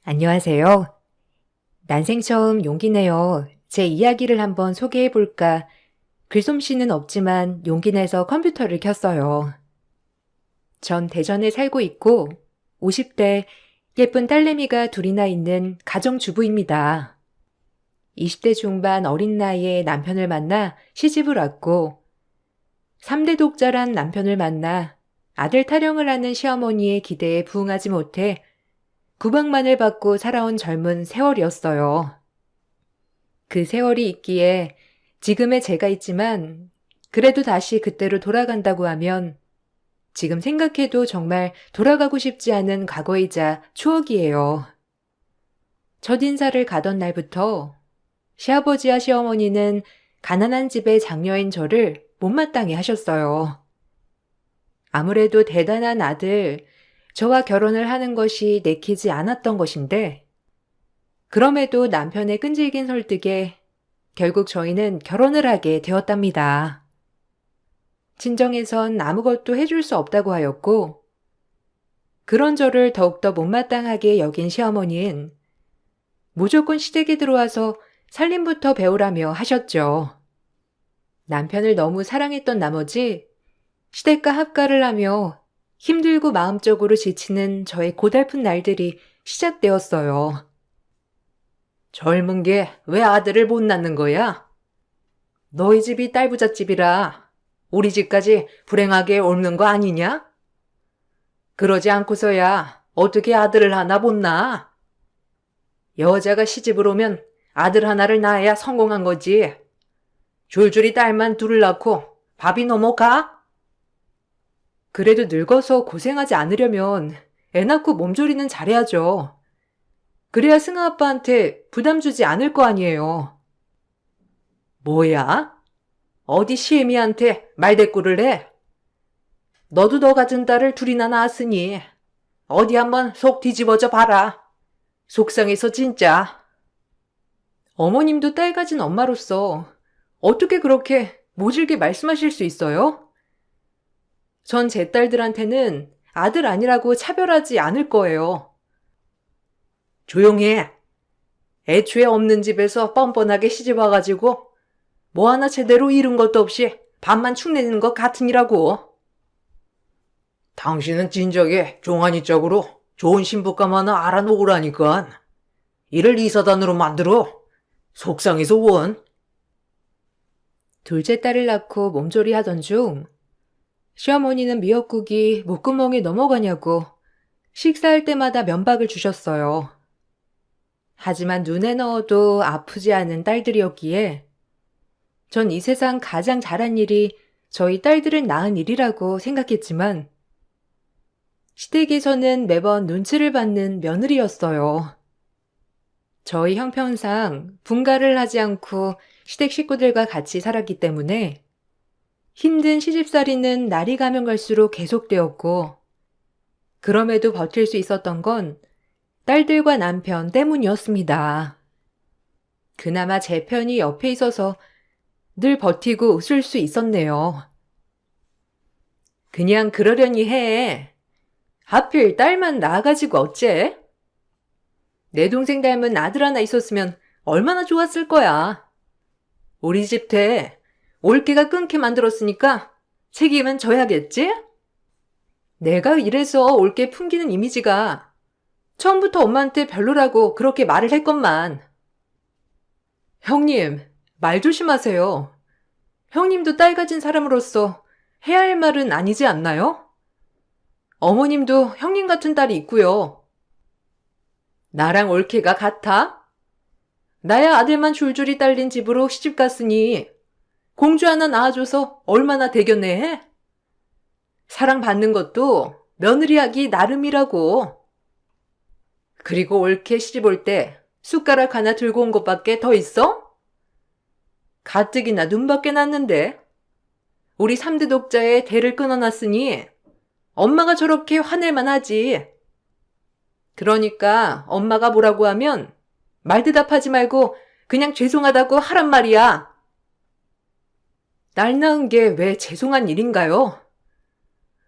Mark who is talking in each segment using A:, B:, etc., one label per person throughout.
A: 안녕하세요. 난생 처음 용기 내어 제 이야기를 한번 소개해 볼까. 글솜씨는 없지만 용기 내서 컴퓨터를 켰어요. 전 대전에 살고 있고 50대 예쁜 딸내미가 둘이나 있는 가정주부입니다. 20대 중반 어린 나이에 남편을 만나 시집을 왔고 3대 독자란 남편을 만나 아들 타령을 하는 시어머니의 기대에 부응하지 못해 구박만을 받고 살아온 젊은 세월이었어요. 그 세월이 있기에 지금의 제가 있지만 그래도 다시 그때로 돌아간다고 하면 지금 생각해도 정말 돌아가고 싶지 않은 과거이자 추억이에요. 첫인사를 가던 날부터 시아버지와 시어머니는 가난한 집의 장녀인 저를 못마땅해 하셨어요. 아무래도 대단한 아들, 저와 결혼을 하는 것이 내키지 않았던 것인데 그럼에도 남편의 끈질긴 설득에 결국 저희는 결혼을 하게 되었답니다. 친정에선 아무것도 해줄 수 없다고 하였고 그런 저를 더욱더 못마땅하게 여긴 시어머니는 무조건 시댁에 들어와서 살림부터 배우라며 하셨죠. 남편을 너무 사랑했던 나머지 시댁과 합가를 하며 힘들고 마음적으로 지치는 저의 고달픈 날들이 시작되었어요. 젊은 게 왜 아들을 못 낳는 거야? 너희 집이 딸부잣집이라 우리 집까지 불행하게 옮는 거 아니냐? 그러지 않고서야 어떻게 아들을 하나 못 낳아? 여자가 시집을 오면 아들 하나를 낳아야 성공한 거지. 줄줄이 딸만 둘을 낳고 밥이 넘어가? 그래도 늙어서 고생하지 않으려면 애 낳고 몸조리는 잘해야죠. 그래야 승아 아빠한테 부담 주지 않을 거 아니에요. 뭐야? 어디 시애미한테 말대꾸를 해? 너도 너 같은 딸을 둘이나 낳았으니 어디 한번 속 뒤집어져 봐라. 속상해서 진짜. 어머님도 딸 가진 엄마로서 어떻게 그렇게 모질게 말씀하실 수 있어요? 전 제 딸들한테는 아들 아니라고 차별하지 않을 거예요. 조용해. 애초에 없는 집에서 뻔뻔하게 시집 와가지고 뭐 하나 제대로 이룬 것도 없이 밥만 축내는 것 같으니라고. 당신은 진작에 종아니 짝으로 좋은 신부감 하나 알아놓으라니까. 이를 이사단으로 만들어. 속상해서 원. 둘째 딸을 낳고 몸조리 하던 중 시어머니는 미역국이 목구멍에 넘어가냐고 식사할 때마다 면박을 주셨어요. 하지만 눈에 넣어도 아프지 않은 딸들이었기에 전 이 세상 가장 잘한 일이 저희 딸들을 낳은 일이라고 생각했지만 시댁에서는 매번 눈치를 받는 며느리였어요. 저희 형편상 분가를 하지 않고 시댁 식구들과 같이 살았기 때문에 힘든 시집살이는 날이 가면 갈수록 계속되었고 그럼에도 버틸 수 있었던 건 딸들과 남편 때문이었습니다. 그나마 제 편이 옆에 있어서 늘 버티고 웃을 수 있었네요. 그냥 그러려니 해. 하필 딸만 낳아가지고 어째? 내 동생 닮은 아들 하나 있었으면 얼마나 좋았을 거야. 우리 집 돼 올케가 끊게 만들었으니까 책임은 져야겠지? 내가 이래서 올케 풍기는 이미지가 처음부터 엄마한테 별로라고 그렇게 말을 했건만. 형님, 말 조심하세요. 형님도 딸 가진 사람으로서 해야 할 말은 아니지 않나요? 어머님도 형님 같은 딸이 있고요. 나랑 올케가 같아? 나야 아들만 줄줄이 딸린 집으로 시집 갔으니 공주 하나 낳아줘서 얼마나 대견해? 사랑받는 것도 며느리 하기 나름이라고. 그리고 올케 시집 올 때 숟가락 하나 들고 온 것밖에 더 있어? 가뜩이나 눈밖에 났는데. 우리 3대 독자의 대를 끊어놨으니 엄마가 저렇게 화낼만 하지. 그러니까 엄마가 뭐라고 하면 말대답하지 말고 그냥 죄송하다고 하란 말이야. 딸 낳은 게 왜 죄송한 일인가요?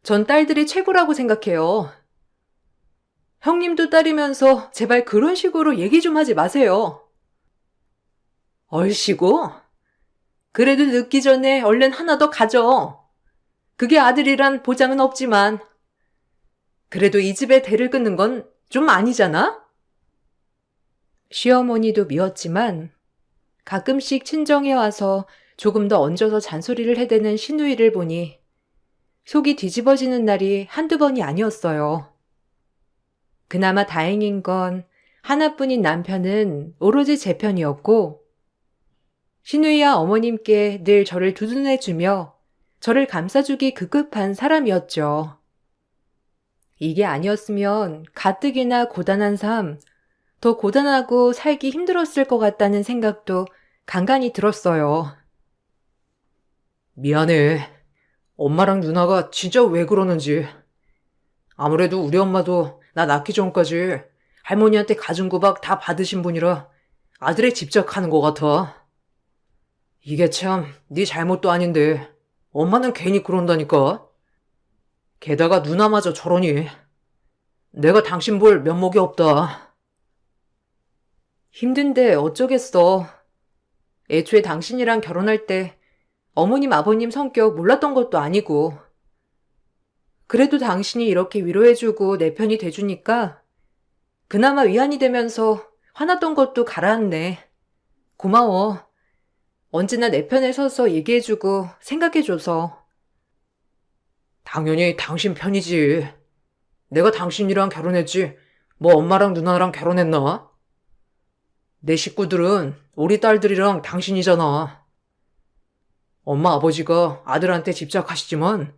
A: 전 딸들이 최고라고 생각해요. 형님도 딸이면서 제발 그런 식으로 얘기 좀 하지 마세요. 얼씨구? 그래도 늦기 전에 얼른 하나 더 가져. 그게 아들이란 보장은 없지만 그래도 이 집에 대를 끊는 건 좀 아니잖아? 시어머니도 미웠지만 가끔씩 친정에 와서 조금 더 얹어서 잔소리를 해대는 시누이를 보니 속이 뒤집어지는 날이 한두 번이 아니었어요. 그나마 다행인 건 하나뿐인 남편은 오로지 제 편이었고 시누이와 어머님께 늘 저를 두둔해주며 저를 감싸주기 급급한 사람이었죠. 이게 아니었으면 가뜩이나 고단한 삶, 더 고단하고 살기 힘들었을 것 같다는 생각도 간간히 들었어요. 미안해. 엄마랑 누나가 진짜 왜 그러는지. 아무래도 우리 엄마도 나 낳기 전까지 할머니한테 가진 구박 다 받으신 분이라 아들에 집착하는 것 같아. 이게 참 네 잘못도 아닌데 엄마는 괜히 그런다니까. 게다가 누나마저 저러니 내가 당신 볼 면목이 없다. 힘든데 어쩌겠어. 애초에 당신이랑 결혼할 때 어머님 아버님 성격 몰랐던 것도 아니고 그래도 당신이 이렇게 위로해주고 내 편이 돼주니까 그나마 위안이 되면서 화났던 것도 가라앉네. 고마워. 언제나 내 편에 서서 얘기해주고 생각해줘서. 당연히 당신 편이지. 내가 당신이랑 결혼했지 뭐 엄마랑 누나랑 결혼했나? 내 식구들은 우리 딸들이랑 당신이잖아. 엄마 아버지가 아들한테 집착하시지만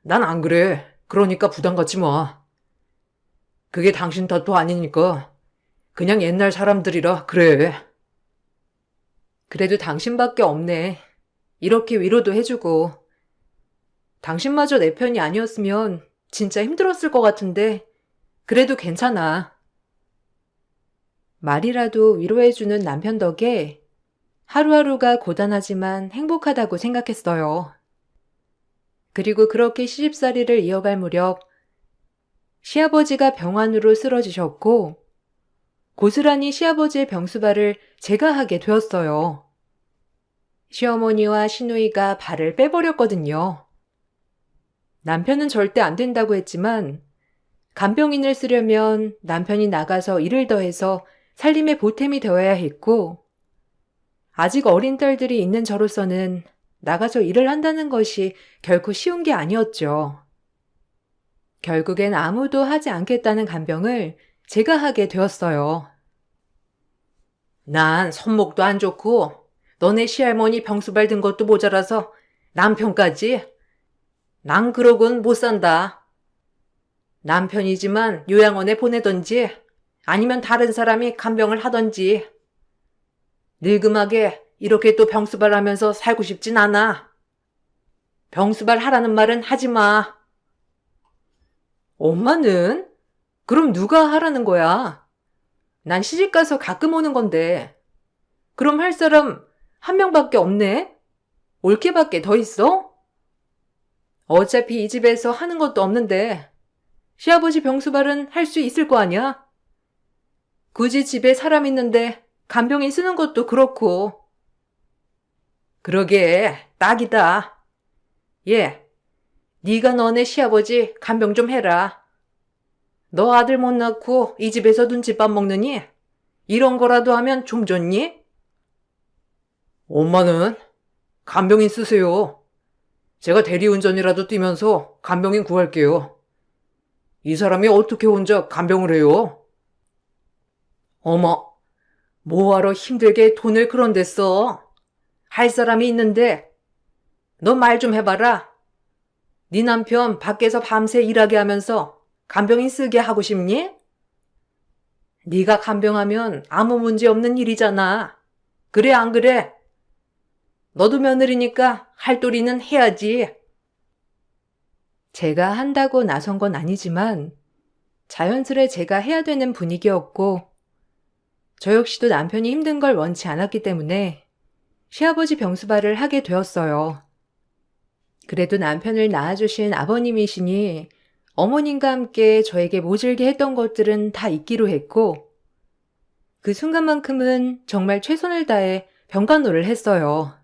A: 난 안 그래. 그러니까 부담 갖지 마. 그게 당신 탓도 아니니까 그냥 옛날 사람들이라 그래. 그래도 당신밖에 없네. 이렇게 위로도 해주고. 당신마저 내 편이 아니었으면 진짜 힘들었을 것 같은데 그래도 괜찮아. 말이라도 위로해주는 남편 덕에 하루하루가 고단하지만 행복하다고 생각했어요. 그리고 그렇게 시집살이를 이어갈 무렵 시아버지가 병환으로 쓰러지셨고 고스란히 시아버지의 병수발을 제가 하게 되었어요. 시어머니와 시누이가 발을 빼버렸거든요. 남편은 절대 안 된다고 했지만 간병인을 쓰려면 남편이 나가서 일을 더해서 살림의 보탬이 되어야 했고 아직 어린 딸들이 있는 저로서는 나가서 일을 한다는 것이 결코 쉬운 게 아니었죠. 결국엔 아무도 하지 않겠다는 간병을 제가 하게 되었어요. 난 손목도 안 좋고 너네 시할머니 병수발 든 것도 모자라서 남편까지? 난 그러곤 못 산다. 남편이지만 요양원에 보내던지 아니면 다른 사람이 간병을 하던지. 늙음하게 이렇게 또 병수발 하면서 살고 싶진 않아. 병수발 하라는 말은 하지 마. 엄마는? 그럼 누가 하라는 거야? 난 시집가서 가끔 오는 건데. 그럼 할 사람 한 명밖에 없네? 올케밖에 더 있어? 어차피 이 집에서 하는 것도 없는데 시아버지 병수발은 할 수 있을 거 아니야? 굳이 집에 사람 있는데 간병인 쓰는 것도 그렇고. 그러게 딱이다. 예, 네가 너네 시아버지 간병 좀 해라. 너 아들 못 낳고 이 집에서 눈칫밥 먹느니 이런 거라도 하면 좀 좋니? 엄마는 간병인 쓰세요. 제가 대리운전이라도 뛰면서 간병인 구할게요. 이 사람이 어떻게 혼자 간병을 해요? 어머, 뭐하러 힘들게 돈을 그런 데 써? 할 사람이 있는데 너 말 좀 해봐라. 네 남편 밖에서 밤새 일하게 하면서 간병인 쓰게 하고 싶니? 네가 간병하면 아무 문제 없는 일이잖아. 그래 안 그래? 너도 며느리니까 할 도리는 해야지. 제가 한다고 나선 건 아니지만 자연스레 제가 해야 되는 분위기였고 저 역시도 남편이 힘든 걸 원치 않았기 때문에 시아버지 병수발을 하게 되었어요. 그래도 남편을 낳아주신 아버님이시니 어머님과 함께 저에게 모질게 했던 것들은 다 잊기로 했고, 그 순간만큼은 정말 최선을 다해 병간호를 했어요.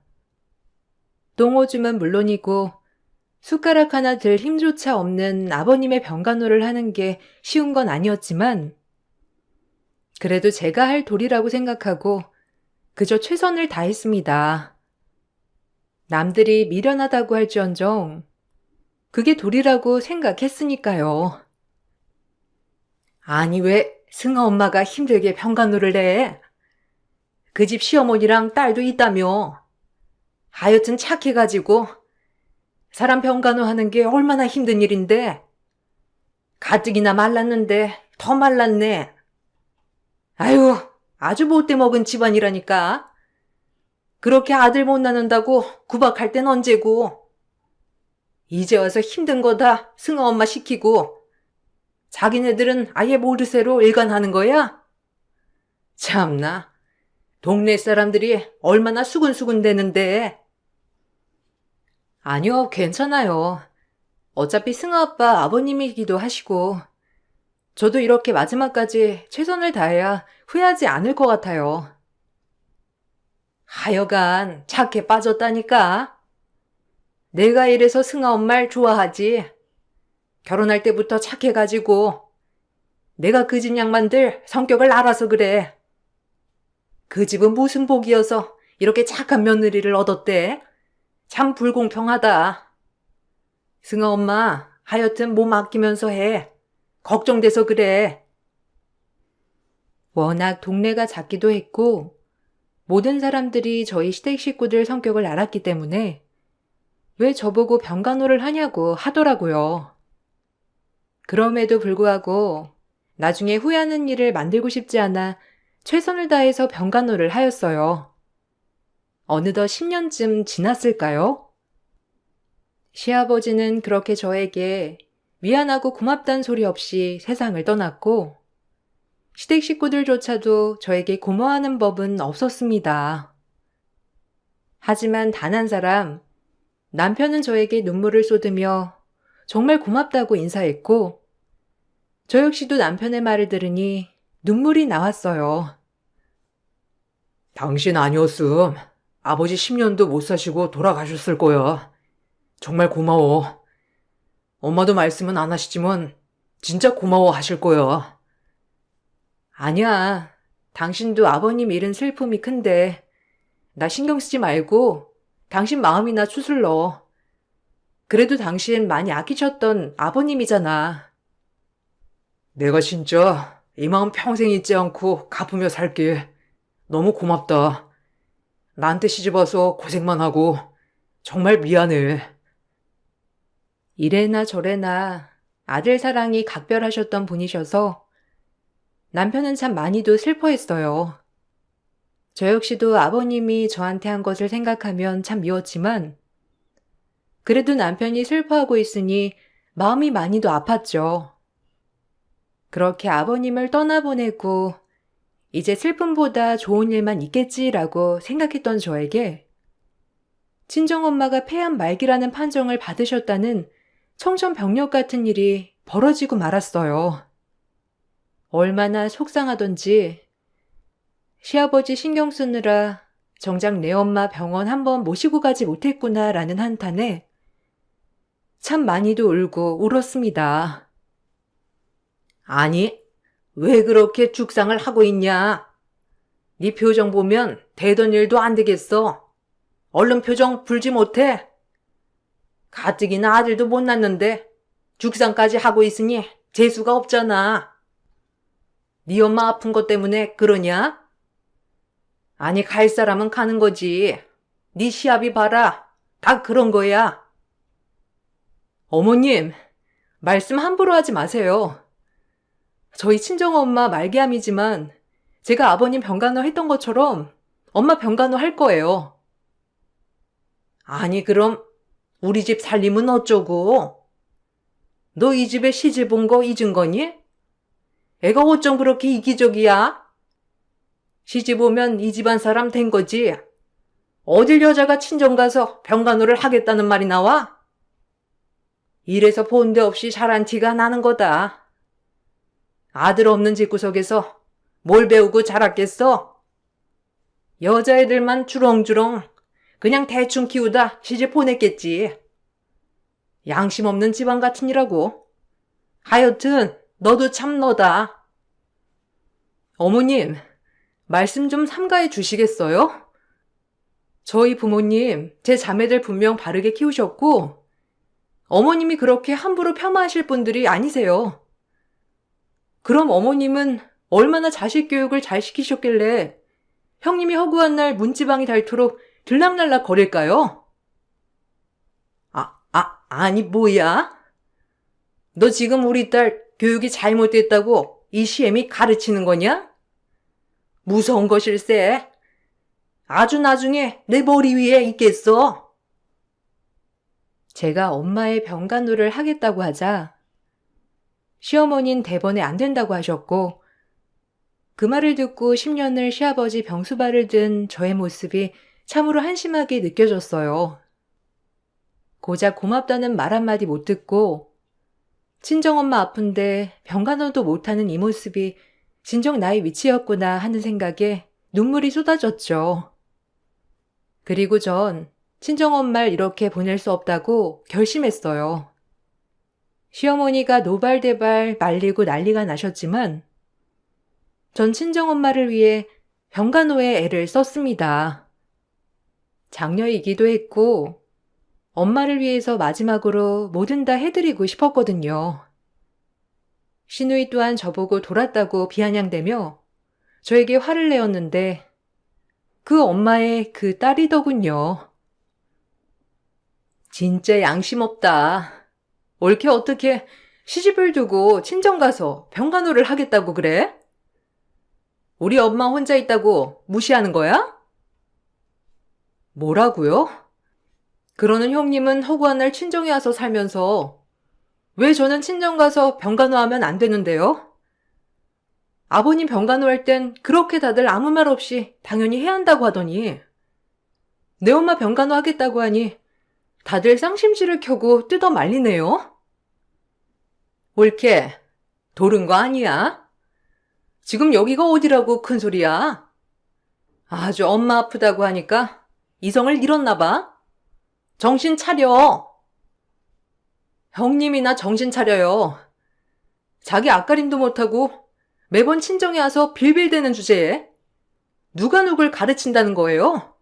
A: 똥오줌은 물론이고 숟가락 하나 들 힘조차 없는 아버님의 병간호를 하는 게 쉬운 건 아니었지만 그래도 제가 할 도리라고 생각하고 그저 최선을 다했습니다. 남들이 미련하다고 할지언정 그게 도리라고 생각했으니까요. 아니 왜 승아 엄마가 힘들게 병간호를 해? 그 집 시어머니랑 딸도 있다며. 하여튼 착해가지고 사람 병간호 하는 게 얼마나 힘든 일인데. 가뜩이나 말랐는데 더 말랐네. 아유, 아주 못돼 먹은 집안이라니까. 그렇게 아들 못 낳는다고 구박할 땐 언제고. 이제 와서 힘든 거다 승아 엄마 시키고 자기네들은 아예 모르쇠로 일관하는 거야? 참나, 동네 사람들이 얼마나 수근수근 대는데. 아니요, 괜찮아요. 어차피 승아 아빠 아버님이기도 하시고 저도 이렇게 마지막까지 최선을 다해야 후회하지 않을 것 같아요. 하여간 착해 빠졌다니까. 내가 이래서 승아 엄마를 좋아하지. 결혼할 때부터 착해가지고 내가 그 집 양반들 성격을 알아서 그래. 그 집은 무슨 복이어서 이렇게 착한 며느리를 얻었대. 참 불공평하다. 승아 엄마, 하여튼 몸 아끼면서 해. 걱정돼서 그래. 워낙 동네가 작기도 했고 모든 사람들이 저희 시댁 식구들 성격을 알았기 때문에 왜 저보고 병간호를 하냐고 하더라고요. 그럼에도 불구하고 나중에 후회하는 일을 만들고 싶지 않아 최선을 다해서 병간호를 하였어요. 어느덧 10년쯤 지났을까요? 시아버지는 그렇게 저에게 미안하고 고맙단 소리 없이 세상을 떠났고 시댁 식구들조차도 저에게 고마워하는 법은 없었습니다. 하지만 단 한 사람, 남편은 저에게 눈물을 쏟으며 정말 고맙다고 인사했고 저 역시도 남편의 말을 들으니 눈물이 나왔어요. 당신 아니었음. 아버지 10년도 못 사시고 돌아가셨을 거야. 정말 고마워. 엄마도 말씀은 안 하시지만 진짜 고마워 하실 거야. 아니야. 당신도 아버님 일은 슬픔이 큰데 나 신경 쓰지 말고 당신 마음이나 추슬러. 그래도 당신 많이 아끼셨던 아버님이잖아. 내가 진짜 이 마음 평생 잊지 않고 갚으며 살게. 너무 고맙다. 나한테 시집와서 고생만 하고 정말 미안해. 이래나 저래나 아들 사랑이 각별하셨던 분이셔서 남편은 참 많이도 슬퍼했어요. 저 역시도 아버님이 저한테 한 것을 생각하면 참 미웠지만 그래도 남편이 슬퍼하고 있으니 마음이 많이도 아팠죠. 그렇게 아버님을 떠나보내고 이제 슬픔보다 좋은 일만 있겠지라고 생각했던 저에게 친정엄마가 폐암 말기라는 판정을 받으셨다는 청천벽력 같은 일이 벌어지고 말았어요. 얼마나 속상하던지 시아버지 신경 쓰느라 정작 내 엄마 병원 한번 모시고 가지 못했구나라는 한탄에 참 많이도 울고 울었습니다. 아니, 왜 그렇게 죽상을 하고 있냐? 네 표정 보면 되던 일도 안 되겠어. 얼른 표정 불지 못해. 가뜩이나 아들도 못 낳는데 죽상까지 하고 있으니 재수가 없잖아. 네 엄마 아픈 것 때문에 그러냐? 아니 갈 사람은 가는 거지. 네 시합이 봐라. 다 그런 거야. 어머님, 말씀 함부로 하지 마세요. 저희 친정엄마 말기암이지만 제가 아버님 병간호 했던 것처럼 엄마 병간호 할 거예요. 아니 그럼 우리 집 살림은 어쩌고? 너 이 집에 시집 온 거 잊은 거니? 애가 어쩜 그렇게 이기적이야? 시집 오면 이 집안 사람 된 거지. 어딜 여자가 친정 가서 병간호를 하겠다는 말이 나와? 이래서 본데 없이 잘한 티가 나는 거다. 아들 없는 집구석에서 뭘 배우고 자랐겠어? 여자애들만 주렁주렁 그냥 대충 키우다 시집 보냈겠지. 양심 없는 집안 같으니라고. 하여튼 너도 참 너다. 어머님, 말씀 좀 삼가해 주시겠어요? 저희 부모님, 제 자매들 분명 바르게 키우셨고 어머님이 그렇게 함부로 폄하하실 분들이 아니세요. 그럼 어머님은 얼마나 자식 교육을 잘 시키셨길래 형님이 허구한 날 문지방이 닳도록 들락날락 거릴까요? 아니 뭐야? 너 지금 우리 딸 교육이 잘못됐다고 이 시엠이 가르치는 거냐? 무서운 것일세. 아주 나중에 내 머리 위에 있겠어. 제가 엄마의 병간호를 하겠다고 하자 시어머니는 대번에 안 된다고 하셨고 그 말을 듣고 10년을 시아버지 병수발을 든 저의 모습이 참으로 한심하게 느껴졌어요. 고작 고맙다는 말 한마디 못 듣고 친정엄마 아픈데 병간호도 못하는 이 모습이 진정 나의 위치였구나 하는 생각에 눈물이 쏟아졌죠. 그리고 전 친정엄마를 이렇게 보낼 수 없다고 결심했어요. 시어머니가 노발대발 말리고 난리가 나셨지만 전 친정엄마를 위해 병간호에 애를 썼습니다. 장녀이기도 했고 엄마를 위해서 마지막으로 뭐든 다 해드리고 싶었거든요. 시누이 또한 저보고 돌았다고 비아냥대며 저에게 화를 내었는데 그 엄마의 그 딸이더군요. 진짜 양심 없다. 옳게 어떻게 시집을 두고 친정 가서 병간호를 하겠다고 그래? 우리 엄마 혼자 있다고 무시하는 거야? 뭐라고요? 그러는 형님은 허구한 날 친정에 와서 살면서 왜 저는 친정 가서 병간호하면 안 되는데요? 아버님 병간호할 땐 그렇게 다들 아무 말 없이 당연히 해야 한다고 하더니 내 엄마 병간호 하겠다고 하니 다들 쌍심지를 켜고 뜯어 말리네요. 옳게 도른 거 아니야? 지금 여기가 어디라고 큰 소리야? 아주 엄마 아프다고 하니까 이성을 잃었나 봐. 정신 차려. 형님이나 정신 차려요. 자기 앞가림도 못하고 매번 친정에 와서 빌빌대는 주제에 누가 누굴 가르친다는 거예요?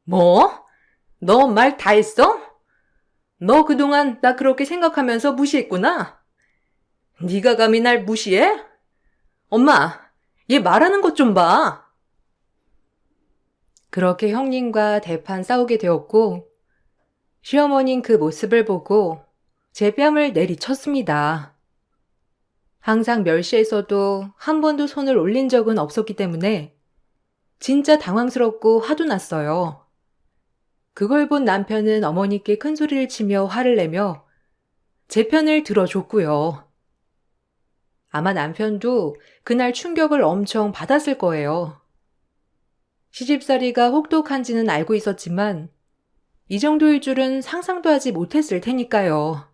A: 뭐? 너 말 다 했어? 너 그동안 나 그렇게 생각하면서 무시했구나. 네가 감히 날 무시해? 엄마, 얘 말하는 것 좀 봐. 그렇게 형님과 대판 싸우게 되었고 시어머니는 그 모습을 보고 제 뺨을 내리쳤습니다. 항상 멸시해서도 한 번도 손을 올린 적은 없었기 때문에 진짜 당황스럽고 화도 났어요. 그걸 본 남편은 어머니께 큰 소리를 치며 화를 내며 제 편을 들어줬고요. 아마 남편도 그날 충격을 엄청 받았을 거예요. 시집살이가 혹독한지는 알고 있었지만 이 정도일 줄은 상상도 하지 못했을 테니까요.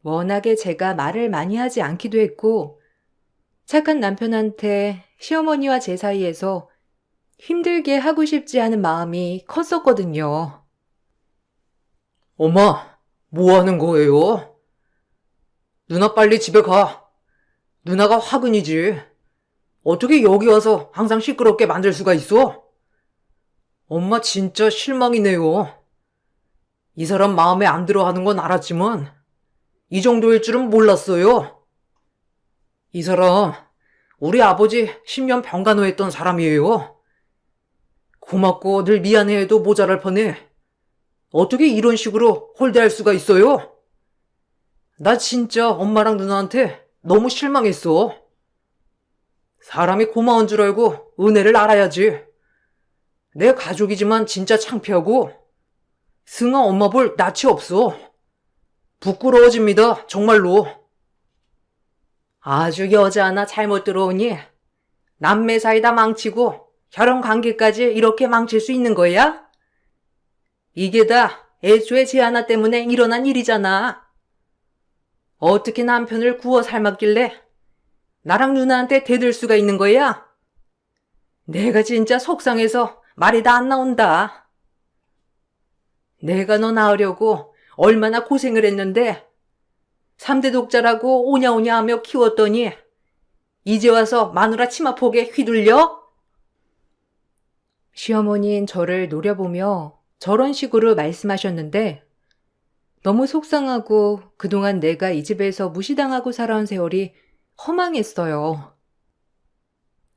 A: 워낙에 제가 말을 많이 하지 않기도 했고 착한 남편한테 시어머니와 제 사이에서 힘들게 하고 싶지 않은 마음이 컸었거든요. 엄마, 뭐 하는 거예요? 누나 빨리 집에 가. 누나가 화근이지. 어떻게 여기 와서 항상 시끄럽게 만들 수가 있어? 엄마 진짜 실망이네요. 이 사람 마음에 안 들어 하는 건 알았지만 이 정도일 줄은 몰랐어요. 이 사람 우리 아버지 10년 병간호 했던 사람이에요. 고맙고 늘 미안해해도 모자랄 뻔해. 어떻게 이런 식으로 홀대할 수가 있어요? 나 진짜 엄마랑 누나한테 너무 실망했어. 사람이 고마운 줄 알고 은혜를 알아야지. 내 가족이지만 진짜 창피하고 승아 엄마 볼 낯이 없어. 부끄러워집니다, 정말로. 아주 여자 하나 잘못 들어오니 남매 사이 다 망치고 혈연 관계까지 이렇게 망칠 수 있는 거야? 이게 다
B: 애초에 쟤 하나 때문에 일어난 일이잖아. 어떻게 남편을 구워 삶았길래 나랑 누나한테 대들 수가 있는 거야? 내가 진짜 속상해서 말이 다 안 나온다. 내가 너 낳으려고 얼마나 고생을 했는데 3대 독자라고 오냐오냐 하며 키웠더니 이제 와서 마누라 치마폭에 휘둘려?
A: 시어머니는 저를 노려보며 저런 식으로 말씀하셨는데 너무 속상하고 그동안 내가 이 집에서 무시당하고 살아온 세월이 허망했어요.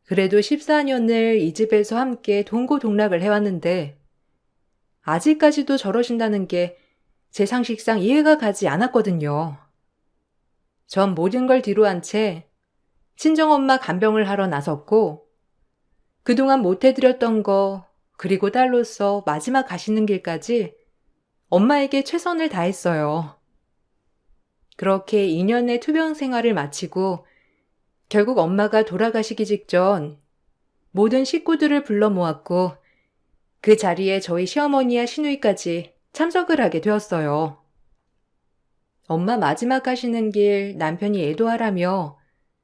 A: 그래도 14년을 이 집에서 함께 동고동락을 해왔는데 아직까지도 저러신다는 게 제 상식상 이해가 가지 않았거든요. 전 모든 걸 뒤로한 채 친정엄마 간병을 하러 나섰고 그동안 못해드렸던 거 그리고 딸로서 마지막 가시는 길까지 엄마에게 최선을 다했어요. 그렇게 2년의 투병 생활을 마치고 결국 엄마가 돌아가시기 직전 모든 식구들을 불러 모았고 그 자리에 저희 시어머니와 시누이까지 참석을 하게 되었어요. 엄마 마지막 가시는 길 남편이 애도하라며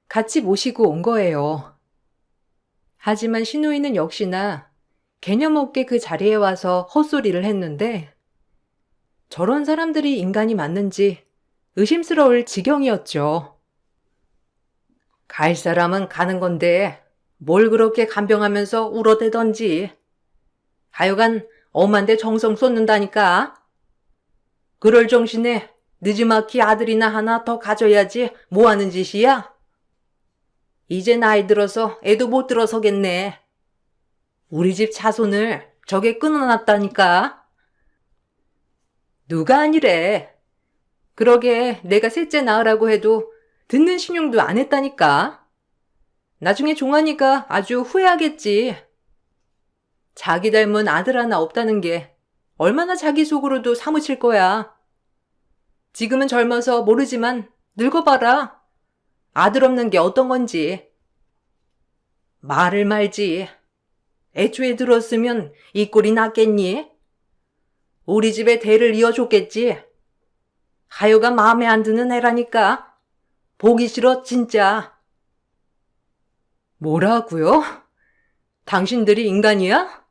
A: 같이 모시고 온 거예요. 하지만 시누이는 역시나 개념 없게 그 자리에 와서 헛소리를 했는데 저런 사람들이 인간이 맞는지 의심스러울 지경이었죠.
B: 갈 사람은 가는 건데 뭘 그렇게 간병하면서 울어대던지. 하여간 엄한테 정성 쏟는다니까. 그럴 정신에 느지막이 아들이나 하나 더 가져야지 뭐 하는 짓이야? 이제 나이 들어서 애도 못 들어서겠네. 우리 집 자손을 저게 끊어놨다니까. 누가 아니래. 그러게 내가 셋째 낳으라고 해도 듣는 신용도 안 했다니까. 나중에 종환이가 아주 후회하겠지. 자기 닮은 아들 하나 없다는 게 얼마나 자기 속으로도 사무칠 거야. 지금은 젊어서 모르지만 늙어봐라. 아들 없는 게 어떤 건지. 말을 말지. 애초에 들었으면 이 꼴이 났겠니? 우리 집에 대를 이어줬겠지. 하여간 마음에 안 드는 애라니까. 보기 싫어 진짜. 뭐라고요? 당신들이 인간이야?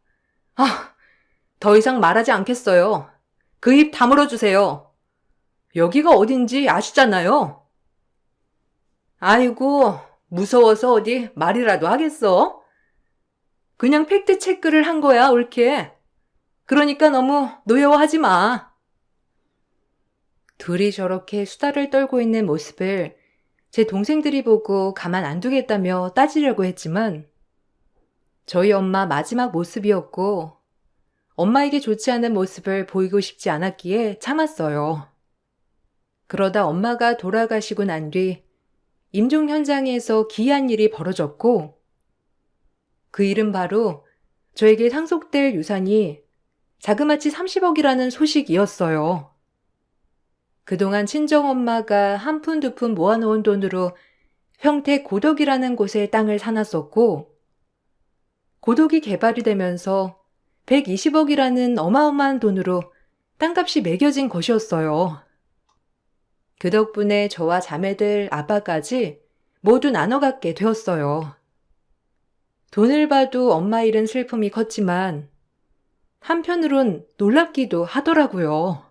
B: 더 이상 말하지 않겠어요. 그 입 다물어 주세요. 여기가 어딘지 아시잖아요. 아이고, 무서워서 어디 말이라도 하겠어? 그냥 팩트 체크를 한 거야, 옳게. 그러니까 너무 노여워하지 마.
A: 둘이 저렇게 수다를 떨고 있는 모습을 제 동생들이 보고 가만 안 두겠다며 따지려고 했지만 저희 엄마 마지막 모습이었고 엄마에게 좋지 않은 모습을 보이고 싶지 않았기에 참았어요. 그러다 엄마가 돌아가시고 난 뒤 임종 현장에서 기이한 일이 벌어졌고 그 일은 바로 저에게 상속될 유산이 자그마치 30억이라는 소식이었어요. 그동안 친정엄마가 한 푼 두 푼 모아놓은 돈으로 평택 고덕이라는 곳에 땅을 사놨었고 고덕이 개발이 되면서 120억이라는 어마어마한 돈으로 땅값이 매겨진 것이었어요. 그 덕분에 저와 자매들 아빠까지 모두 나눠 갖게 되었어요. 돈을 봐도 엄마 일은 슬픔이 컸지만 한편으론 놀랍기도 하더라고요.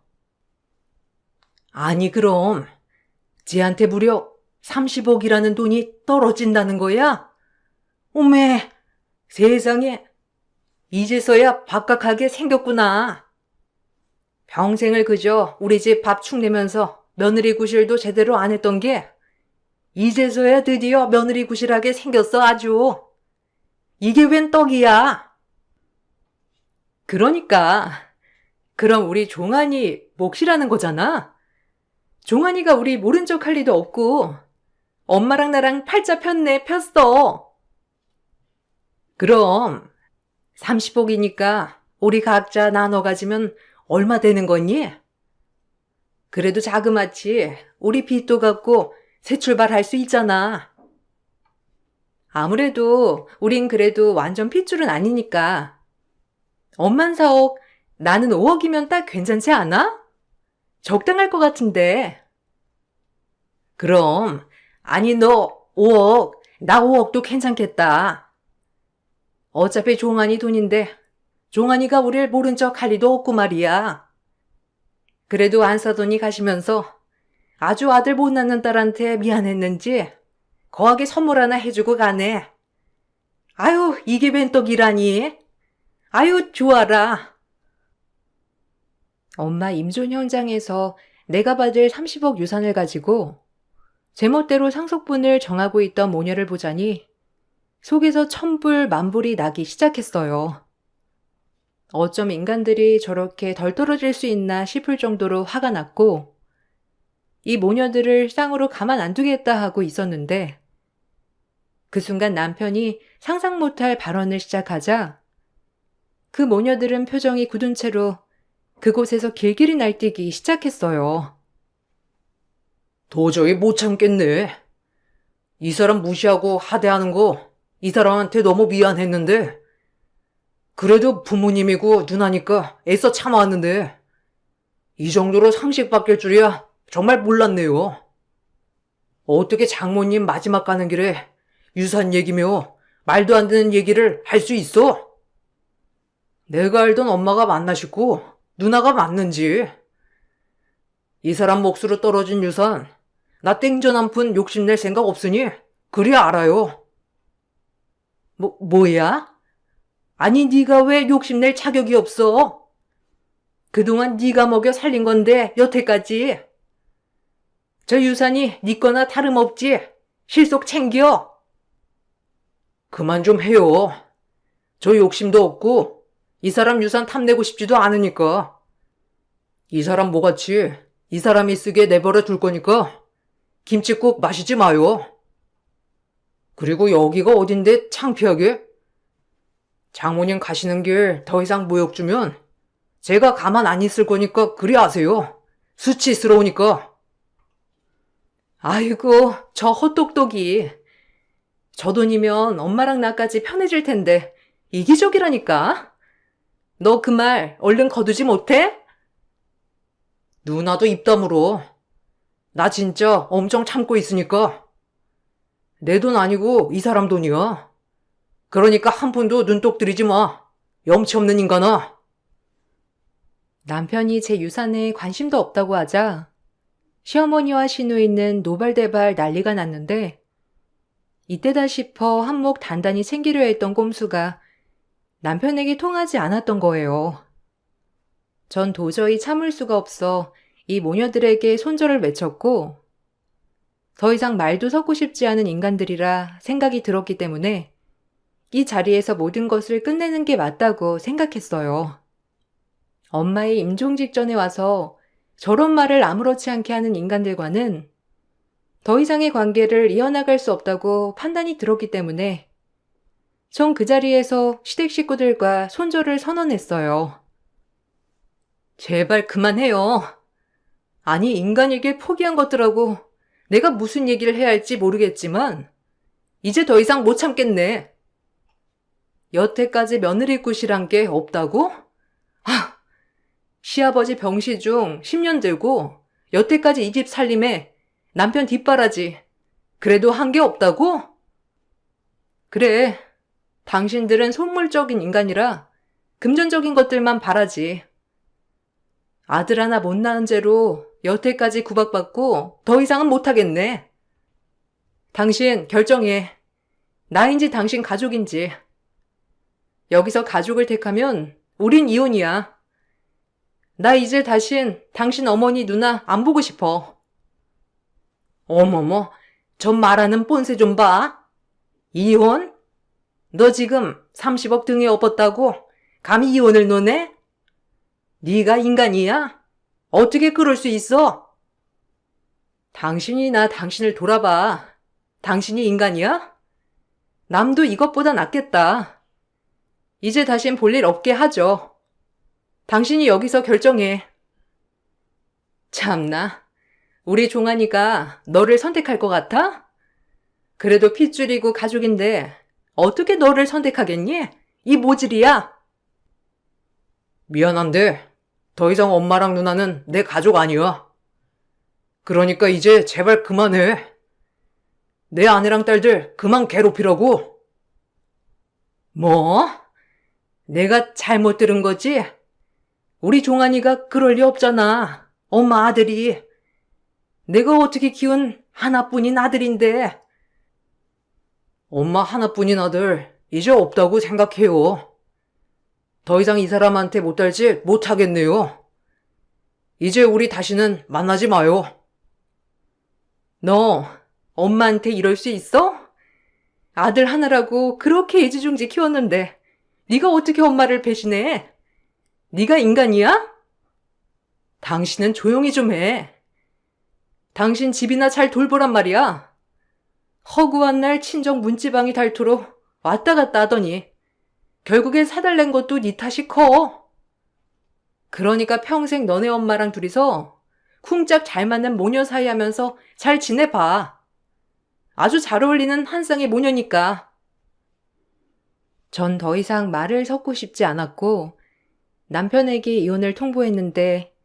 B: 아니 그럼 쟤한테 무려 30억이라는 돈이 떨어진다는 거야? 오메, 세상에. 이제서야 박각하게 생겼구나. 평생을 그저 우리 집 밥 축내면서 며느리 구실도 제대로 안 했던 게 이제서야 드디어 며느리 구실하게 생겼어 아주. 이게 웬 떡이야. 그러니까 그럼 우리 종환이 몫이라는 거잖아. 종환이가 우리 모른 척 할 리도 없고 엄마랑 나랑 팔자 폈어. 그럼 30억이니까 우리 각자 나눠 가지면 얼마 되는 거니? 그래도 자그마치 우리 빚도 갚고 새 출발할 수 있잖아. 아무래도 우린 그래도 완전 핏줄은 아니니까 엄만 4억, 나는 5억이면 딱 괜찮지 않아? 적당할 것 같은데. 그럼, 아니 너 5억, 나 5억도 괜찮겠다. 어차피 종환이 돈인데 종환이가 우릴 모른 척 할 리도 없고 말이야. 그래도 안사돈이 가시면서 아주 아들 못 낳는 딸한테 미안했는지 거하게 선물 하나 해주고 가네. 아유, 이게 웬 떡이라니. 아유, 좋아라. 엄마 임종 현장에서 내가 받을 30억 유산을 가지고 제멋대로 상속분을 정하고 있던 모녀를 보자니 속에서 천불 만불이 나기 시작했어요. 어쩜 인간들이 저렇게 덜 떨어질 수 있나 싶을 정도로 화가 났고 이 모녀들을 쌍으로 가만 안 두겠다 하고 있었는데 그 순간 남편이 상상 못할 발언을 시작하자 그 모녀들은 표정이 굳은 채로 그곳에서 길길이 날뛰기 시작했어요. 도저히 못 참겠네. 이 사람 무시하고 하대하는 거 이 사람한테 너무 미안했는데 그래도 부모님이고 누나니까 애써 참아왔는데 이 정도로 상식 바뀔 줄이야 정말 몰랐네요. 어떻게 장모님 마지막 가는 길에 유산 얘기며 말도 안 되는 얘기를 할 수 있어? 내가 알던 엄마가 맞나 싶고 누나가 맞는지. 이 사람 몫으로 떨어진 유산 나 땡전 한 푼 욕심낼 생각 없으니 그리 알아요. 뭐야? 아니 네가 왜 욕심낼 자격이 없어? 그동안 네가 먹여 살린 건데 여태까지. 저 유산이 네 거나 다름없지. 실속 챙겨. 그만 좀 해요. 저 욕심도 없고 이 사람 유산 탐내고 싶지도 않으니까. 이 사람 뭐같이 이 사람이 쓰게 내버려 둘 거니까 김칫국 마시지 마요. 그리고 여기가 어딘데 창피하게? 장모님 가시는 길 더 이상 모욕 주면 제가 가만 안 있을 거니까 그리 아세요. 수치스러우니까. 아이고, 저 헛똑똑이. 저 돈이면 엄마랑 나까지 편해질 텐데 이기적이라니까. 너 그 말 얼른 거두지 못해? 누나도 입 다물어. 나 진짜 엄청 참고 있으니까. 내 돈 아니고 이 사람 돈이야. 그러니까 한 푼도 눈독 들이지 마. 염치 없는 인간아. 남편이 제 유산에 관심도 없다고 하자 시어머니와 시누이는 노발대발 난리가 났는데 이때다 싶어 한몫 단단히 챙기려 했던 꼼수가 남편에게 통하지 않았던 거예요. 전 도저히 참을 수가 없어 이 모녀들에게 손절을 외쳤고 더 이상 말도 섞고 싶지 않은 인간들이라 생각이 들었기 때문에 이 자리에서 모든 것을 끝내는 게 맞다고 생각했어요. 엄마의 임종 직전에 와서 저런 말을 아무렇지 않게 하는 인간들과는 더 이상의 관계를 이어나갈 수 없다고 판단이 들었기 때문에 전 그 자리에서 시댁 식구들과 손절을 선언했어요. 제발 그만해요. 아니 인간이길 포기한 것들하고 내가 무슨 얘기를 해야 할지 모르겠지만 이제 더 이상 못 참겠네. 여태까지 며느리 굿이란 게 없다고? 시아버지 병시 중 10년 들고 여태까지 이 집 살림에 남편 뒷바라지 그래도 한 게 없다고? 그래, 당신들은 속물적인 인간이라 금전적인 것들만 바라지. 아들 하나 못 낳은 죄로 여태까지 구박받고 더 이상은 못하겠네. 당신 결정해. 나인지 당신 가족인지. 여기서 가족을 택하면 우린 이혼이야. 나 이제 다신 당신 어머니 누나 안 보고 싶어. 어머머, 저 말하는 뻔세 좀 봐. 이혼? 너 지금 30억 등에 업었다고 감히 이혼을 논해? 네가 인간이야? 어떻게 그럴 수 있어? 당신이 당신을 돌아봐. 당신이 인간이야? 남도 이것보다 낫겠다. 이제 다신 볼 일 없게 하죠. 당신이 여기서 결정해. 참나, 우리 종환이가 너를 선택할 것 같아? 그래도 핏줄이고 가족인데 어떻게 너를 선택하겠니? 이 모질이야. 미안한데 더 이상 엄마랑 누나는 내 가족 아니야. 그러니까 이제 제발 그만해. 내 아내랑 딸들 그만 괴롭히라고. 뭐? 내가 잘못 들은 거지? 우리 종환이가 그럴 리 없잖아. 엄마 아들이. 내가 어떻게 키운 하나뿐인 아들인데. 엄마 하나뿐인 아들 이제 없다고 생각해요. 더 이상 이 사람한테 못 달지 못하겠네요. 이제 우리 다시는 만나지 마요. 너 엄마한테 이럴 수 있어? 아들 하나라고 그렇게 애지중지 키웠는데 네가 어떻게 엄마를 배신해? 네가 인간이야? 당신은 조용히 좀 해. 당신 집이나 잘 돌보란 말이야. 허구한 날 친정 문지방이 닳도록 왔다 갔다 하더니 결국엔 사달란 것도 네 탓이 커. 그러니까 평생 너네 엄마랑 둘이서 쿵짝 잘 맞는 모녀 사이 하면서 잘 지내봐. 아주 잘 어울리는 한 쌍의 모녀니까. 전 더 이상 말을 섞고 싶지 않았고 남편에게 이혼을 통보했는데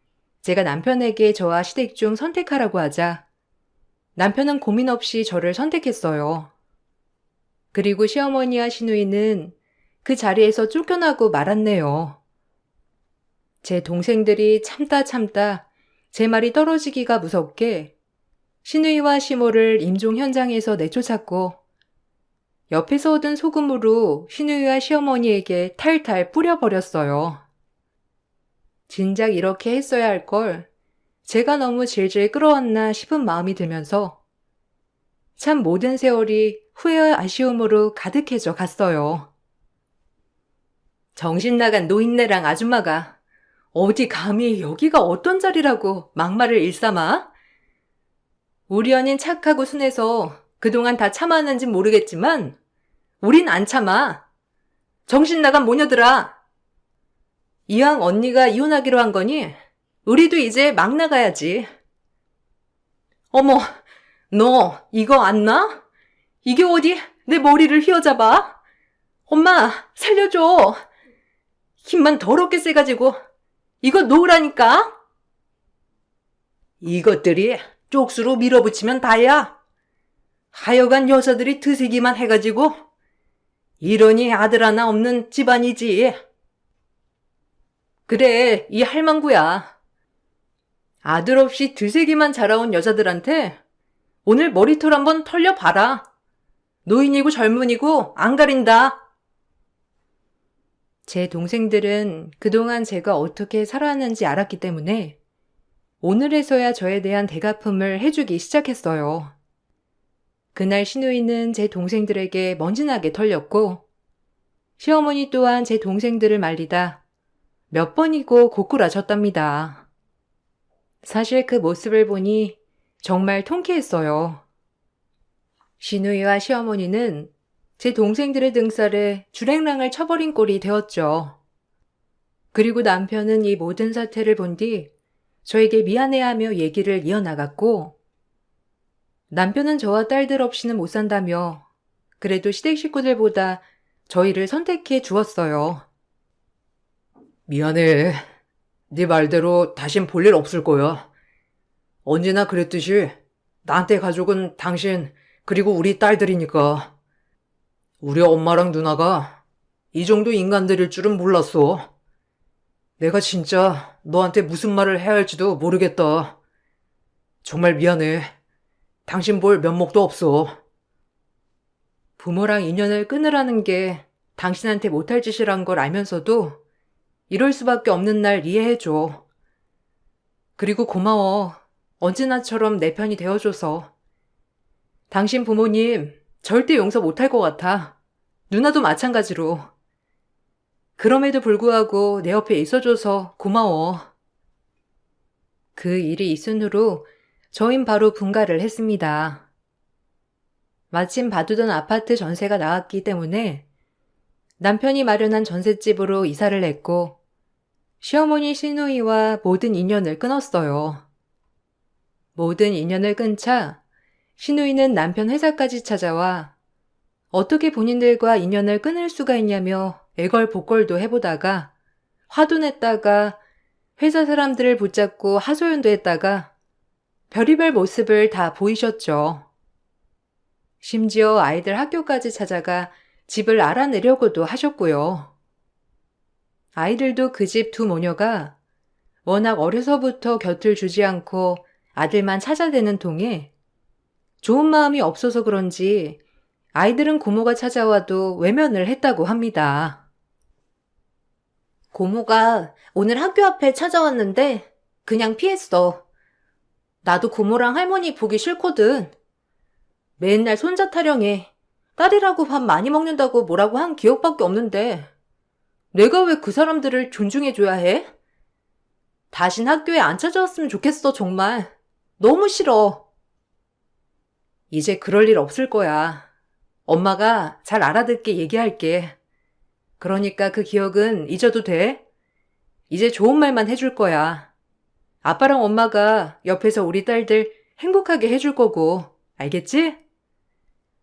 B: 제가 남편에게 저와 시댁 중 선택하라고 하자 남편은 고민 없이 저를 선택했어요. 그리고 시어머니와 시누이는 그 자리에서 쫓겨나고 말았네요. 제 동생들이 참다 제 말이 떨어지기가 무섭게 시누이와 시모를 임종 현장에서 내쫓았고 옆에서 얻은 소금으로 시누이와 시어머니에게 탈탈 뿌려버렸어요. 진작 이렇게 했어야 할 걸 제가 너무 질질 끌어왔나 싶은 마음이 들면서 참 모든 세월이 후회와 아쉬움으로 가득해져 갔어요. 정신 나간 노인네랑 아줌마가 어디 감히 여기가 어떤 자리라고 막말을 일삼아? 우리 언닌 착하고 순해서 그동안 다 참았는진 모르겠지만 우린 안 참아. 정신 나간 모녀들아. 이왕 언니가 이혼하기로 한 거니 우리도 이제 막 나가야지. 어머, 너 이거 안 나? 이게 어디 내 머리를 휘어잡아? 엄마, 살려줘. 힘만 더럽게 세가지고 이거 놓으라니까. 이것들이 쪽수로 밀어붙이면 다야. 하여간 여자들이 드세기만 해가지고 이러니 아들 하나 없는 집안이지. 그래, 이 할망구야. 아들 없이 드세기만 자라온 여자들한테 오늘 머리털 한번 털려봐라. 노인이고 젊은이고 안 가린다. 제 동생들은 그동안 제가 어떻게 살아왔는지 알았기 때문에 오늘에서야 저에 대한 대갚음을 해주기 시작했어요. 그날 시누이는 제 동생들에게 먼지나게 털렸고 시어머니 또한 제 동생들을 말리다 몇 번이고 고꾸라졌답니다. 사실 그 모습을 보니 정말 통쾌했어요. 시누이와 시어머니는 제 동생들의 등살에 주랭랑을 쳐버린 꼴이 되었죠. 그리고 남편은 이 모든 사태를 본 뒤 저에게 미안해하며 얘기를 이어나갔고 남편은 저와 딸들 없이는 못 산다며 그래도 시댁 식구들보다 저희를 선택해 주었어요. 미안해. 네 말대로 다신 볼 일 없을 거야. 언제나 그랬듯이 나한테 가족은 당신 그리고 우리 딸들이니까. 우리 엄마랑 누나가 이 정도 인간들일 줄은 몰랐어. 내가 진짜 너한테 무슨 말을 해야 할지도 모르겠다. 정말 미안해. 당신 볼 면목도 없어. 부모랑 인연을 끊으라는 게 당신한테 못할 짓이란 걸 알면서도 이럴 수밖에 없는 날 이해해줘. 그리고 고마워. 언제나처럼 내 편이 되어줘서. 당신 부모님 절대 용서 못할 것 같아. 누나도 마찬가지로. 그럼에도 불구하고 내 옆에 있어줘서 고마워. 그 일이 있은 후로 저흰 바로 분가를 했습니다. 마침 봐두던 아파트 전세가 나왔기 때문에 남편이 마련한 전셋집으로 이사를 했고 시어머니 시누이와 모든 인연을 끊었어요. 모든 인연을 끊자 시누이는 남편 회사까지 찾아와 어떻게 본인들과 인연을 끊을 수가 있냐며 애걸복걸도 해보다가 화도 냈다가 회사 사람들을 붙잡고 하소연도 했다가 별의별 모습을 다 보이셨죠. 심지어 아이들 학교까지 찾아가 집을 알아내려고도 하셨고요. 아이들도 그 집 두 모녀가 워낙 어려서부터 곁을 주지 않고 아들만 찾아대는 통에 좋은 마음이 없어서 그런지 아이들은 고모가 찾아와도 외면을 했다고 합니다. 고모가 오늘 학교 앞에 찾아왔는데 그냥 피했어. 나도 고모랑 할머니 보기 싫거든. 맨날 손자 타령해. 딸이라고 밥 많이 먹는다고 뭐라고 한 기억밖에 없는데 내가 왜 그 사람들을 존중해줘야 해? 다신 학교에 안 찾아왔으면 좋겠어, 정말. 너무 싫어. 이제 그럴 일 없을 거야. 엄마가 잘 알아듣게 얘기할게. 그러니까 그 기억은 잊어도 돼. 이제 좋은 말만 해줄 거야. 아빠랑 엄마가 옆에서 우리 딸들 행복하게 해줄 거고, 알겠지?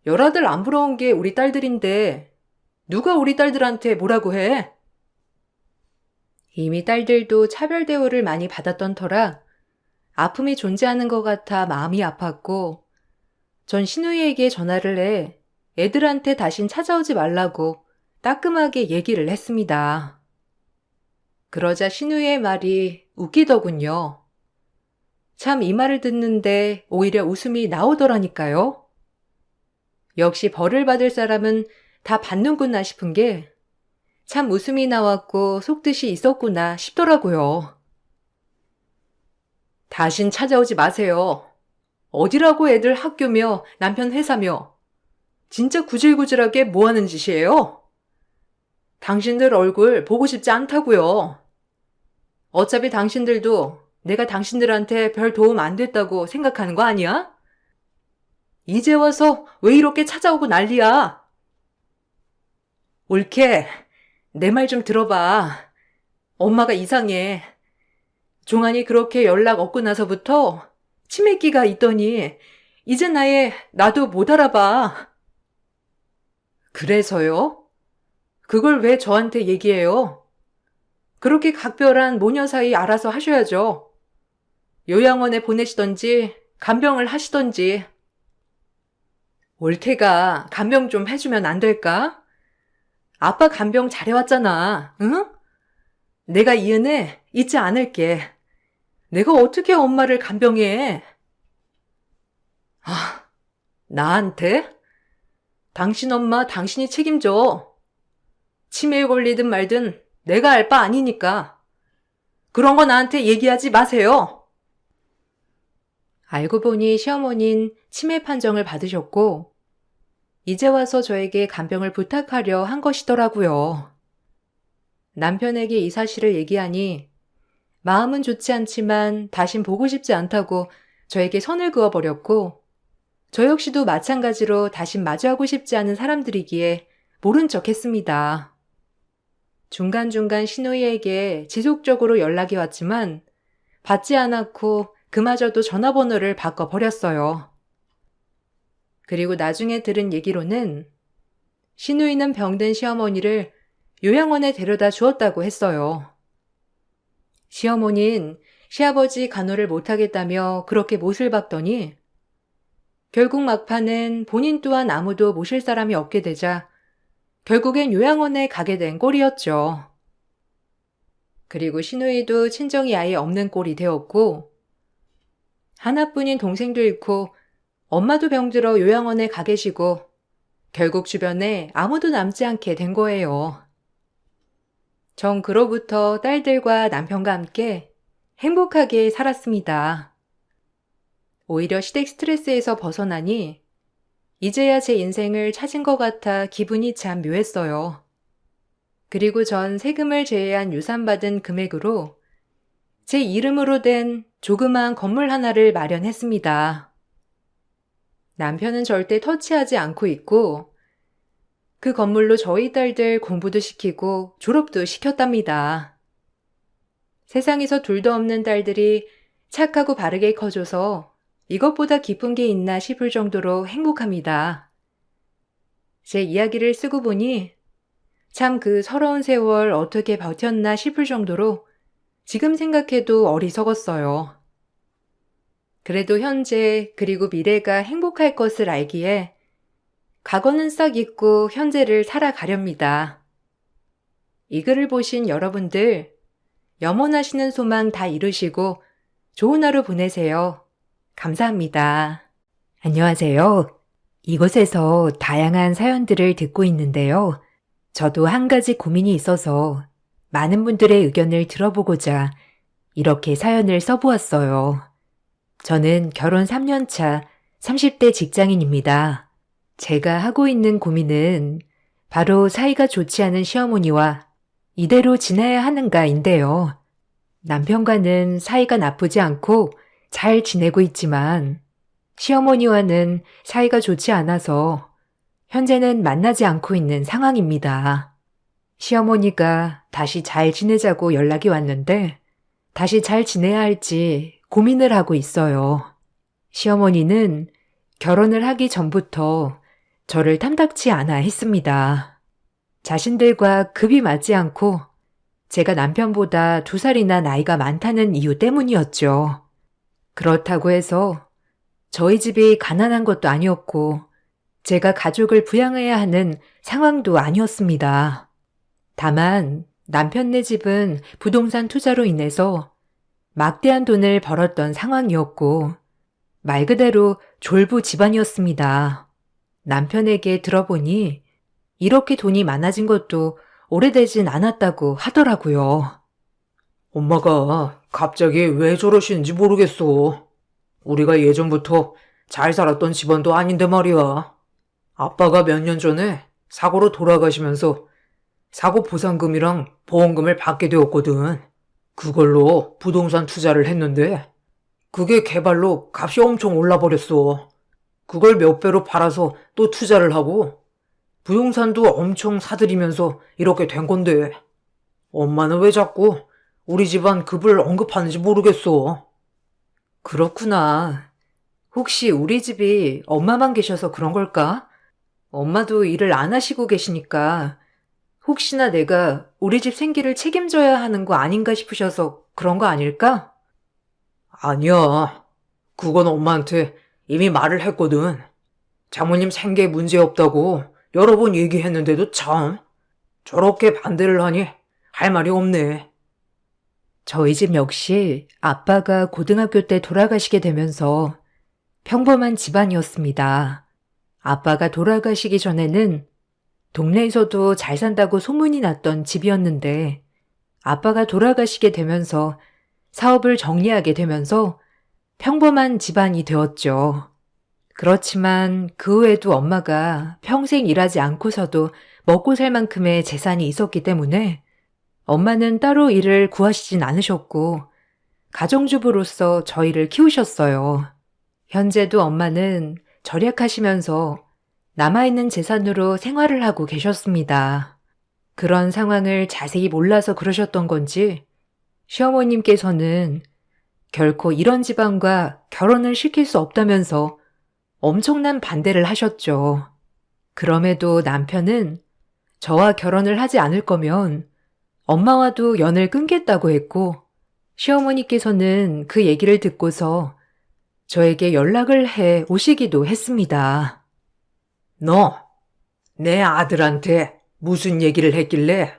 B: 열아들 안 부러운 게 우리 딸들인데 누가 우리 딸들한테 뭐라고 해? 이미 딸들도 차별 대우를 많이 받았던 터라 아픔이 존재하는 것 같아 마음이 아팠고 전 신우이에게 전화를 해 애들한테 다신 찾아오지 말라고 따끔하게 얘기를 했습니다. 그러자 신우이의 말이 웃기더군요. 참 이 말을 듣는데 오히려 웃음이 나오더라니까요. 역시 벌을 받을 사람은 다 받는구나 싶은 게 참 웃음이 나왔고 속뜻이 있었구나 싶더라고요. 다신 찾아오지 마세요. 어디라고 애들 학교며 남편 회사며 진짜 구질구질하게 뭐하는 짓이에요? 당신들 얼굴 보고 싶지 않다고요. 어차피 당신들도 내가 당신들한테 별 도움 안 됐다고 생각하는 거 아니야? 이제 와서 왜 이렇게 찾아오고 난리야? 옳게 내 말 좀 들어봐. 엄마가 이상해. 종환이 그렇게 연락 없고 나서부터 치매기가 있더니 이제 나도 못 알아봐. 그래서요? 그걸 왜 저한테 얘기해요? 그렇게 각별한 모녀 사이 알아서 하셔야죠. 요양원에 보내시던지 간병을 하시던지. 올케가 간병 좀 해주면 안 될까? 아빠 간병 잘해왔잖아, 응? 내가 이 은혜 잊지 않을게. 내가 어떻게 엄마를 간병해? 아, 나한테? 당신 엄마 당신이 책임져. 치매에 걸리든 말든 내가 알 바 아니니까. 그런 거 나한테 얘기하지 마세요. 알고 보니 시어머니는 치매 판정을 받으셨고 이제 와서 저에게 간병을 부탁하려 한 것이더라고요. 남편에게 이 사실을 얘기하니 마음은 좋지 않지만 다신 보고 싶지 않다고 저에게 선을 그어버렸고 저 역시도 마찬가지로 다신 마주하고 싶지 않은 사람들이기에 모른 척 했습니다. 중간중간 신우이에게 지속적으로 연락이 왔지만 받지 않았고 그마저도 전화번호를 바꿔버렸어요. 그리고 나중에 들은 얘기로는 신우이는 병든 시어머니를 요양원에 데려다 주었다고 했어요. 시어머니는 시아버지 간호를 못하겠다며 그렇게 못을 박더니 결국 막판은 본인 또한 아무도 모실 사람이 없게 되자 결국엔 요양원에 가게 된 꼴이었죠. 그리고 신우이도 친정이 아예 없는 꼴이 되었고 하나뿐인 동생도 잃고 엄마도 병들어 요양원에 가 계시고 결국 주변에 아무도 남지 않게 된 거예요. 전 그로부터 딸들과 남편과 함께 행복하게 살았습니다. 오히려 시댁 스트레스에서 벗어나니 이제야 제 인생을 찾은 것 같아 기분이 참 묘했어요. 그리고 전 세금을 제외한 유산받은 금액으로 제 이름으로 된 조그마한 건물 하나를 마련했습니다. 남편은 절대 터치하지 않고 있고 그 건물로 저희 딸들 공부도 시키고 졸업도 시켰답니다. 세상에서 둘도 없는 딸들이 착하고 바르게 커져서 이것보다 기쁜 게 있나 싶을 정도로 행복합니다. 제 이야기를 쓰고 보니
A: 참 그 서러운 세월 어떻게 버텼나 싶을 정도로 지금 생각해도 어리석었어요. 그래도 현재 그리고 미래가 행복할 것을 알기에 과거는 싹 잊고 현재를 살아가렵니다. 이 글을 보신 여러분들, 염원하시는 소망 다 이루시고 좋은 하루 보내세요. 감사합니다. 안녕하세요. 이곳에서 다양한 사연들을 듣고 있는데요. 저도 한 가지 고민이 있어서 많은 분들의 의견을 들어보고자 이렇게 사연을 써보았어요. 저는 결혼 3년 차 30대 직장인입니다. 제가 하고 있는 고민은 바로 사이가 좋지 않은 시어머니와 이대로 지내야 하는가인데요. 남편과는 사이가 나쁘지 않고 잘 지내고 있지만 시어머니와는 사이가 좋지 않아서 현재는 만나지 않고 있는 상황입니다. 시어머니가 다시 잘 지내자고 연락이 왔는데 다시 잘 지내야 할지 고민을 하고 있어요. 시어머니는 결혼을 하기 전부터 저를 탐탁치 않아 했습니다. 자신들과 급이 맞지 않고 제가 남편보다 2살이나 나이가 많다는 이유 때문이었죠. 그렇다고 해서 저희 집이 가난한 것도 아니었고 제가 가족을 부양해야 하는 상황도 아니었습니다. 다만 남편네 집은 부동산 투자로 인해서 막대한 돈을 벌었던 상황이었고 말 그대로 졸부 집안이었습니다. 남편에게 들어보니 이렇게 돈이 많아진 것도 오래되진 않았다고 하더라고요.
B: 엄마가 갑자기 왜 저러시는지 모르겠어. 우리가 예전부터 잘 살았던 집안도 아닌데 말이야. 아빠가 몇 년 전에 사고로 돌아가시면서 사고 보상금이랑 보험금을 받게 되었거든. 그걸로 부동산 투자를 했는데 그게 개발로 값이 엄청 올라버렸어. 그걸 몇 배로 팔아서 또 투자를 하고 부동산도 엄청 사들이면서 이렇게 된 건데 엄마는 왜 자꾸 우리 집안 급을 언급하는지 모르겠어.
A: 그렇구나. 혹시 우리 집이 엄마만 계셔서 그런 걸까? 엄마도 일을 안 하시고 계시니까 혹시나 내가 우리 집 생계를 책임져야 하는 거 아닌가 싶으셔서 그런 거 아닐까?
B: 아니야. 그건 엄마한테 이미 말을 했거든. 장모님 생계에 문제 없다고 여러 번 얘기했는데도 참 저렇게 반대를 하니 할 말이 없네.
A: 저희 집 역시 아빠가 고등학교 때 돌아가시게 되면서 평범한 집안이었습니다. 아빠가 돌아가시기 전에는 동네에서도 잘 산다고 소문이 났던 집이었는데 아빠가 돌아가시게 되면서 사업을 정리하게 되면서 평범한 집안이 되었죠. 그렇지만 그 후에도 엄마가 평생 일하지 않고서도 먹고 살 만큼의 재산이 있었기 때문에 엄마는 따로 일을 구하시진 않으셨고 가정주부로서 저희를 키우셨어요. 현재도 엄마는 절약하시면서 남아있는 재산으로 생활을 하고 계셨습니다. 그런 상황을 자세히 몰라서 그러셨던 건지 시어머님께서는 결코 이런 집안과 결혼을 시킬 수 없다면서 엄청난 반대를 하셨죠. 그럼에도 남편은 저와 결혼을 하지 않을 거면 엄마와도 연을 끊겠다고 했고 시어머니께서는 그 얘기를 듣고서 저에게 연락을 해 오시기도 했습니다.
B: 너, 내 아들한테 무슨 얘기를 했길래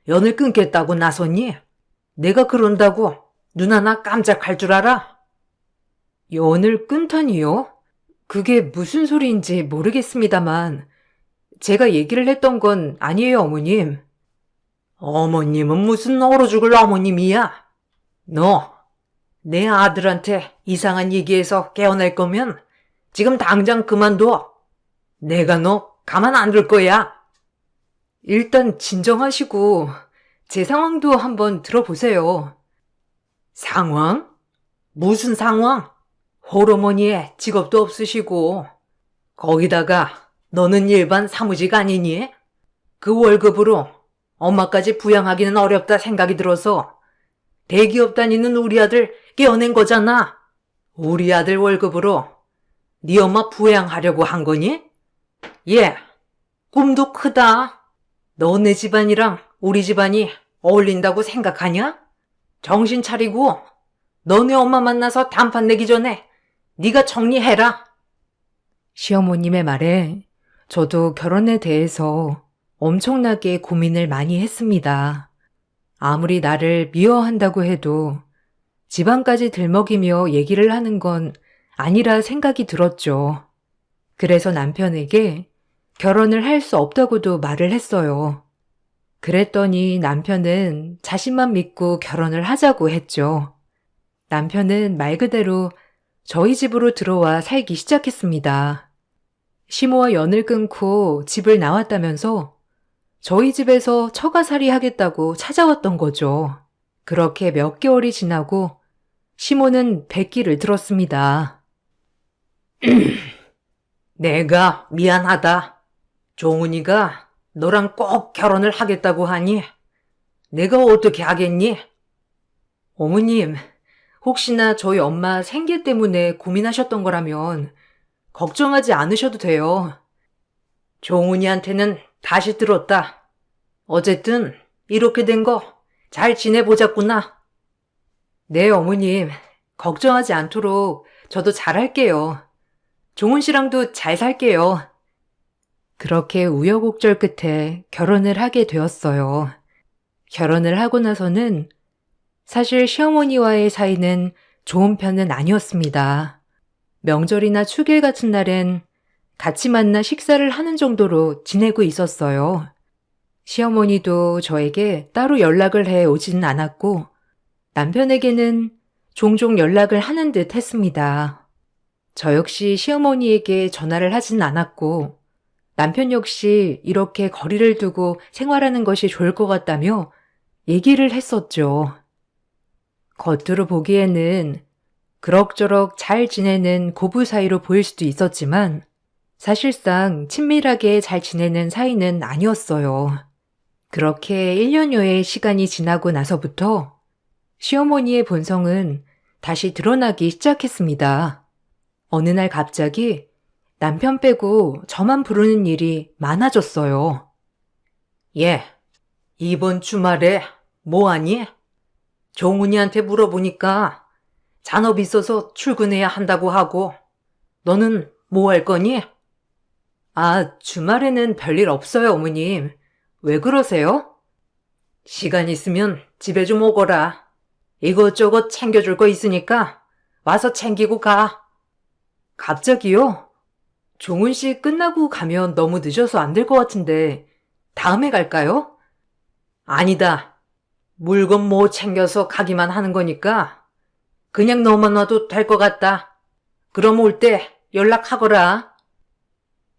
B: 연을 끊겠다고 나섰니? 내가 그런다고 눈 하나 깜짝할 줄 알아?
A: 연을 끊다니요? 그게 무슨 소리인지 모르겠습니다만 제가 얘기를 했던 건 아니에요, 어머님.
B: 어머님은 무슨 얼어 죽을 어머님이야? 너, 내 아들한테 이상한 얘기해서 깨어날 거면 지금 당장 그만둬. 내가 너 가만 안 둘 거야.
A: 일단 진정하시고 제 상황도 한번 들어보세요.
B: 상황? 무슨 상황? 홀어머니에 직업도 없으시고 거기다가 너는 일반 사무직 아니니? 그 월급으로 엄마까지 부양하기는 어렵다 생각이 들어서 대기업 다니는 우리 아들 깨어낸 거잖아. 우리 아들 월급으로 네 엄마 부양하려고 한 거니? 예, 꿈도 크다. 너네 집안이랑 우리 집안이 어울린다고 생각하냐? 정신 차리고 너네 엄마 만나서 단판 내기 전에 네가 정리해라.
A: 시어머님의 말에 저도 결혼에 대해서 엄청나게 고민을 많이 했습니다. 아무리 나를 미워한다고 해도 집안까지 들먹이며 얘기를 하는 건 아니라 생각이 들었죠. 그래서 남편에게 결혼을 할 수 없다고도 말을 했어요. 그랬더니 남편은 자신만 믿고 결혼을 하자고 했죠. 남편은 말 그대로 저희 집으로 들어와 살기 시작했습니다. 시모와 연을 끊고 집을 나왔다면서 저희 집에서 처가살이 하겠다고 찾아왔던 거죠. 그렇게 몇 개월이 지나고 시모는 백기를 들었습니다.
B: 내가 미안하다. 종훈이가 너랑 꼭 결혼을 하겠다고 하니 내가 어떻게 하겠니?
A: 어머님, 혹시나 저희 엄마 생계 때문에 고민하셨던 거라면 걱정하지 않으셔도 돼요.
B: 종훈이한테는 다시 들었다. 어쨌든 이렇게 된 거 잘 지내보자꾸나.
A: 네, 어머님. 걱정하지 않도록 저도 잘할게요. 종훈 씨랑도 잘 살게요. 그렇게 우여곡절 끝에 결혼을 하게 되었어요. 결혼을 하고 나서는 사실 시어머니와의 사이는 좋은 편은 아니었습니다. 명절이나 축일 같은 날엔 같이 만나 식사를 하는 정도로 지내고 있었어요. 시어머니도 저에게 따로 연락을 해 오지는 않았고 남편에게는 종종 연락을 하는 듯 했습니다. 저 역시 시어머니에게 전화를 하진 않았고 남편 역시 이렇게 거리를 두고 생활하는 것이 좋을 것 같다며 얘기를 했었죠. 겉으로 보기에는 그럭저럭 잘 지내는 고부 사이로 보일 수도 있었지만 사실상 친밀하게 잘 지내는 사이는 아니었어요. 그렇게 1년여의 시간이 지나고 나서부터 시어머니의 본성은 다시 드러나기 시작했습니다. 어느 날 갑자기 남편 빼고 저만 부르는 일이 많아졌어요.
B: 얘, 이번 주말에 뭐하니? 종훈이한테 물어보니까 잔업 있어서 출근해야 한다고 하고 너는 뭐 할 거니?
A: 아, 주말에는 별일 없어요, 어머님. 왜 그러세요?
B: 시간 있으면 집에 좀 오거라. 이것저것 챙겨줄 거 있으니까 와서 챙기고 가.
A: 갑자기요? 종훈 씨 끝나고 가면 너무 늦어서 안 될 것 같은데 다음에 갈까요?
B: 아니다. 물건 뭐 챙겨서 가기만 하는 거니까 그냥 너만 와도 될 것 같다. 그럼 올 때 연락하거라.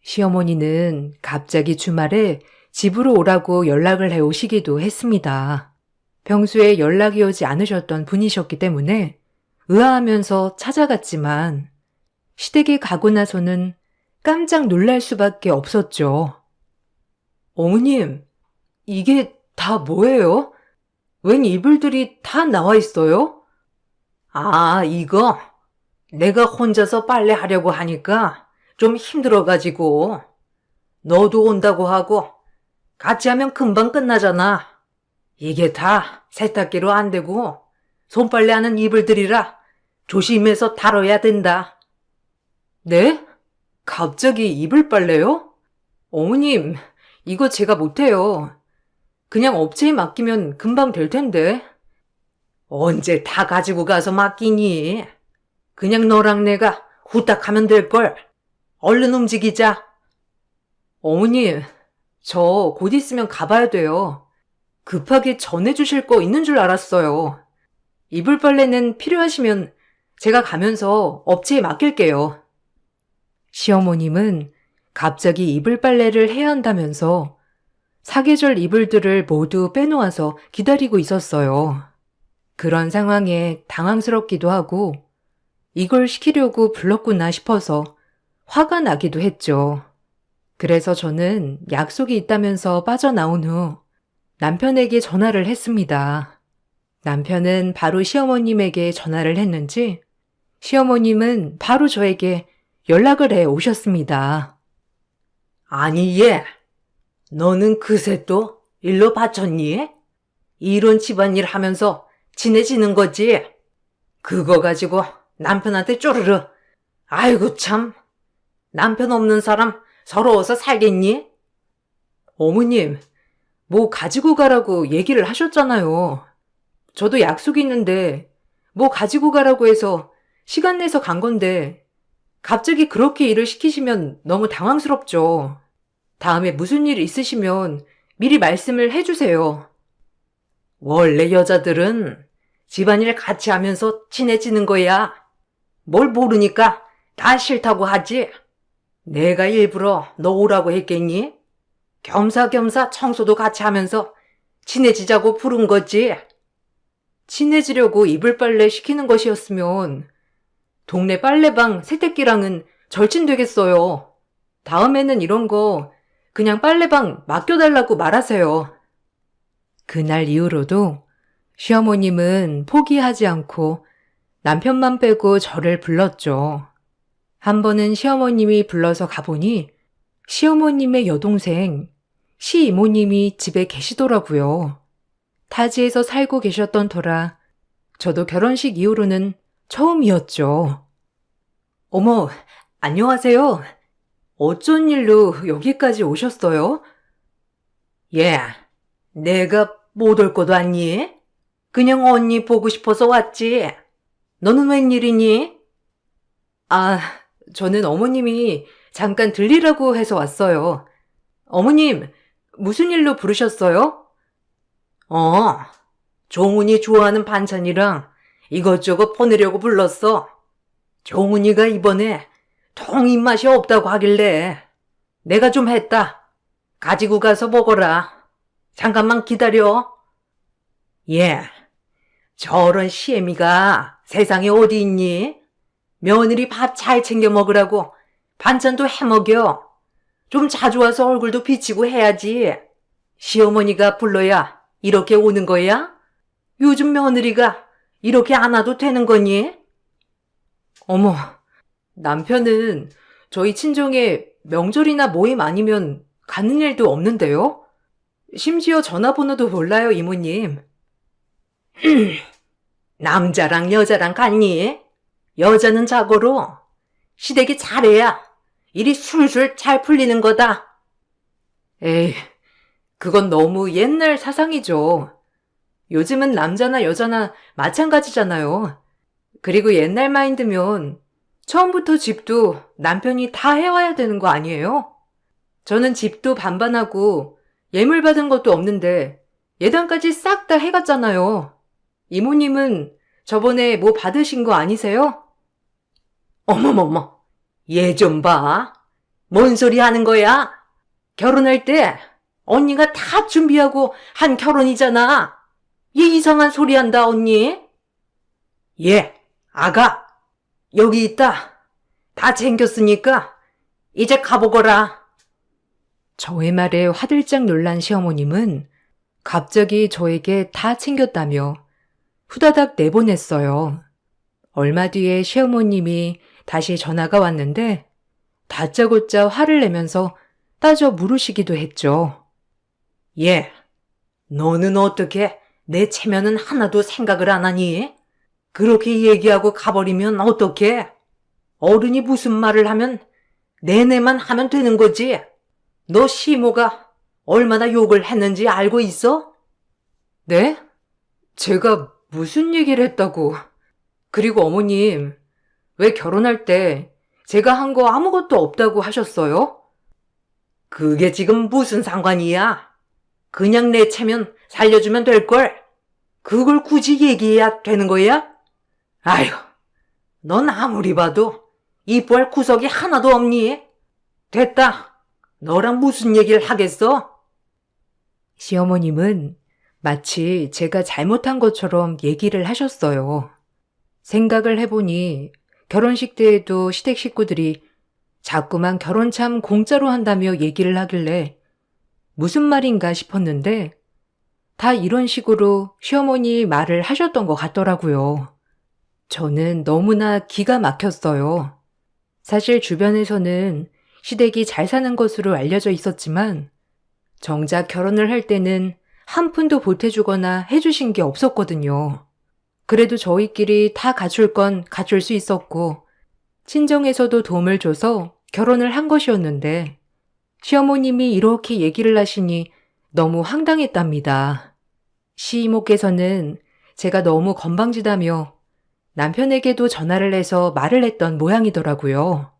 A: 시어머니는 갑자기 주말에 집으로 오라고 연락을 해 오시기도 했습니다. 평소에 연락이 오지 않으셨던 분이셨기 때문에 의아하면서 찾아갔지만 시댁에 가고 나서는 깜짝 놀랄 수밖에 없었죠. 어머님, 이게 다 뭐예요? 웬 이불들이 다 나와 있어요?
B: 아, 이거 내가 혼자서 빨래하려고 하니까 좀 힘들어가지고 너도 온다고 하고 같이 하면 금방 끝나잖아. 이게 다 세탁기로 안 되고 손빨래하는 이불들이라 조심해서 다뤄야 된다.
A: 네? 갑자기 이불 빨래요? 어머님, 이거 제가 못해요. 그냥 업체에 맡기면 금방 될 텐데.
B: 언제 다 가지고 가서 맡기니? 그냥 너랑 내가 후딱 하면 될걸. 얼른 움직이자.
A: 어머님, 저 곧 있으면 가봐야 돼요. 급하게 전해주실 거 있는 줄 알았어요. 이불 빨래는 필요하시면 제가 가면서 업체에 맡길게요. 시어머님은 갑자기 이불 빨래를 해야 한다면서 사계절 이불들을 모두 빼놓아서 기다리고 있었어요. 그런 상황에 당황스럽기도 하고 이걸 시키려고 불렀구나 싶어서 화가 나기도 했죠. 그래서 저는 약속이 있다면서 빠져나온 후 남편에게 전화를 했습니다. 남편은 바로 시어머님에게 전화를 했는지 시어머님은 바로 저에게 연락을 해 오셨습니다.
B: 아니 얘, 너는 그새 또 일로 바쳤니? 이런 집안일 하면서 친해지는 거지? 그거 가지고 남편한테 쪼르르. 아이고 참. 남편 없는 사람 서러워서 살겠니? 어머님, 뭐 가지고 가라고 얘기를 하셨잖아요. 저도 약속이 있는데 뭐 가지고 가라고 해서 시간 내서 간 건데 갑자기 그렇게 일을 시키시면 너무 당황스럽죠. 다음에 무슨 일 있으시면 미리 말씀을 해주세요. 원래 여자들은 집안일 같이 하면서 친해지는 거야. 뭘 모르니까 다 싫다고 하지. 내가 일부러 너 오라고 했겠니? 겸사겸사 청소도 같이 하면서 친해지자고 부른 거지. 친해지려고 이불 빨래 시키는 것이었으면 동네 빨래방 세탁기랑은 절친되겠어요. 다음에는 이런 거 그냥 빨래방 맡겨달라고 말하세요. 그날 이후로도 시어머님은 포기하지 않고 남편만 빼고 저를 불렀죠. 한 번은 시어머님이 불러서 가보니 시어머님의 여동생, 시이모님이 집에 계시더라고요. 타지에서 살고 계셨던 터라 저도 결혼식 이후로는 처음이었죠. 어머, 안녕하세요. 어쩐 일로 여기까지 오셨어요? 예, 내가 못 올 것도 아니? 그냥 언니 보고 싶어서 왔지. 너는 웬일이니? 아, 저는 어머님이 잠깐 들리라고 해서 왔어요. 어머님, 무슨 일로 부르셨어요? 종훈이 좋아하는 반찬이랑 이것저것 보내려고 불렀어. 종훈이가 이번에 통 입맛이 없다고 하길래 내가 좀 했다. 가지고 가서 먹어라. 잠깐만 기다려. 예, 저런 시애미가 세상에 어디 있니? 며느리 밥 잘 챙겨 먹으라고 반찬도 해먹여. 좀 자주 와서 얼굴도 비치고 해야지. 시어머니가 불러야 이렇게 오는 거야? 요즘 며느리가 이렇게 안 와도 되는 거니? 어머, 남편은 저희 친정에 명절이나 모임 아니면 가는 일도 없는데요? 심지어 전화번호도 몰라요, 이모님. 남자랑 여자랑 같니? 여자는 자고로 시댁이 잘해야 일이 술술 잘 풀리는 거다. 에이, 그건 너무 옛날 사상이죠. 요즘은 남자나 여자나 마찬가지잖아요. 그리고 옛날 마인드면 처음부터 집도 남편이 다 해와야 되는 거 아니에요? 저는 집도 반반하고 예물 받은 것도 없는데 예단까지 싹 다 해갔잖아요. 이모님은 저번에 뭐 받으신 거 아니세요? 어머머머, 얘 좀 봐. 뭔 소리 하는 거야? 결혼할 때 언니가 다 준비하고 한 결혼이잖아. 얘 이상한 소리 한다, 언니. 얘, 아가, 여기 있다. 다 챙겼으니까 이제 가보거라. 저의 말에 화들짝 놀란 시어머님은 갑자기 저에게 다 챙겼다며 후다닥 내보냈어요. 얼마 뒤에 시어머님이 다시 전화가 왔는데 다짜고짜 화를 내면서 따져 물으시기도 했죠. 얘, 너는 어떻게 내 체면은 하나도 생각을 안 하니? 그렇게 얘기하고 가버리면 어떡해? 어른이 무슨 말을 하면 내내만 하면 되는 거지. 너 시모가 얼마나 욕을 했는지 알고 있어? 네? 제가 무슨 얘기를 했다고. 그리고 어머님, 왜 결혼할 때 제가 한 거 아무것도 없다고 하셨어요? 그게 지금 무슨 상관이야? 그냥 내 체면 살려주면 될걸. 그걸 굳이 얘기해야 되는 거야? 아휴, 넌 아무리 봐도 이뻐할 구석이 하나도 없니? 됐다. 너랑 무슨 얘기를 하겠어? 시어머님은 마치 제가 잘못한 것처럼 얘기를 하셨어요. 생각을 해보니 결혼식 때에도 시댁 식구들이 자꾸만 결혼참 공짜로 한다며 얘기를 하길래 무슨 말인가 싶었는데 다 이런 식으로 시어머니 말을 하셨던 것 같더라고요. 저는 너무나 기가 막혔어요. 사실 주변에서는 시댁이 잘 사는 것으로 알려져 있었지만
A: 정작 결혼을 할 때는 한 푼도 보태주거나 해주신 게 없었거든요. 그래도 저희끼리 다 갖출 건 갖출 수 있었고, 친정에서도 도움을 줘서 결혼을 한 것이었는데, 시어머님이 이렇게 얘기를 하시니 너무 황당했답니다. 시이모께서는 제가 너무 건방지다며 남편에게도 전화를 해서 말을 했던 모양이더라고요.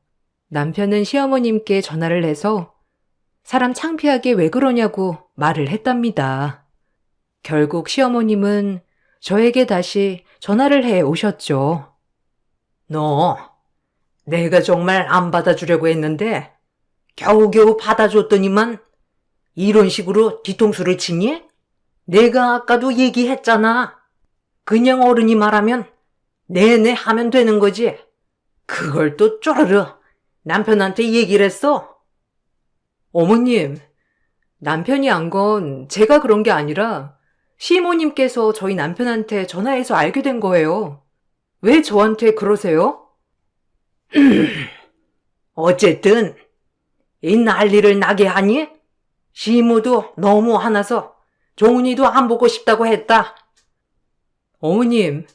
A: 남편은 시어머님께 전화를 해서 사람 창피하게 왜 그러냐고 말을 했답니다. 결국 시어머님은 저에게 다시 전화를 해 오셨죠.
B: 너, 내가 정말 안 받아주려고 했는데 겨우겨우 받아줬더니만 이런 식으로 뒤통수를 치니? 내가 아까도 얘기했잖아. 그냥 어른이 말하면 네네 하면 되는 거지. 그걸 또 쪼르르 남편한테 얘기를 했어.
A: 어머님, 남편이 안 건 제가 그런 게 아니라 시모님께서 저희 남편한테 전화해서 알게 된 거예요. 왜 저한테 그러세요?
B: 어쨌든 이 난리를 나게 하니 시모도 너무 화나서 종훈이도 안 보고 싶다고 했다.
A: 어머님,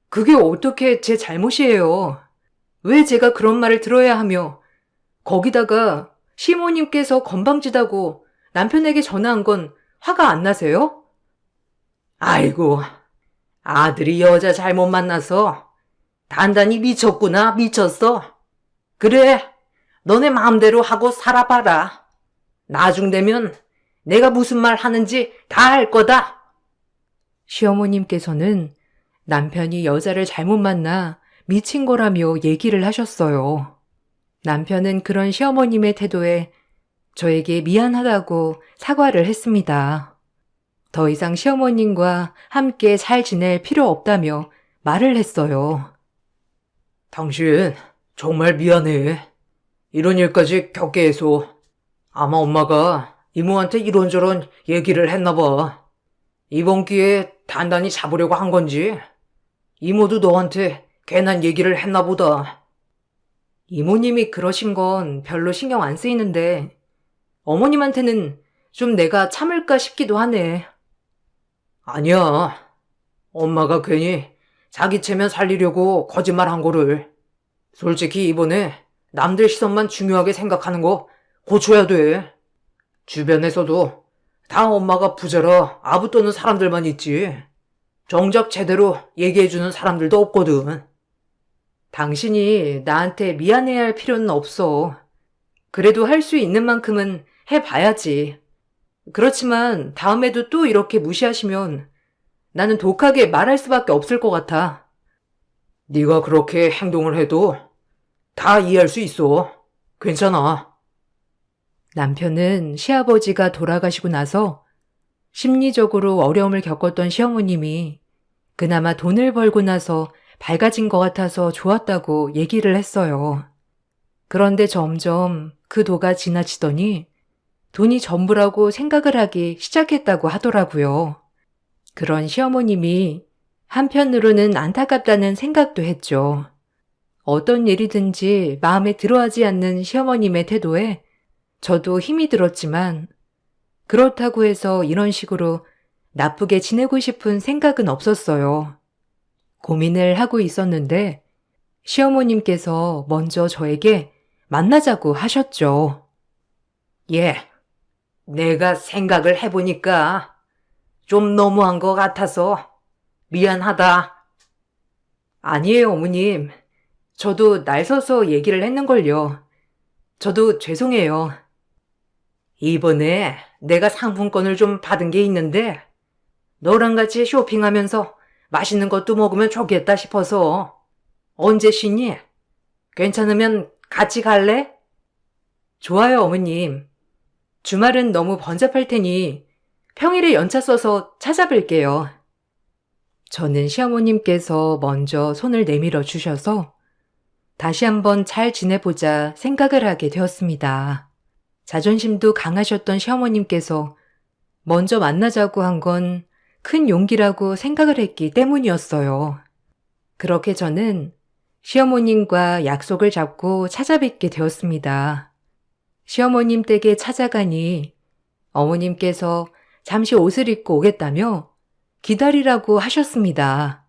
A: 그게 어떻게 제 잘못이에요. 왜 제가 그런 말을 들어야 하며 거기다가 시모님께서 건방지다고 남편에게 전화한 건 화가 안 나세요?
B: 아이고, 아들이 여자 잘못 만나서 단단히 미쳤구나, 미쳤어. 그래, 너네 마음대로 하고 살아봐라. 나중 되면 내가 무슨 말 하는지 다 알 거다.
A: 시어머님께서는 남편이 여자를 잘못 만나 미친 거라며 얘기를 하셨어요. 남편은 그런 시어머님의 태도에 저에게 미안하다고 사과를 했습니다. 더 이상 시어머님과 함께 잘 지낼 필요 없다며 말을 했어요.
B: 당신 정말 미안해. 이런 일까지 겪게 해서 아마 엄마가 이모한테 이런저런 얘기를 했나 봐. 이번 기회에 단단히 잡으려고 한 건지 이모도 너한테 괜한 얘기를 했나 보다.
A: 이모님이 그러신 건 별로 신경 안 쓰이는데 어머님한테는 좀 내가 참을까 싶기도 하네.
B: 아니야. 엄마가 괜히 자기 체면 살리려고 거짓말 한 거를. 솔직히 이번에 남들 시선만 중요하게 생각하는 거 고쳐야 돼. 주변에서도 다 엄마가 부자라 아부 떠는 사람들만 있지. 정작 제대로 얘기해주는 사람들도 없거든.
A: 당신이 나한테 미안해야 할 필요는 없어. 그래도 할 수 있는 만큼은 해봐야지. 그렇지만 다음에도 또 이렇게 무시하시면 나는 독하게 말할 수밖에 없을 것 같아.
B: 네가 그렇게 행동을 해도 다 이해할 수 있어. 괜찮아.
A: 남편은 시아버지가 돌아가시고 나서 심리적으로 어려움을 겪었던 시어머님이 그나마 돈을 벌고 나서 밝아진 것 같아서 좋았다고 얘기를 했어요. 그런데 점점 그 도가 지나치더니 돈이 전부라고 생각을 하기 시작했다고 하더라고요. 그런 시어머님이 한편으로는 안타깝다는 생각도 했죠. 어떤 일이든지 마음에 들어하지 않는 시어머님의 태도에 저도 힘이 들었지만 그렇다고 해서 이런 식으로 나쁘게 지내고 싶은 생각은 없었어요. 고민을 하고 있었는데 시어머님께서 먼저 저에게 만나자고 하셨죠.
B: 예, 내가 생각을 해보니까 좀 너무한 것 같아서 미안하다.
A: 아니에요, 어머님. 저도 날 서서 얘기를 했는걸요. 저도 죄송해요.
B: 이번에 내가 상품권을 좀 받은 게 있는데 너랑 같이 쇼핑하면서 맛있는 것도 먹으면 좋겠다 싶어서. 언제 쉬니? 괜찮으면 같이 갈래?
A: 좋아요, 어머님. 주말은 너무 번잡할 테니 평일에 연차 써서 찾아뵐게요. 저는 시어머님께서 먼저 손을 내밀어 주셔서 다시 한번 잘 지내보자 생각을 하게 되었습니다. 자존심도 강하셨던 시어머님께서 먼저 만나자고 한 건 큰 용기라고 생각을 했기 때문이었어요. 그렇게 저는 시어머님과 약속을 잡고 찾아뵙게 되었습니다. 시어머님 댁에 찾아가니 어머님께서 잠시 옷을 입고 오겠다며 기다리라고 하셨습니다.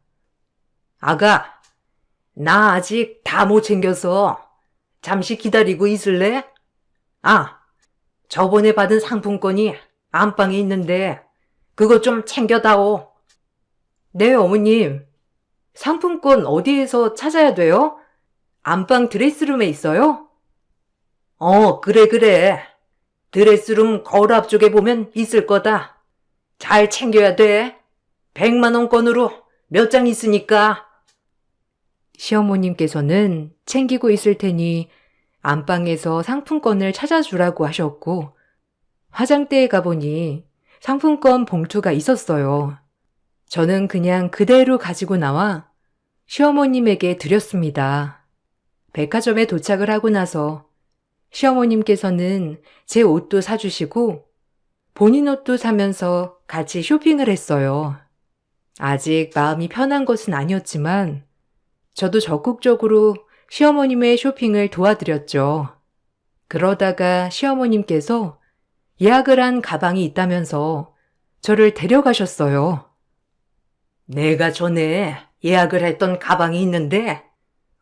B: 아가, 나 아직 다 못 챙겨서 잠시 기다리고 있을래? 아, 저번에 받은 상품권이 안방에 있는데 그거 좀 챙겨다오. 네, 어머님. 상품권 어디에서 찾아야 돼요? 안방 드레스룸에 있어요? 그래. 드레스룸 거울 앞쪽에 보면 있을 거다. 잘 챙겨야 돼. 100만 원권으로 몇 장 있으니까.
A: 시어머님께서는 챙기고 있을 테니 안방에서 상품권을 찾아주라고 하셨고, 화장대에 가보니 상품권 봉투가 있었어요. 저는 그냥 그대로 가지고 나와 시어머님에게 드렸습니다. 백화점에 도착을 하고 나서 시어머님께서는 제 옷도 사주시고 본인 옷도 사면서 같이 쇼핑을 했어요. 아직 마음이 편한 것은 아니었지만 저도 적극적으로 시어머님의 쇼핑을 도와드렸죠. 그러다가 시어머님께서 예약을 한 가방이 있다면서 저를 데려가셨어요.
B: 내가 전에 예약을 했던 가방이 있는데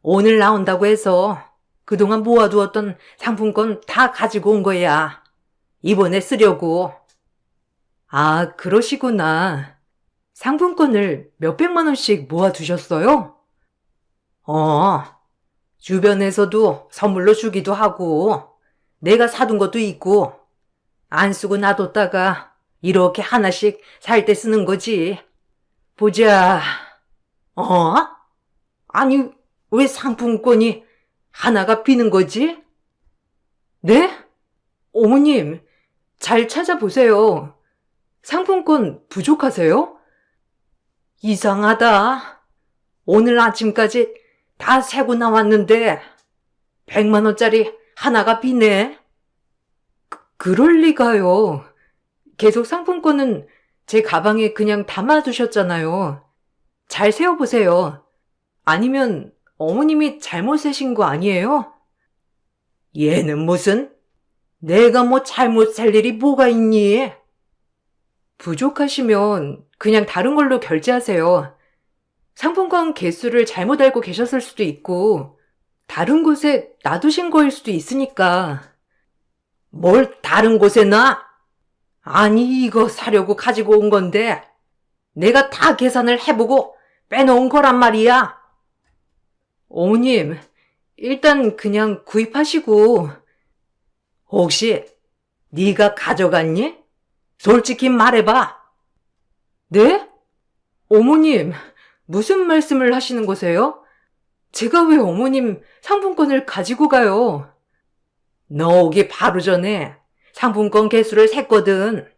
B: 오늘 나온다고 해서 그동안 모아두었던 상품권 다 가지고 온 거야. 이번에 쓰려고.
A: 아, 그러시구나. 상품권을 몇백만 원씩 모아두셨어요?
B: 주변에서도 선물로 주기도 하고 내가 사둔 것도 있고 안 쓰고 놔뒀다가 이렇게 하나씩 살 때 쓰는 거지. 보자. 아니, 왜 상품권이 하나가 비는 거지?
A: 네? 어머님, 잘 찾아보세요. 상품권 부족하세요?
B: 이상하다. 오늘 아침까지 다 세고 나왔는데 100만 원짜리 하나가 비네.
A: 그럴 리가요. 계속 상품권은 제 가방에 그냥 담아두셨잖아요. 잘 세어보세요. 아니면 어머님이 잘못 세신 거 아니에요?
B: 얘는 무슨? 내가 뭐 잘못 살 일이 뭐가 있니?
A: 부족하시면 그냥 다른 걸로 결제하세요. 상품권 개수를 잘못 알고 계셨을 수도 있고 다른 곳에 놔두신 거일 수도 있으니까.
B: 뭘 다른 곳에 놔? 아니, 이거 사려고 가지고 온 건데 내가 다 계산을 해보고 빼놓은 거란 말이야.
A: 어머님, 일단 그냥 구입하시고.
B: 혹시 네가 가져갔니? 솔직히 말해봐.
A: 네? 어머님, 무슨 말씀을 하시는 거세요? 제가 왜 어머님 상품권을 가지고 가요?
B: 너 오기 바로 전에 상품권 개수를 셌거든.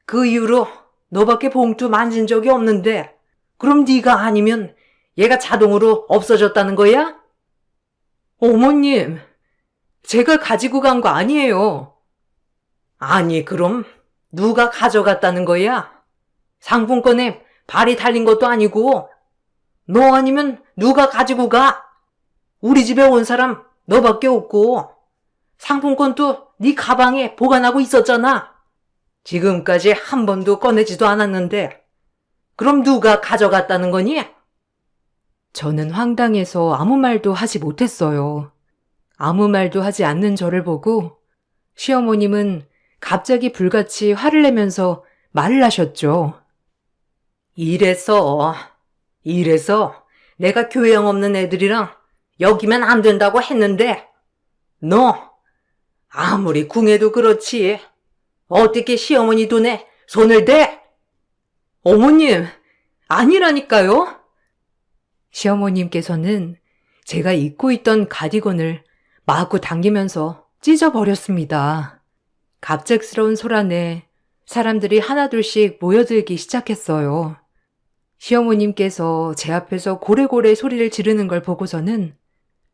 B: 그 이후로 너밖에 봉투 만진 적이 없는데 그럼 네가 아니면 얘가 자동으로 없어졌다는 거야?
A: 어머님, 제가 가지고 간 거 아니에요.
B: 아니, 그럼 누가 가져갔다는 거야? 상품권에 발이 달린 것도 아니고 너 아니면 누가 가지고 가? 우리 집에 온 사람 너밖에 없고 상품권도 네 가방에 보관하고 있었잖아. 지금까지 한 번도 꺼내지도 않았는데 그럼 누가 가져갔다는 거니?
A: 저는 황당해서 아무 말도 하지 못했어요. 아무 말도 하지 않는 저를 보고 시어머님은 갑자기 불같이 화를 내면서 말을 하셨죠.
B: 이래서 내가 교양 없는 애들이랑 엮이면 안 된다고 했는데 너 아무리 궁해도 그렇지 어떻게 시어머니 돈에 손을 대?
A: 어머님, 아니라니까요. 시어머님께서는 제가 입고 있던 가디건을 마구 당기면서 찢어버렸습니다. 갑작스러운 소란에 사람들이 하나둘씩 모여들기 시작했어요. 시어머님께서 제 앞에서 고래고래 소리를 지르는 걸 보고서는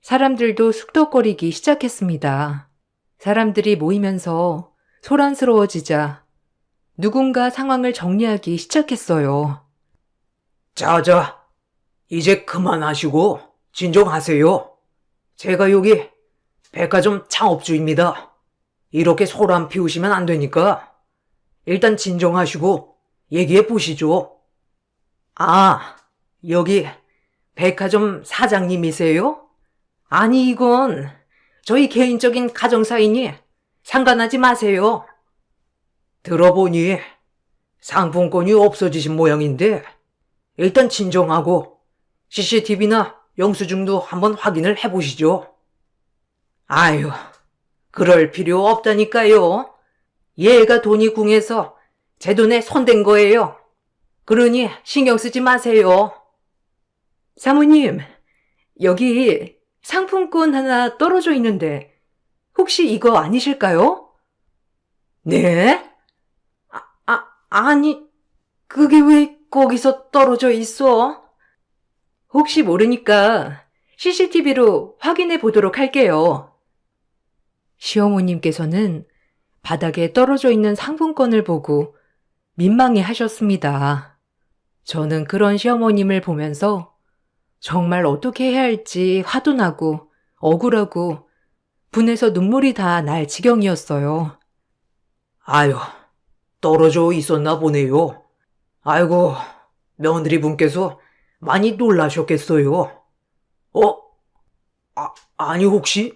A: 사람들도 쑥덕거리기 시작했습니다. 사람들이 모이면서 소란스러워지자 누군가 상황을 정리하기 시작했어요.
B: 자, 이제 그만하시고 진정하세요. 제가 여기 백화점 창업주입니다. 이렇게 소란 피우시면 안 되니까 일단 진정하시고 얘기해 보시죠. 아, 여기 백화점 사장님이세요? 아니, 이건 저희 개인적인 가정사이니 상관하지 마세요. 들어보니 상품권이 없어지신 모양인데 일단 진정하고 CCTV나 영수증도 한번 확인을 해보시죠. 아유, 그럴 필요 없다니까요. 얘가 돈이 궁해서 제 돈에 손댄 거예요. 그러니 신경 쓰지 마세요. 사모님, 여기 상품권 하나 떨어져 있는데 혹시 이거 아니실까요? 네? 아니, 그게 왜 거기서 떨어져 있어? 혹시 모르니까 CCTV로 확인해 보도록 할게요. 시어머님께서는 바닥에 떨어져 있는 상품권을 보고 민망해 하셨습니다. 저는 그런 시어머님을 보면서 정말 어떻게 해야 할지 화도 나고 억울하고 분해서 눈물이 다 날 지경이었어요. 아유, 떨어져 있었나 보네요. 아이고, 며느리분께서 많이 놀라셨겠어요. 아니 혹시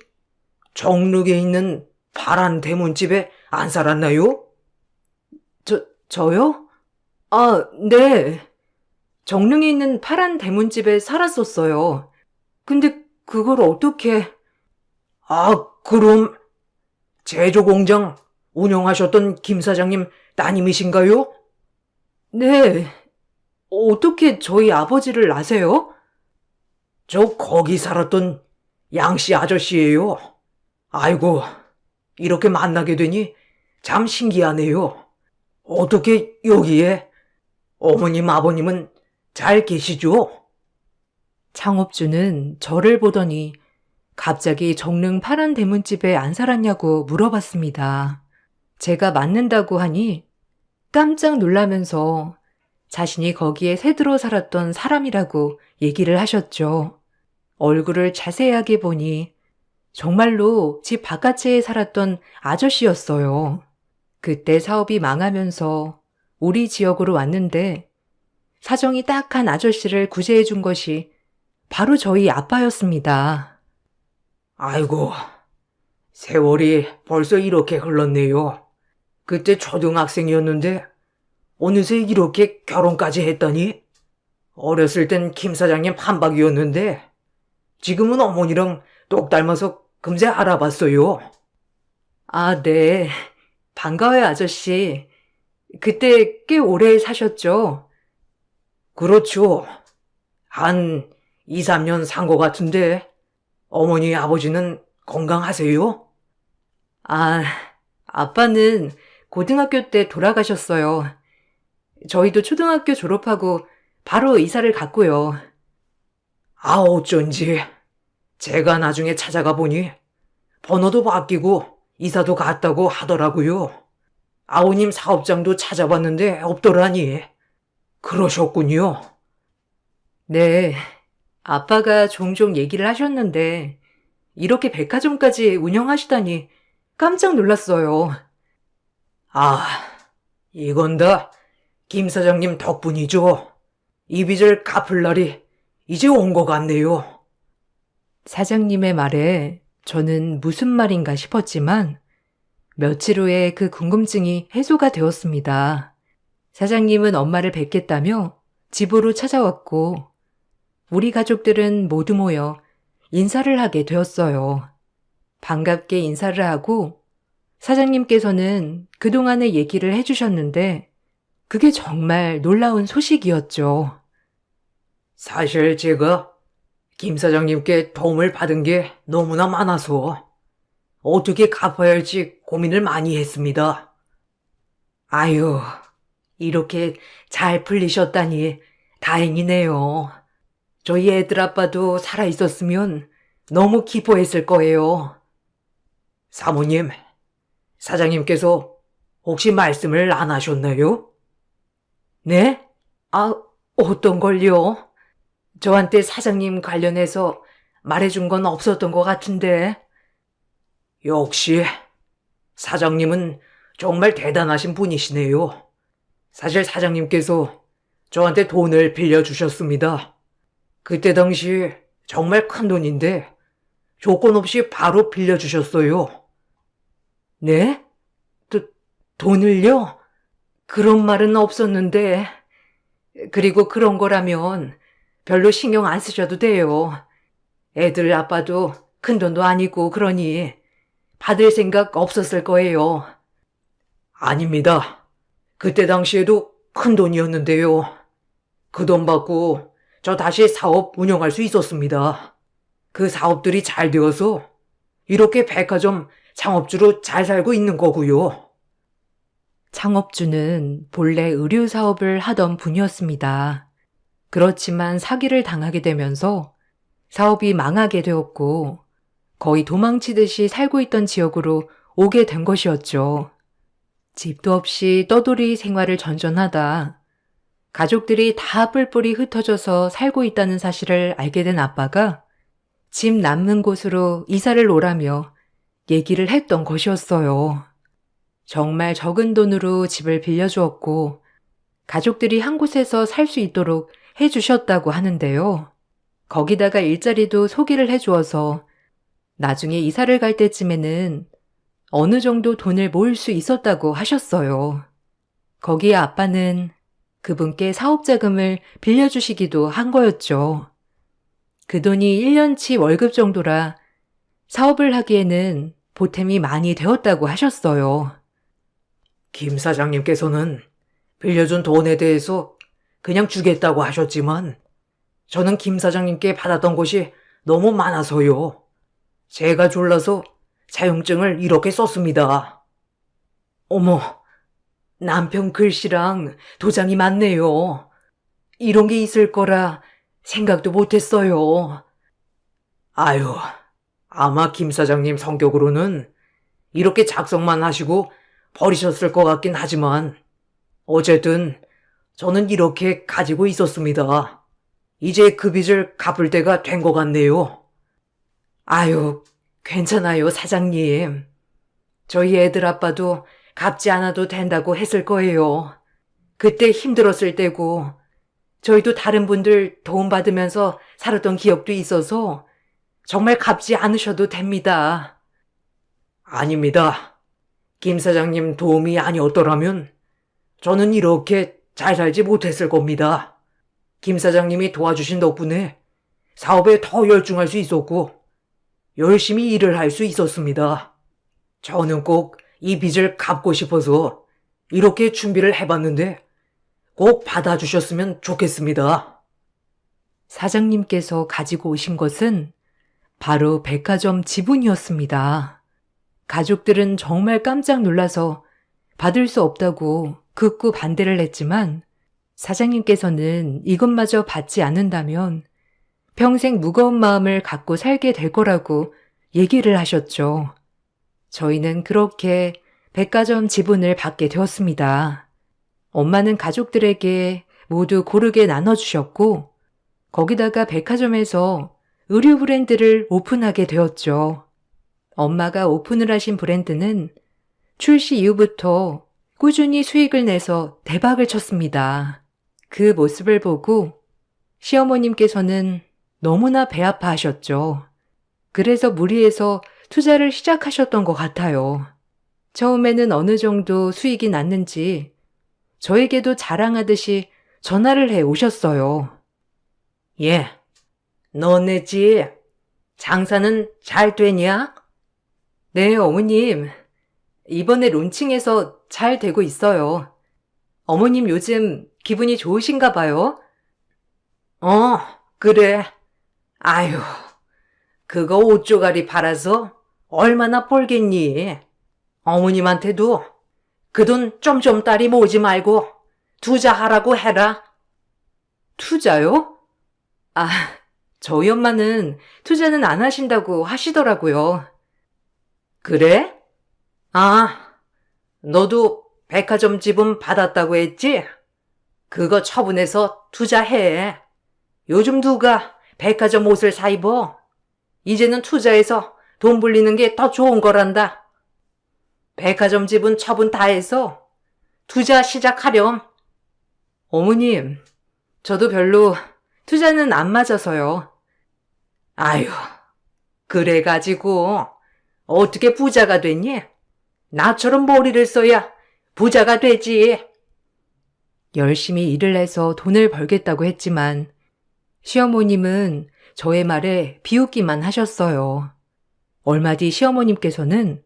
B: 정릉에 있는 파란 대문집에 안 살았나요? 저요? 아, 네. 정릉에 있는 파란 대문집에 살았었어요. 근데 그걸 어떻게... 그럼 제조공장 운영하셨던 김 사장님 따님이신가요? 네. 어떻게 저희 아버지를 아세요? 저 거기 살았던 양씨 아저씨예요. 아이고, 이렇게 만나게 되니 참 신기하네요. 어떻게 여기에? 어머님, 아버님은 잘 계시죠? 창업주는 저를 보더니 갑자기 정릉 파란 대문집에 안 살았냐고 물어봤습니다. 제가 맞는다고 하니 깜짝 놀라면서 자신이 거기에 새들어 살았던 사람이라고 얘기를 하셨죠. 얼굴을 자세하게 보니 정말로 집 바깥에 살았던 아저씨였어요. 그때 사업이 망하면서 우리 지역으로 왔는데 사정이 딱한 아저씨를 구제해 준 것이 바로 저희 아빠였습니다. 아이고, 세월이 벌써 이렇게 흘렀네요. 그때 초등학생이었는데 어느새 이렇게 결혼까지 했다니? 어렸을 땐 김 사장님 판박이었는데 지금은 어머니랑 똑 닮아서 금세 알아봤어요. 아, 네. 반가워요, 아저씨. 그때 꽤 오래 사셨죠? 그렇죠. 한 2, 3년 산 것 같은데 어머니, 아버지는 건강하세요? 아, 아빠는 고등학교 때 돌아가셨어요. 저희도 초등학교 졸업하고 바로 이사를 갔고요. 어쩐지 제가 나중에 찾아가 보니 번호도 바뀌고 이사도 갔다고 하더라고요. 아우님 사업장도 찾아봤는데 없더라니. 그러셨군요. 네, 아빠가 종종 얘기를 하셨는데 이렇게 백화점까지 운영하시다니 깜짝 놀랐어요. 이건 다 김 사장님 덕분이죠. 이 빚을 갚을 날이 이제 온 것 같네요. 사장님의 말에 저는 무슨 말인가 싶었지만 며칠 후에 그 궁금증이 해소가 되었습니다. 사장님은 엄마를 뵙겠다며 집으로 찾아왔고 우리 가족들은 모두 모여 인사를 하게 되었어요. 반갑게 인사를 하고 사장님께서는 그동안의 얘기를 해주셨는데 그게 정말 놀라운 소식이었죠. 사실 제가 김 사장님께 도움을 받은 게 너무나 많아서 어떻게 갚아야 할지 고민을 많이 했습니다. 아유, 이렇게 잘 풀리셨다니 다행이네요. 저희 애들 아빠도 살아있었으면 너무 기뻐했을 거예요. 사모님, 사장님께서 혹시 말씀을 안 하셨나요? 네? 어떤 걸요? 저한테 사장님 관련해서 말해준 건 없었던 것 같은데. 역시 사장님은
C: 정말 대단하신 분이시네요. 사실 사장님께서 저한테 돈을 빌려주셨습니다. 그때 당시 정말 큰 돈인데 조건 없이 바로 빌려주셨어요. 네? 돈을요? 그런 말은 없었는데. 그리고 그런 거라면 별로 신경 안 쓰셔도 돼요. 애들 아빠도 큰 돈도 아니고 그러니 받을 생각 없었을 거예요. 아닙니다. 그때 당시에도 큰 돈이었는데요. 그 돈 받고 저 다시 사업 운영할 수 있었습니다. 그 사업들이 잘 되어서 이렇게 백화점 창업주로 잘 살고 있는 거고요.
A: 창업주는 본래 의류 사업을 하던 분이었습니다. 그렇지만 사기를 당하게 되면서 사업이 망하게 되었고 거의 도망치듯이 살고 있던 지역으로 오게 된 것이었죠. 집도 없이 떠돌이 생활을 전전하다 가족들이 다 뿔뿔이 흩어져서 살고 있다는 사실을 알게 된 아빠가 집 남는 곳으로 이사를 오라며 얘기를 했던 것이었어요. 정말 적은 돈으로 집을 빌려주었고 가족들이 한 곳에서 살 수 있도록 해주셨다고 하는데요. 거기다가 일자리도 소개를 해주어서 나중에 이사를 갈 때쯤에는 어느 정도 돈을 모을 수 있었다고 하셨어요. 거기에 아빠는 그분께 사업자금을 빌려주시기도 한 거였죠. 그 돈이 1년치 월급 정도라 사업을 하기에는 보탬이 많이 되었다고 하셨어요.
C: 김 사장님께서는 빌려준 돈에 대해서 그냥 주겠다고 하셨지만 저는 김 사장님께 받았던 것이 너무 많아서요. 제가 졸라서 사용증을 이렇게 썼습니다. 어머, 남편 글씨랑 도장이 많네요. 이런 게 있을 거라 생각도 못했어요. 아유, 아마 김 사장님 성격으로는 이렇게 작성만 하시고 버리셨을 것 같긴 하지만 어쨌든 저는 이렇게 가지고 있었습니다. 이제 그 빚을 갚을 때가 된 것 같네요. 아유, 괜찮아요, 사장님. 저희 애들 아빠도 갚지 않아도 된다고 했을 거예요. 그때 힘들었을 때고 저희도 다른 분들 도움받으면서 살았던 기억도 있어서 정말 갚지 않으셔도 됩니다. 아닙니다. 김 사장님 도움이 아니었더라면 저는 이렇게 잘 살지 못했을 겁니다. 김 사장님이 도와주신 덕분에 사업에 더 열중할 수 있었고 열심히 일을 할 수 있었습니다. 저는 꼭 이 빚을 갚고 싶어서 이렇게 준비를 해봤는데 꼭 받아주셨으면 좋겠습니다.
A: 사장님께서 가지고 오신 것은 바로 백화점 지분이었습니다. 가족들은 정말 깜짝 놀라서 받을 수 없다고 극구 반대를 했지만 사장님께서는 이것마저 받지 않는다면 평생 무거운 마음을 갖고 살게 될 거라고 얘기를 하셨죠. 저희는 그렇게 백화점 지분을 받게 되었습니다. 엄마는 가족들에게 모두 고르게 나눠주셨고 거기다가 백화점에서 의류 브랜드를 오픈하게 되었죠. 엄마가 오픈을 하신 브랜드는 출시 이후부터 꾸준히 수익을 내서 대박을 쳤습니다. 그 모습을 보고 시어머님께서는 너무나 배 아파하셨죠. 그래서 무리해서 투자를 시작하셨던 것 같아요. 처음에는 어느 정도 수익이 났는지 저에게도 자랑하듯이 전화를 해 오셨어요.
C: 예, 너네 집 장사는 잘 되냐?
A: 네, 어머님. 이번에 론칭해서 잘 되고 있어요. 어머님 요즘 기분이 좋으신가 봐요?
C: 그래. 아유, 그거 옷조가리 팔아서 얼마나 벌겠니? 어머님한테도 그 돈 쫌쫌따리 모으지 말고 투자하라고 해라.
A: 투자요? 아, 저희 엄마는 투자는 안 하신다고 하시더라고요.
C: 그래? 아, 너도 백화점 지분 받았다고 했지? 그거 처분해서 투자해. 요즘 누가 백화점 옷을 사 입어? 이제는 투자해서 돈 불리는 게 더 좋은 거란다. 백화점 지분 처분 다 해서 투자 시작하렴. 어머님, 저도 별로 투자는 안 맞아서요. 아유, 그래가지고 어떻게 부자가 됐니? 나처럼 머리를 써야 부자가 되지.
A: 열심히 일을 해서 돈을 벌겠다고 했지만 시어머님은 저의 말에 비웃기만 하셨어요. 얼마 뒤 시어머님께서는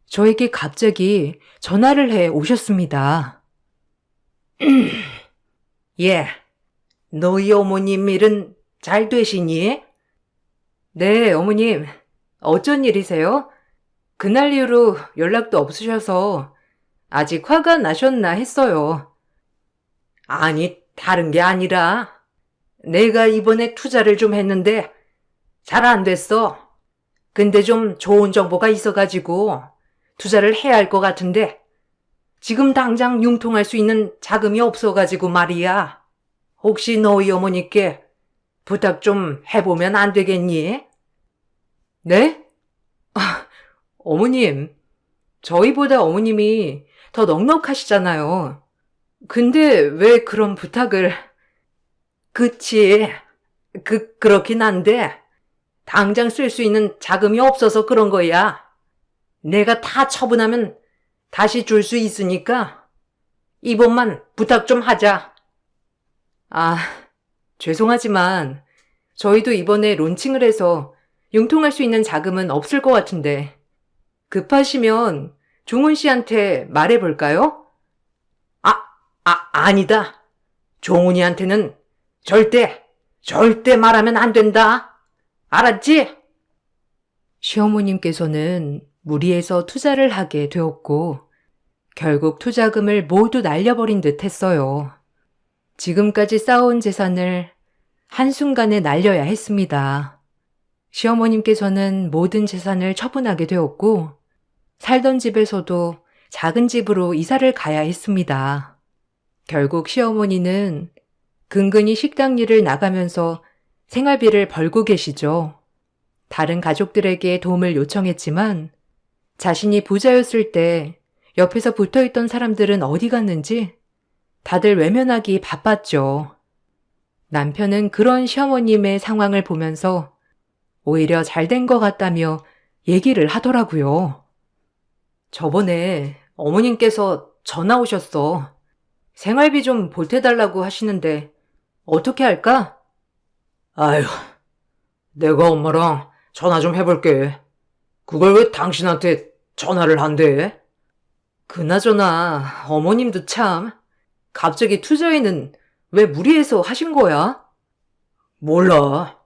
A: 저에게 갑자기 전화를 해 오셨습니다.
C: 예, 너희 어머님 일은 잘 되시니?
A: 네, 어머님. 어쩐 일이세요? 그날 이후로 연락도 없으셔서 아직 화가 나셨나 했어요.
C: 아니, 다른 게 아니라 내가 이번에 투자를 좀 했는데 잘 안 됐어. 근데 좀 좋은 정보가 있어가지고 투자를 해야 할 것 같은데 지금 당장 융통할 수 있는 자금이 없어가지고 말이야. 혹시 너희 어머니께 부탁 좀 해보면 안 되겠니?
A: 네? 어머님, 저희보다 어머님이 더 넉넉하시잖아요. 근데 왜 그런 부탁을...
C: 그치. 그렇긴 한데 당장 쓸 수 있는 자금이 없어서 그런 거야. 내가 다 처분하면 다시 줄 수 있으니까 이번만 부탁 좀 하자.
A: 아, 죄송하지만 저희도 이번에 론칭을 해서 융통할 수 있는 자금은 없을 것 같은데 급하시면 종훈 씨한테 말해볼까요?
C: 아니다. 종훈이한테는 절대 말하면 안 된다. 알았지?
A: 시어머님께서는 무리해서 투자를 하게 되었고 결국 투자금을 모두 날려버린 듯 했어요. 지금까지 쌓아온 재산을 한순간에 날려야 했습니다. 시어머님께서는 모든 재산을 처분하게 되었고 살던 집에서도 작은 집으로 이사를 가야 했습니다. 결국 시어머니는 근근히 식당 일을 나가면서 생활비를 벌고 계시죠. 다른 가족들에게 도움을 요청했지만 자신이 부자였을 때 옆에서 붙어있던 사람들은 어디 갔는지 다들 외면하기 바빴죠. 남편은 그런 시어머님의 상황을 보면서 오히려 잘된 것 같다며 얘기를 하더라고요. 저번에 어머님께서 전화 오셨어. 생활비 좀 보태달라고 하시는데 어떻게 할까?
C: 아유, 내가 엄마랑 전화 좀 해볼게. 그걸 왜 당신한테 전화를 한대?
A: 그나저나 어머님도 참 갑자기 투자에는 왜 무리해서 하신 거야?
C: 몰라.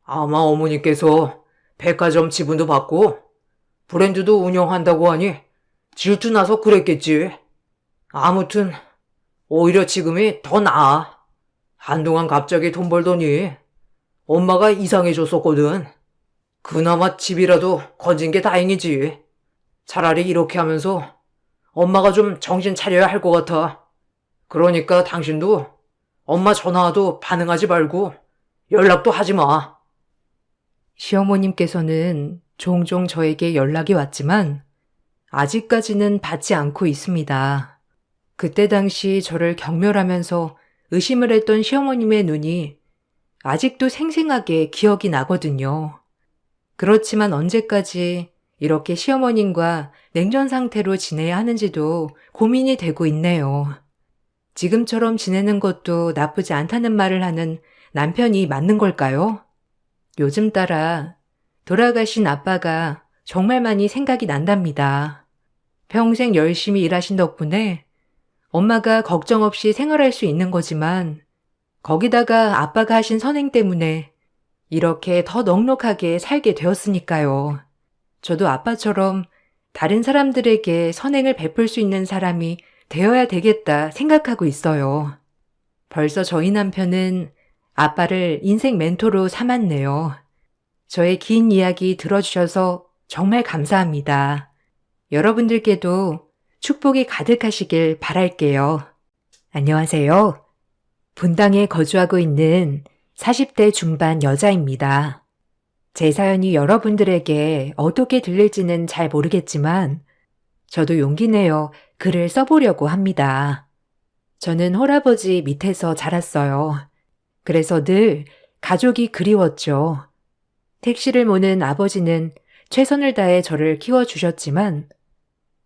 C: 아마 어머니께서 백화점 지분도 받고 브랜드도 운영한다고 하니 질투나서 그랬겠지. 아무튼 오히려 지금이 더 나아. 한동안 갑자기 돈 벌더니 엄마가 이상해졌었거든. 그나마 집이라도 건진 게 다행이지. 차라리 이렇게 하면서 엄마가 좀 정신 차려야 할 것 같아. 그러니까 당신도 엄마 전화와도 반응하지 말고 연락도 하지 마.
A: 시어머님께서는 종종 저에게 연락이 왔지만 아직까지는 받지 않고 있습니다. 그때 당시 저를 경멸하면서 의심을 했던 시어머님의 눈이 아직도 생생하게 기억이 나거든요. 그렇지만 언제까지 이렇게 시어머님과 냉전 상태로 지내야 하는지도 고민이 되고 있네요. 지금처럼 지내는 것도 나쁘지 않다는 말을 하는 남편이 맞는 걸까요? 요즘 따라 돌아가신 아빠가 정말 많이 생각이 난답니다. 평생 열심히 일하신 덕분에 엄마가 걱정 없이 생활할 수 있는 거지만 거기다가 아빠가 하신 선행 때문에 이렇게 더 넉넉하게 살게 되었으니까요. 저도 아빠처럼 다른 사람들에게 선행을 베풀 수 있는 사람이 되어야 되겠다 생각하고 있어요. 벌써 저희 남편은 아빠를 인생 멘토로 삼았네요. 저의 긴 이야기 들어주셔서 정말 감사합니다. 여러분들께도 축복이 가득하시길 바랄게요. 안녕하세요. 분당에 거주하고 있는 40대 중반 여자입니다. 제 사연이 여러분들에게 어떻게 들릴지는 잘 모르겠지만 저도 용기 내어 글을 써보려고 합니다. 저는 홀아버지 밑에서 자랐어요. 그래서 늘 가족이 그리웠죠. 택시를 모는 아버지는 최선을 다해 저를 키워주셨지만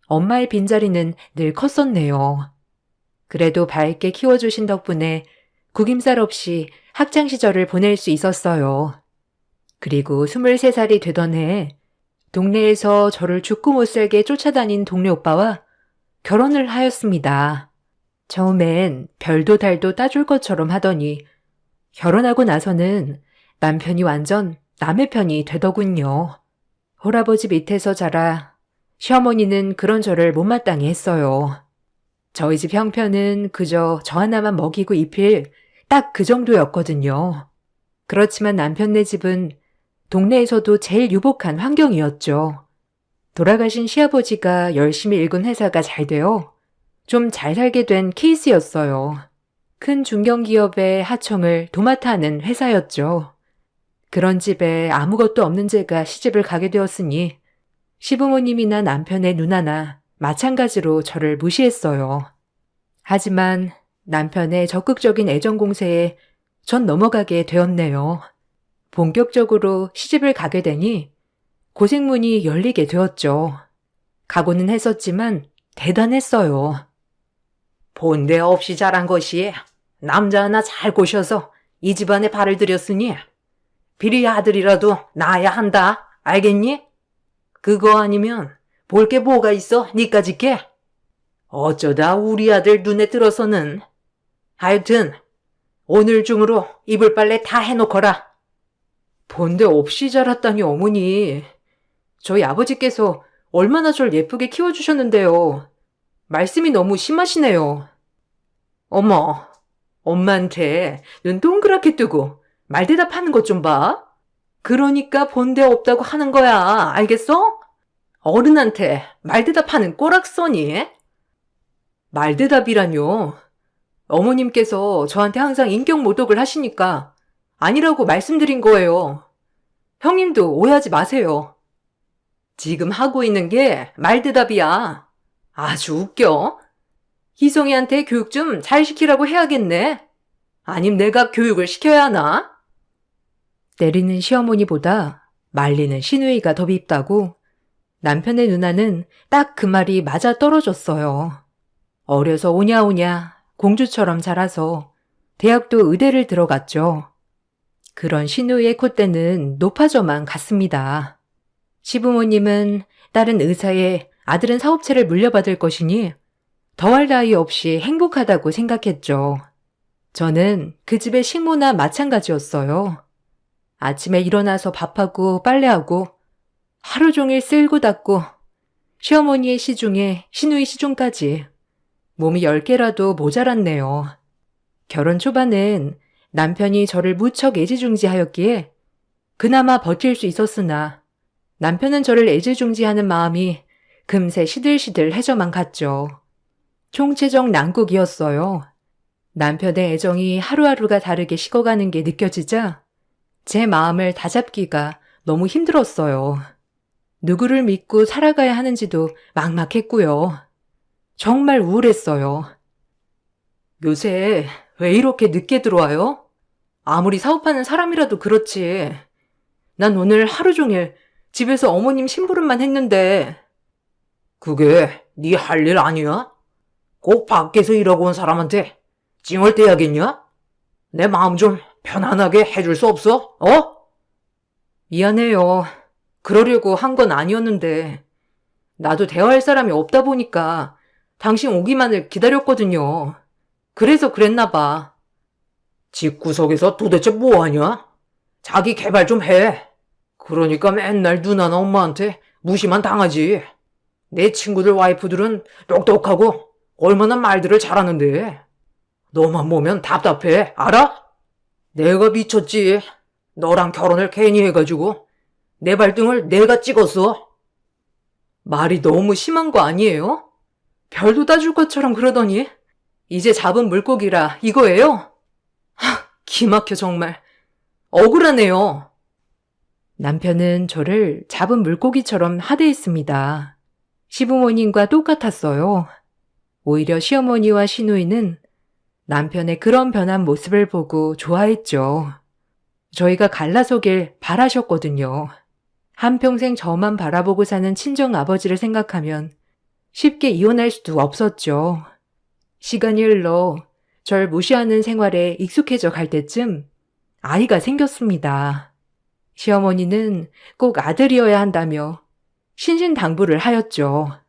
A: 엄마의 빈자리는 늘 컸었네요. 그래도 밝게 키워주신 덕분에 구김살 없이 학창 시절을 보낼 수 있었어요. 그리고 23살이 되던 해 동네에서 저를 죽고 못 살게 쫓아다닌 동네 오빠와 결혼을 하였습니다. 처음엔 별도 달도 따줄 것처럼 하더니 결혼하고 나서는 남편이 완전 남의 편이 되더군요. 홀아버지 밑에서 자라 시어머니는 그런 저를 못마땅해 했어요. 저희 집 형편은 그저 저 하나만 먹이고 입힐 딱 그 정도였거든요. 그렇지만 남편네 집은 동네에서도 제일 유복한 환경이었죠. 돌아가신 시아버지가 열심히 일군 회사가 잘 되어 좀 잘 살게 된 케이스였어요. 큰 중견기업의 하청을 도맡아 하는 회사였죠. 그런 집에 아무것도 없는 제가 시집을 가게 되었으니 시부모님이나 남편의 누나나 마찬가지로 저를 무시했어요. 하지만 남편의 적극적인 애정 공세에 전 넘어가게 되었네요. 본격적으로 시집을 가게 되니 고생문이 열리게 되었죠. 각오는 했었지만 대단했어요.
C: 본데 없이 자란 것이 남자 하나 잘 꼬셔서 이 집안에 발을 들였으니 비리 아들이라도 낳아야 한다. 알겠니? 그거 아니면 볼 게 뭐가 있어? 니까짓 게? 어쩌다 우리 아들 눈에 들어서는. 하여튼 오늘 중으로 이불 빨래 다 해놓거라.
B: 본데 없이 자랐다니 어머니. 저희 아버지께서 얼마나 절 예쁘게 키워주셨는데요. 말씀이 너무 심하시네요. 어머, 엄마한테 눈 동그랗게 뜨고 말대답하는 것 좀 봐. 그러니까 본데 없다고 하는 거야. 알겠어? 어른한테 말대답하는 꼬락서니? 말대답이라뇨. 어머님께서 저한테 항상 인격 모독을 하시니까 아니라고 말씀드린 거예요. 형님도 오해하지 마세요. 지금 하고 있는 게 말대답이야. 아주 웃겨. 희성이한테 교육 좀 잘 시키라고 해야겠네. 아님 내가 교육을 시켜야 하나? 때리는 시어머니보다 말리는 시누이가 더 밉다고 남편의 누나는 딱 그 말이 맞아 떨어졌어요. 어려서 오냐오냐 공주처럼 자라서 대학도 의대를 들어갔죠. 그런 시누이의 콧대는 높아져만 갔습니다. 시부모님은 딸은 의사에 아들은 사업체를 물려받을 것이니 더할 나위 없이 행복하다고 생각했죠. 저는 그 집의 식모나 마찬가지였어요. 아침에 일어나서 밥하고 빨래하고 하루 종일 쓸고 닦고 시어머니의 시중에 시누이 시중까지 몸이 10개라도 모자랐네요. 결혼 초반엔 남편이 저를 무척 애지중지하였기에 그나마 버틸 수 있었으나 남편은 저를 애지중지하는 마음이 금세 시들시들해져만 갔죠. 총체적 난국이었어요. 남편의 애정이 하루하루가 다르게 식어가는 게 느껴지자 제 마음을 다잡기가 너무 힘들었어요. 누구를 믿고 살아가야 하는지도 막막했고요. 정말 우울했어요. 요새 왜 이렇게 늦게 들어와요? 아무리 사업하는 사람이라도 그렇지. 난 오늘 하루 종일 집에서 어머님 심부름만 했는데.
C: 그게 네 할 일 아니야? 꼭 밖에서 일하고 온 사람한테 찡얼대야겠냐? 내 마음 좀 편안하게 해줄 수 없어? 어?
B: 미안해요. 그러려고 한 건 아니었는데. 나도 대화할 사람이 없다 보니까 당신 오기만을 기다렸거든요. 그래서 그랬나 봐.
C: 집구석에서 도대체 뭐하냐? 자기 개발 좀 해. 그러니까 맨날 누나나 엄마한테 무시만 당하지. 내 친구들 와이프들은 똑똑하고 얼마나 말들을 잘하는데. 너만 보면 답답해. 알아? 내가 미쳤지. 너랑 결혼을 괜히 해가지고 내 발등을 내가 찍었어.
B: 말이 너무 심한 거 아니에요? 별도 따줄 것처럼 그러더니 이제 잡은 물고기라 이거예요? 기막혀 정말. 억울하네요. 남편은 저를 잡은 물고기처럼 하대했습니다.
A: 시부모님과 똑같았어요. 오히려 시어머니와 시누이는 남편의 그런 변한 모습을 보고 좋아했죠. 저희가 갈라서길 바라셨거든요. 한평생 저만 바라보고 사는 친정 아버지를 생각하면 쉽게 이혼할 수도 없었죠. 시간이 흘러 절 무시하는 생활에 익숙해져 갈 때쯤 아이가 생겼습니다. 시어머니는 꼭 아들이어야 한다며 신신당부를 하였죠.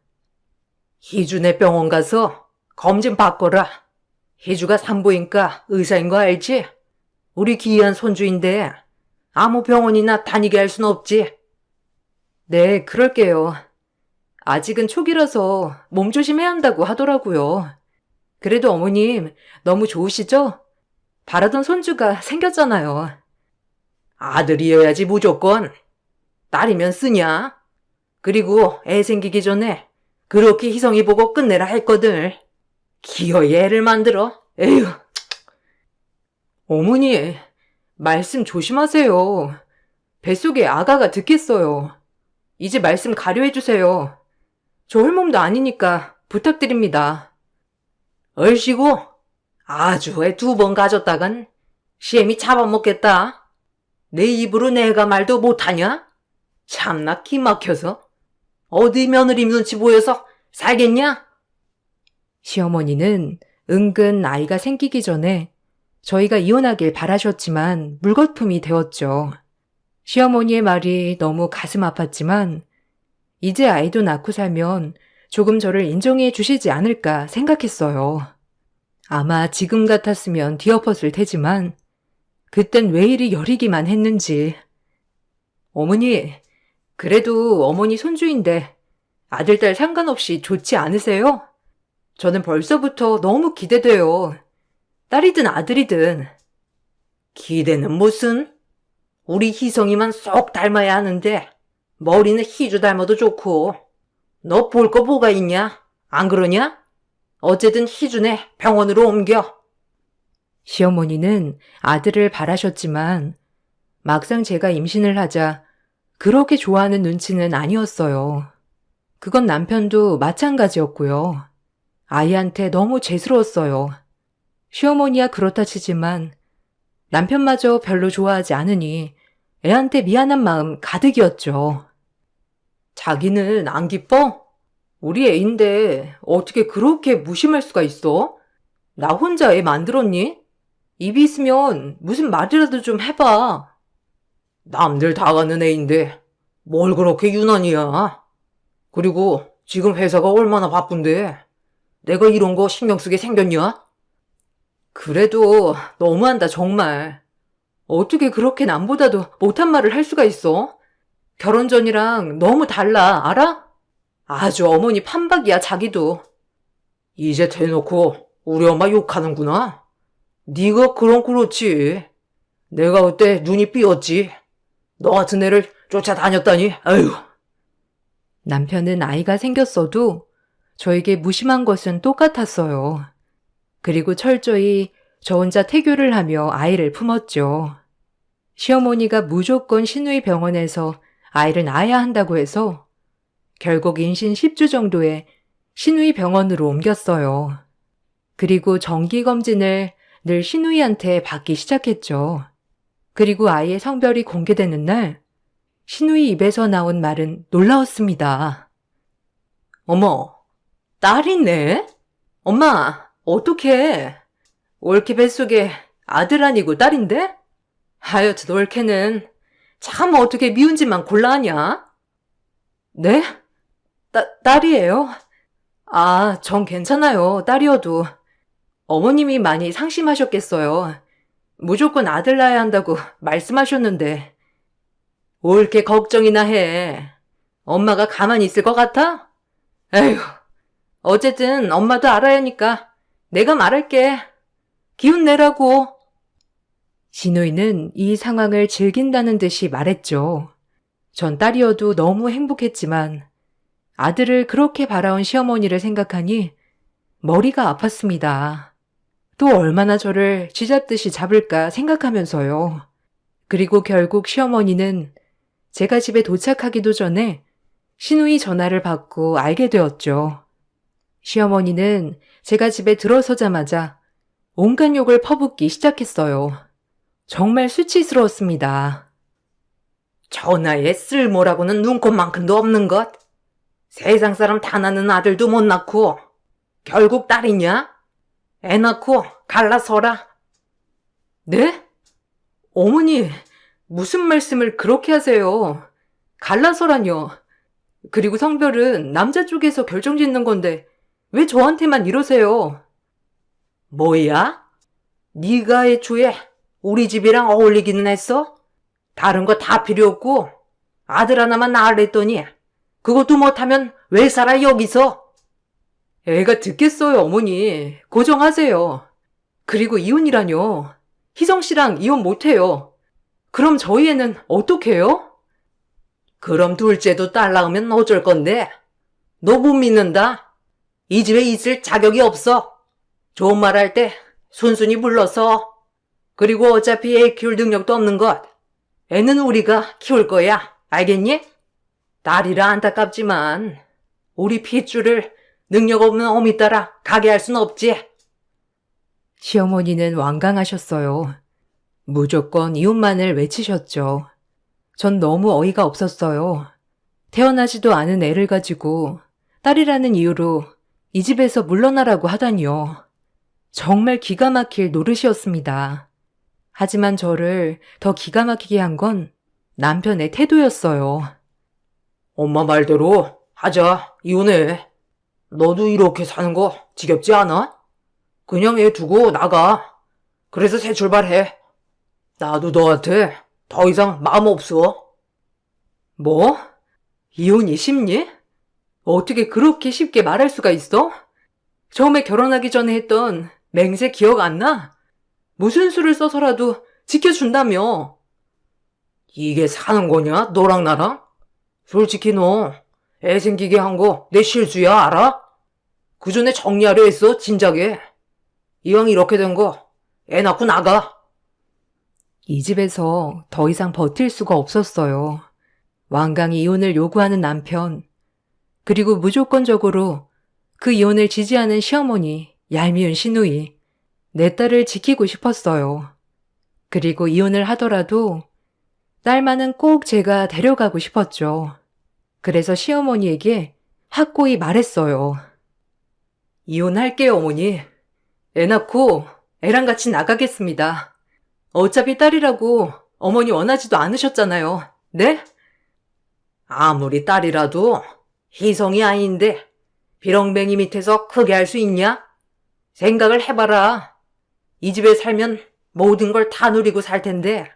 C: 희준의 병원 가서 검진 받거라. 희주가 산부인과 의사인 거 알지? 우리 귀한 손주인데 아무 병원이나 다니게 할 순 없지.
A: 네, 그럴게요. 아직은 초기라서 몸 조심해야 한다고 하더라고요. 그래도 어머님 너무 좋으시죠? 바라던 손주가 생겼잖아요.
C: 아들이어야지 무조건. 딸이면 쓰냐? 그리고 애 생기기 전에 그렇게 희성이 보고 끝내라 했거든. 기어이 애를 만들어. 에휴.
A: 어머니, 말씀 조심하세요. 뱃속에 아가가 듣겠어요. 이제 말씀 가려해주세요. 저 홀몸도 아니니까 부탁드립니다.
C: 얼씨구 아주 애 2번 가졌다간 시엠이 잡아먹겠다. 내 입으로 내가 말도 못하냐? 참나 기막혀서. 어디 며느리 눈치 보여서 살겠냐?
A: 시어머니는 은근 아이가 생기기 전에 저희가 이혼하길 바라셨지만 물거품이 되었죠. 시어머니의 말이 너무 가슴 아팠지만 이제 아이도 낳고 살면 조금 저를 인정해 주시지 않을까 생각했어요. 아마 지금 같았으면 뒤엎었을 테지만 그땐 왜 이리 여리기만 했는지. 어머니, 그래도 어머니 손주인데 아들, 딸 상관없이 좋지 않으세요? 저는 벌써부터 너무 기대돼요. 딸이든 아들이든.
C: 기대는 무슨? 우리 희성이만 쏙 닮아야 하는데 머리는 희주 닮아도 좋고. 너 볼 거 뭐가 있냐? 안 그러냐? 어쨌든 희준의 병원으로 옮겨.
A: 시어머니는 아들을 바라셨지만 막상 제가 임신을 하자 그렇게 좋아하는 눈치는 아니었어요. 그건 남편도 마찬가지였고요. 아이한테 너무 죄스러웠어요. 시어머니야 그렇다 치지만 남편마저 별로 좋아하지 않으니 애한테 미안한 마음 가득이었죠. 자기는 안 기뻐? 우리 애인데 어떻게 그렇게 무심할 수가 있어? 나 혼자 애 만들었니? 입이 있으면 무슨 말이라도 좀 해봐.
C: 남들 다 가는 애인데 뭘 그렇게 유난이야. 그리고 지금 회사가 얼마나 바쁜데 내가 이런 거 신경 쓰게 생겼냐?
A: 그래도 너무한다 정말. 어떻게 그렇게 남보다도 못한 말을 할 수가 있어? 결혼 전이랑 너무 달라, 알아? 아주 어머니 판박이야 자기도.
C: 이제 대놓고 우리 엄마 욕하는구나. 네가 그럼 그렇지. 내가 그때 눈이 삐었지. 너 같은 애를 쫓아다녔다니. 아유.
A: 남편은 아이가 생겼어도 저에게 무심한 것은 똑같았어요. 그리고 철저히 저 혼자 태교를 하며 아이를 품었죠. 시어머니가 무조건 시누이 병원에서 아이를 낳아야 한다고 해서 결국 임신 10주 정도에 시누이 병원으로 옮겼어요. 그리고 정기검진을 늘 시누이한테 받기 시작했죠. 그리고 아이의 성별이 공개되는 날 시누이 입에서 나온 말은 놀라웠습니다. 어머, 딸 있네? 엄마, 어떡해? 올케 뱃속에 아들 아니고 딸인데? 하여튼 올케는 참 어떻게 미운 짓만 골라하냐? 네? 딸이에요? 아, 전 괜찮아요. 딸이어도. 어머님이 많이 상심하셨겠어요. 무조건 아들 낳아야 한다고 말씀하셨는데. 올케 걱정이나 해. 엄마가 가만히 있을 것 같아? 에휴, 어쨌든 엄마도 알아야 하니까 내가 말할게. 기운 내라고. 시누이는 이 상황을 즐긴다는 듯이 말했죠. 전 딸이어도 너무 행복했지만 아들을 그렇게 바라온 시어머니를 생각하니 머리가 아팠습니다. 또 얼마나 저를 쥐잡듯이 잡을까 생각하면서요. 그리고 결국 시어머니는 제가 집에 도착하기도 전에 시누이 전화를 받고 알게 되었죠. 시어머니는 제가 집에 들어서자마자 온갖 욕을 퍼붓기 시작했어요. 정말 수치스러웠습니다.
B: 전화에 쓸모라고는 눈꼽만큼도 없는 것. 세상 사람 다 낳는 아들도 못 낳고 결국 딸이냐? 애 낳고 갈라서라.
A: 네? 어머니, 무슨 말씀을 그렇게 하세요? 갈라서라뇨. 그리고 성별은 남자 쪽에서 결정짓는 건데 왜 저한테만 이러세요?
B: 뭐야? 네가 애초에 우리 집이랑 어울리기는 했어? 다른 거 다 필요 없고 아들 하나만 낳으랬더니 그것도 못하면 왜 살아 여기서?
A: 애가 듣겠어요, 어머니. 고정하세요. 그리고 이혼이라뇨. 희성 씨랑 이혼 못해요. 그럼 저희 애는 어떡해요?
B: 그럼 둘째도 딸 낳으면 어쩔 건데? 너 못 믿는다? 이 집에 있을 자격이 없어. 좋은 말 할 때 순순히 불러서. 그리고 어차피 애 키울 능력도 없는 것. 애는 우리가 키울 거야. 알겠니? 딸이라 안타깝지만 우리 핏줄을 능력 없는 어미 따라 가게 할 순 없지.
A: 시어머니는 완강하셨어요. 무조건 이혼만을 외치셨죠. 전 너무 어이가 없었어요. 태어나지도 않은 애를 가지고 딸이라는 이유로 이 집에서 물러나라고 하다니요. 정말 기가 막힐 노릇이었습니다. 하지만 저를 더 기가 막히게 한 건 남편의 태도였어요.
B: 엄마 말대로 하자. 이혼해. 너도 이렇게 사는 거 지겹지 않아? 그냥 애 두고 나가. 그래서 새 출발해. 나도 너한테 더 이상 마음 없어.
A: 뭐? 이혼이 쉽니? 어떻게 그렇게 쉽게 말할 수가 있어? 처음에 결혼하기 전에 했던 맹세 기억 안 나? 무슨 수를 써서라도 지켜준다며.
B: 이게 사는 거냐? 너랑 나랑? 솔직히 너 애 생기게 한 거 내 실수야 알아? 그 전에 정리하려 했어 진작에. 이왕 이렇게 된 거 애 낳고 나가.
A: 이 집에서 더 이상 버틸 수가 없었어요. 완강히 이혼을 요구하는 남편, 그리고 무조건적으로 그 이혼을 지지하는 시어머니, 얄미운 시누이, 내 딸을 지키고 싶었어요. 그리고 이혼을 하더라도 딸만은 꼭 제가 데려가고 싶었죠. 그래서 시어머니에게 확고히 말했어요. 이혼할게요, 어머니. 애 낳고 애랑 같이 나가겠습니다. 어차피 딸이라고 어머니 원하지도 않으셨잖아요. 네?
B: 아무리 딸이라도 희성이 아닌데 비렁뱅이 밑에서 크게 할 수 있냐? 생각을 해봐라. 이 집에 살면 모든 걸 다 누리고 살 텐데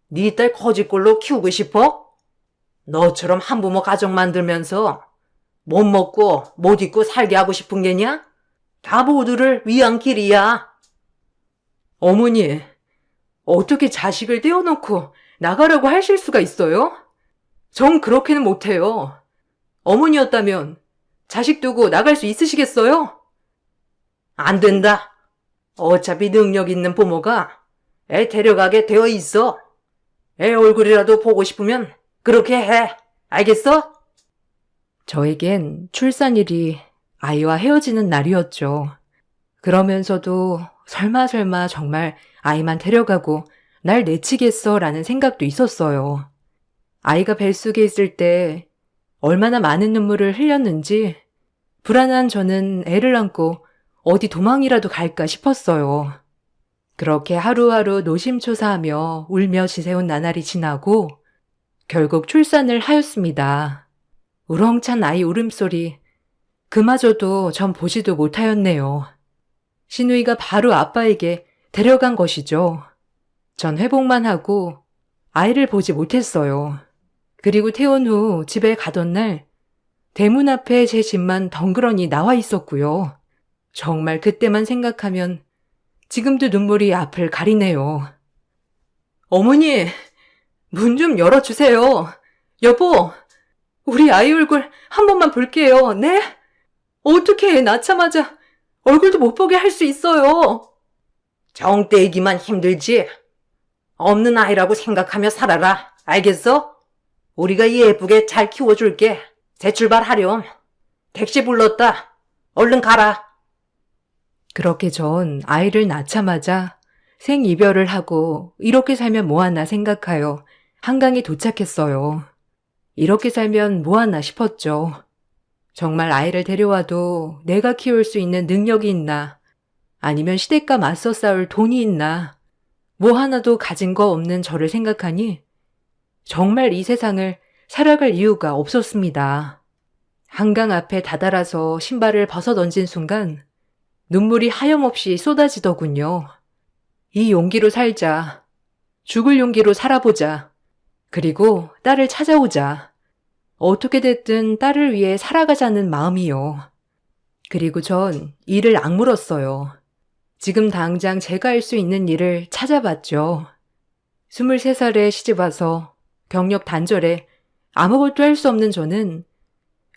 B: 네 딸 거지꼴로 키우고 싶어? 너처럼 한부모 가정 만들면서 못 먹고 못 입고 살게 하고 싶은 게냐? 다 모두를 위한 길이야.
A: 어머니, 어떻게 자식을 떼어놓고 나가라고 하실 수가 있어요? 전 그렇게는 못해요. 어머니였다면 자식 두고 나갈 수 있으시겠어요?
B: 안 된다. 어차피 능력 있는 부모가 애 데려가게 되어 있어. 애 얼굴이라도 보고 싶으면 그렇게 해. 알겠어?
A: 저에겐 출산일이 아이와 헤어지는 날이었죠. 그러면서도 설마 정말 아이만 데려가고 날 내치겠어 라는 생각도 있었어요. 아이가 뱃속에 있을 때 얼마나 많은 눈물을 흘렸는지 불안한 저는 애를 안고 어디 도망이라도 갈까 싶었어요. 그렇게 하루하루 노심초사하며 울며 지새운 나날이 지나고 결국 출산을 하였습니다. 우렁찬 아이 울음소리, 그마저도 전 보지도 못하였네요. 시누이가 바로 아빠에게 데려간 것이죠. 전 회복만 하고 아이를 보지 못했어요. 그리고 퇴원 후 집에 가던 날 대문 앞에 제 집만 덩그러니 나와 있었고요. 정말 그때만 생각하면 지금도 눈물이 앞을 가리네요. 어머니, 문 좀 열어주세요. 여보, 우리 아이 얼굴 한 번만 볼게요. 네? 어떻게 낳자마자 얼굴도 못 보게 할 수 있어요.
B: 정 떼기만 힘들지. 없는 아이라고 생각하며 살아라. 알겠어? 우리가 예쁘게 잘 키워줄게.
C: 새 출발하렴. 택시 불렀다. 얼른 가라.
A: 그렇게 전 아이를 낳자마자 생이별을 하고 이렇게 살면 뭐하나 생각하여 한강에 도착했어요. 이렇게 살면 뭐하나 싶었죠. 정말 아이를 데려와도 내가 키울 수 있는 능력이 있나, 아니면 시댁과 맞서 싸울 돈이 있나, 뭐 하나도 가진 거 없는 저를 생각하니 정말 이 세상을 살아갈 이유가 없었습니다. 한강 앞에 다다라서 신발을 벗어 던진 순간 눈물이 하염없이 쏟아지더군요. 이 용기로 살자. 죽을 용기로 살아보자. 그리고 딸을 찾아오자. 어떻게 됐든 딸을 위해 살아가자는 마음이요. 그리고 전 일을 악물었어요. 지금 당장 제가 할 수 있는 일을 찾아봤죠. 23살에 시집와서 경력 단절에 아무것도 할 수 없는 저는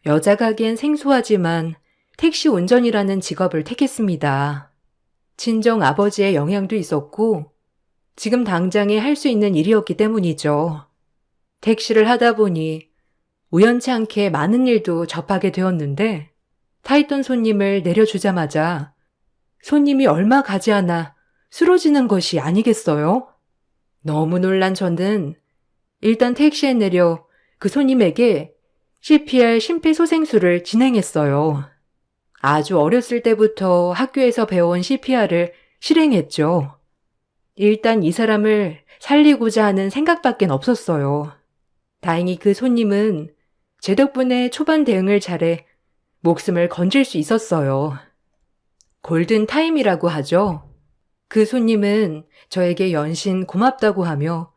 A: 여자가 하기엔 생소하지만 택시 운전이라는 직업을 택했습니다. 친정 아버지의 영향도 있었고 지금 당장에 할 수 있는 일이었기 때문이죠. 택시를 하다 보니 우연치 않게 많은 일도 접하게 되었는데 타있던 손님을 내려주자마자 손님이 얼마 가지 않아 쓰러지는 것이 아니겠어요? 너무 놀란 저는 일단 택시에 내려 그 손님에게 CPR 심폐소생술을 진행했어요. 아주 어렸을 때부터 학교에서 배워온 CPR을 실행했죠. 일단 이 사람을 살리고자 하는 생각밖엔 없었어요. 다행히 그 손님은 제 덕분에 초반 대응을 잘해 목숨을 건질 수 있었어요. 골든타임이라고 하죠. 그 손님은 저에게 연신 고맙다고 하며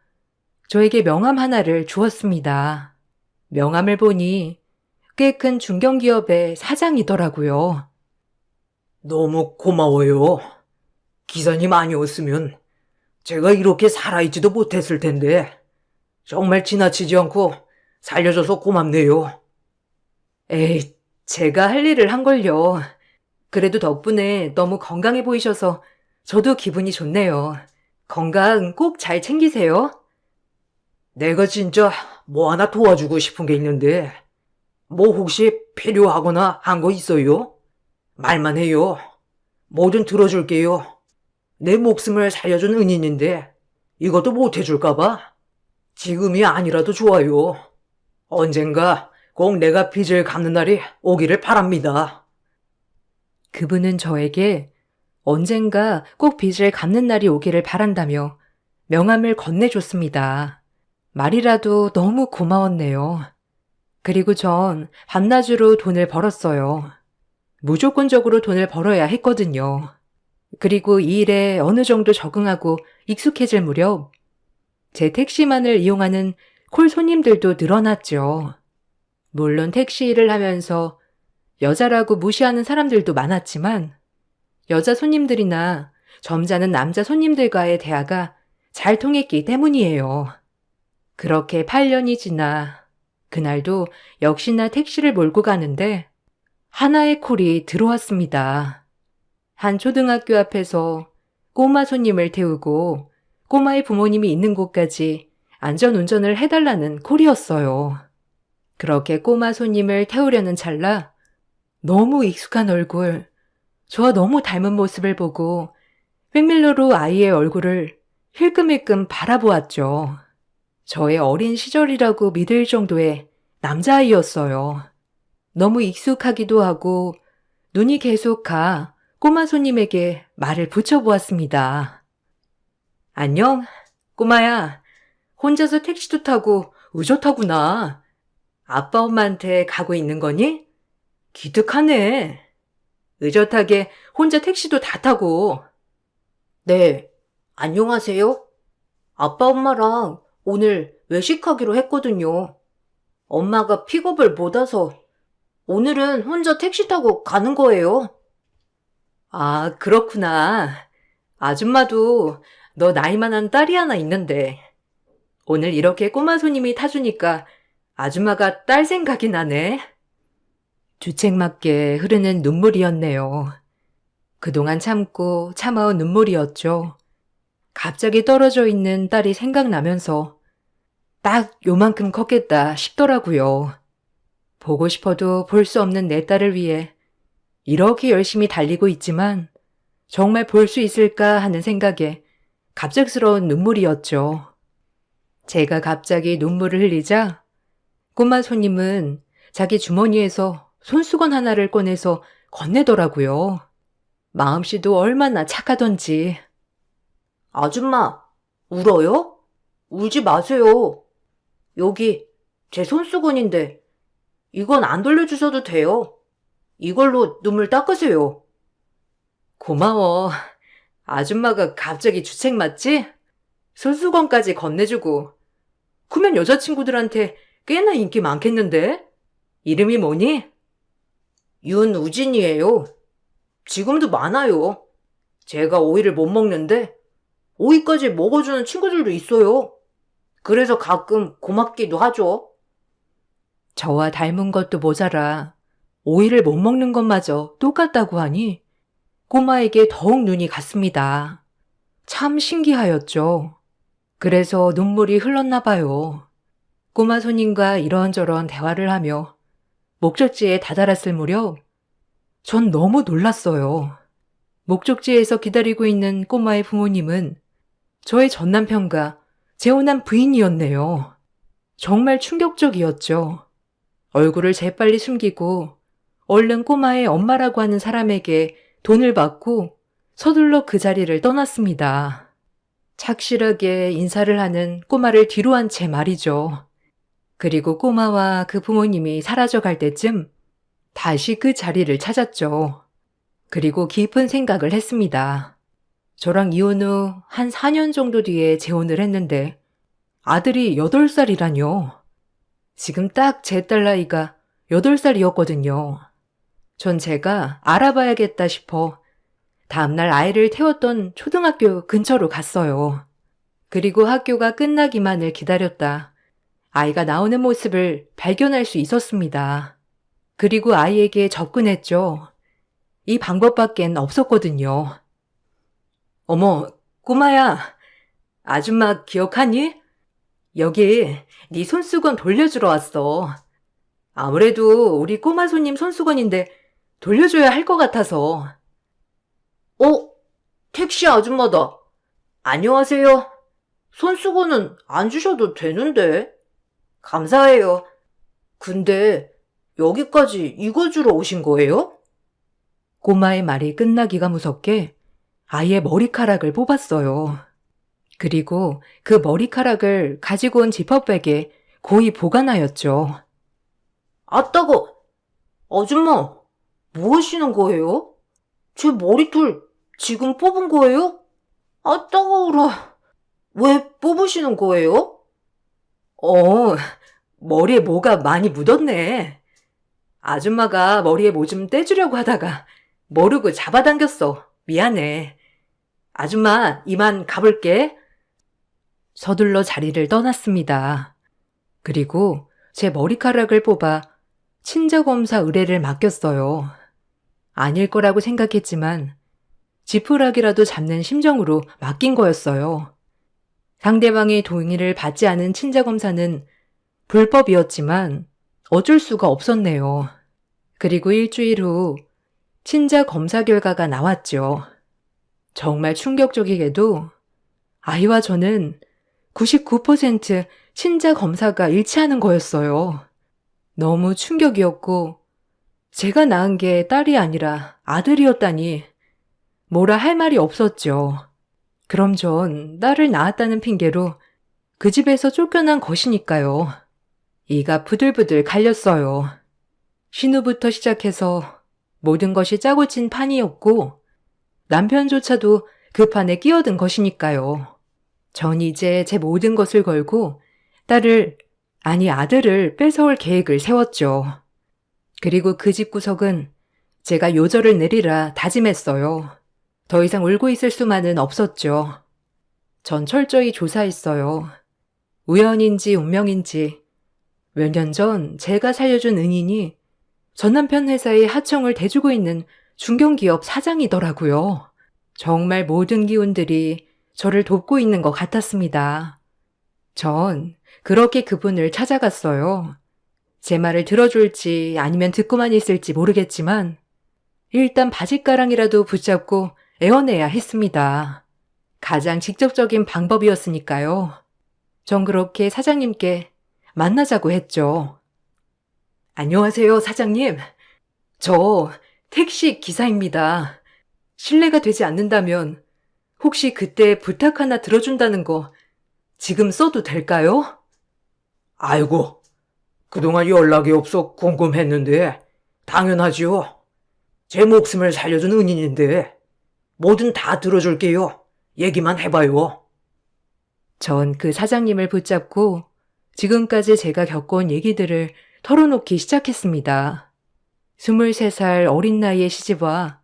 A: 저에게 명함 하나를 주었습니다. 명함을 보니 꽤 큰 중견기업의 사장이더라고요.
C: 너무 고마워요. 기사님 아니었으면 제가 이렇게 살아있지도 못했을 텐데 정말 지나치지 않고 살려줘서 고맙네요.
A: 에이, 제가 할 일을 한 걸요. 그래도 덕분에 너무 건강해 보이셔서 저도 기분이 좋네요. 건강 꼭 잘 챙기세요.
C: 내가 진짜 뭐 하나 도와주고 싶은 게 있는데 뭐 혹시 필요하거나 한 거 있어요? 말만 해요. 뭐든 들어줄게요. 내 목숨을 살려준 은인인데 이것도 못 해줄까 봐. 지금이 아니라도 좋아요. 언젠가 꼭 내가 빚을 갚는 날이 오기를 바랍니다.
A: 그분은 저에게 언젠가 꼭 빚을 갚는 날이 오기를 바란다며 명함을 건네줬습니다. 말이라도 너무 고마웠네요. 그리고 전 밤낮으로 돈을 벌었어요. 무조건적으로 돈을 벌어야 했거든요. 그리고 이 일에 어느 정도 적응하고 익숙해질 무렵 제 택시만을 이용하는 콜 손님들도 늘어났죠. 물론 택시 일을 하면서 여자라고 무시하는 사람들도 많았지만 여자 손님들이나 점잖은 남자 손님들과의 대화가 잘 통했기 때문이에요. 그렇게 8년이 지나 그날도 역시나 택시를 몰고 가는데 하나의 콜이 들어왔습니다. 한 초등학교 앞에서 꼬마 손님을 태우고 꼬마의 부모님이 있는 곳까지 안전운전을 해달라는 콜이었어요. 그렇게 꼬마 손님을 태우려는 찰나 너무 익숙한 얼굴, 저와 너무 닮은 모습을 보고 백밀러로 아이의 얼굴을 힐끔힐끔 바라보았죠. 저의 어린 시절이라고 믿을 정도의 남자아이였어요. 너무 익숙하기도 하고 눈이 계속 가 꼬마 손님에게 말을 붙여보았습니다. 안녕, 꼬마야. 혼자서 택시도 타고 의젓하구나. 아빠 엄마한테 가고 있는 거니? 기특하네. 의젓하게 혼자 택시도 다 타고.
B: 네, 안녕하세요. 아빠 엄마랑 오늘 외식하기로 했거든요. 엄마가 픽업을 못 와서 오늘은 혼자 택시 타고 가는 거예요.
A: 아, 그렇구나. 아줌마도 너 나이만한 딸이 하나 있는데 오늘 이렇게 꼬마 손님이 타주니까 아줌마가 딸 생각이 나네. 주책맞게 흐르는 눈물이었네요. 그동안 참고 참아온 눈물이었죠. 갑자기 떨어져 있는 딸이 생각나면서 딱 요만큼 컸겠다 싶더라고요. 보고 싶어도 볼 수 없는 내 딸을 위해 이렇게 열심히 달리고 있지만 정말 볼 수 있을까 하는 생각에 갑작스러운 눈물이었죠. 제가 갑자기 눈물을 흘리자 꼬마 손님은 자기 주머니에서 손수건 하나를 꺼내서 건네더라고요. 마음씨도 얼마나 착하던지.
B: 아줌마, 울어요? 울지 마세요. 여기 제 손수건인데 이건 안 돌려주셔도 돼요. 이걸로 눈물 닦으세요.
A: 고마워. 아줌마가 갑자기 주책 맞지? 손수건까지 건네주고. 크면 여자친구들한테 꽤나 인기 많겠는데? 이름이 뭐니?
B: 윤우진이에요. 지금도 많아요. 제가 오이를 못 먹는데 오이까지 먹어주는 친구들도 있어요. 그래서 가끔 고맙기도 하죠.
A: 저와 닮은 것도 모자라 오이를 못 먹는 것마저 똑같다고 하니 꼬마에게 더욱 눈이 갔습니다. 참 신기하였죠. 그래서 눈물이 흘렀나 봐요. 꼬마 손님과 이런저런 대화를 하며 목적지에 다다랐을 무렵 전 너무 놀랐어요. 목적지에서 기다리고 있는 꼬마의 부모님은 저의 전남편과 재혼한 부인이었네요. 정말 충격적이었죠. 얼굴을 재빨리 숨기고 얼른 꼬마의 엄마라고 하는 사람에게 돈을 받고 서둘러 그 자리를 떠났습니다. 착실하게 인사를 하는 꼬마를 뒤로 한 채 말이죠. 그리고 꼬마와 그 부모님이 사라져갈 때쯤 다시 그 자리를 찾았죠. 그리고 깊은 생각을 했습니다. 저랑 이혼 후 한 4년 정도 뒤에 재혼을 했는데 아들이 8살이라뇨. 지금 딱 제 딸 나이가 8살이었거든요. 전 제가 알아봐야겠다 싶어 다음날 아이를 태웠던 초등학교 근처로 갔어요. 그리고 학교가 끝나기만을 기다렸다 아이가 나오는 모습을 발견할 수 있었습니다. 그리고 아이에게 접근했죠. 이 방법밖엔 없었거든요. 어머, 꼬마야. 아줌마 기억하니? 여기 네 손수건 돌려주러 왔어. 아무래도 우리 꼬마 손님 손수건인데 돌려줘야 할 것 같아서.
B: 택시 아줌마다. 안녕하세요. 손수건은 안 주셔도 되는데. 감사해요. 근데 여기까지 이거 주러 오신 거예요?
A: 꼬마의 말이 끝나기가 무섭게 아이의 머리카락을 뽑았어요. 그리고 그 머리카락을 가지고 온 지퍼백에 고이 보관하였죠.
B: 아따고! 아줌마, 뭐 하시는 거예요? 제 머리털 지금 뽑은 거예요? 아따가워라. 왜 뽑으시는 거예요?
A: 머리에 뭐가 많이 묻었네. 아줌마가 머리에 뭐 좀 떼주려고 하다가 모르고 잡아당겼어. 미안해. 아줌마, 이만 가볼게. 서둘러 자리를 떠났습니다. 그리고 제 머리카락을 뽑아 친자검사 의뢰를 맡겼어요. 아닐 거라고 생각했지만 지푸라기라도 잡는 심정으로 맡긴 거였어요. 상대방의 동의를 받지 않은 친자검사는 불법이었지만 어쩔 수가 없었네요. 그리고 일주일 후 친자검사 결과가 나왔죠. 정말 충격적이게도 아이와 저는 99% 친자검사가 일치하는 거였어요. 너무 충격이었고 제가 낳은 게 딸이 아니라 아들이었다니 뭐라 할 말이 없었죠. 그럼 전 딸을 낳았다는 핑계로 그 집에서 쫓겨난 것이니까요. 이가 부들부들 갈렸어요. 신우부터 시작해서 모든 것이 짜고 친 판이었고 남편조차도 그 판에 끼어든 것이니까요. 전 이제 제 모든 것을 걸고 아들을 뺏어올 계획을 세웠죠. 그리고 그 집구석은 제가 요절을 내리라 다짐했어요. 더 이상 울고 있을 수만은 없었죠. 전 철저히 조사했어요. 우연인지 운명인지 몇 년 전 제가 살려준 은인이 전 남편 회사의 하청을 대주고 있는 중견기업 사장이더라고요. 정말 모든 기운들이 저를 돕고 있는 것 같았습니다. 전 그렇게 그분을 찾아갔어요. 제 말을 들어줄지 아니면 듣고만 있을지 모르겠지만 일단 바짓가랑이라도 붙잡고 애원해야 했습니다. 가장 직접적인 방법이었으니까요. 전 그렇게 사장님께 만나자고 했죠. 안녕하세요, 사장님. 저 택시 기사입니다. 실례가 되지 않는다면 혹시 그때 부탁 하나 들어준다는 거 지금 써도 될까요?
C: 아이고, 그동안 연락이 없어 궁금했는데 당연하지요. 제 목숨을 살려준 은인인데 뭐든 다 들어줄게요. 얘기만 해봐요.
A: 전 그 사장님을 붙잡고 지금까지 제가 겪어온 얘기들을 털어놓기 시작했습니다. 23살 어린 나이의 시집와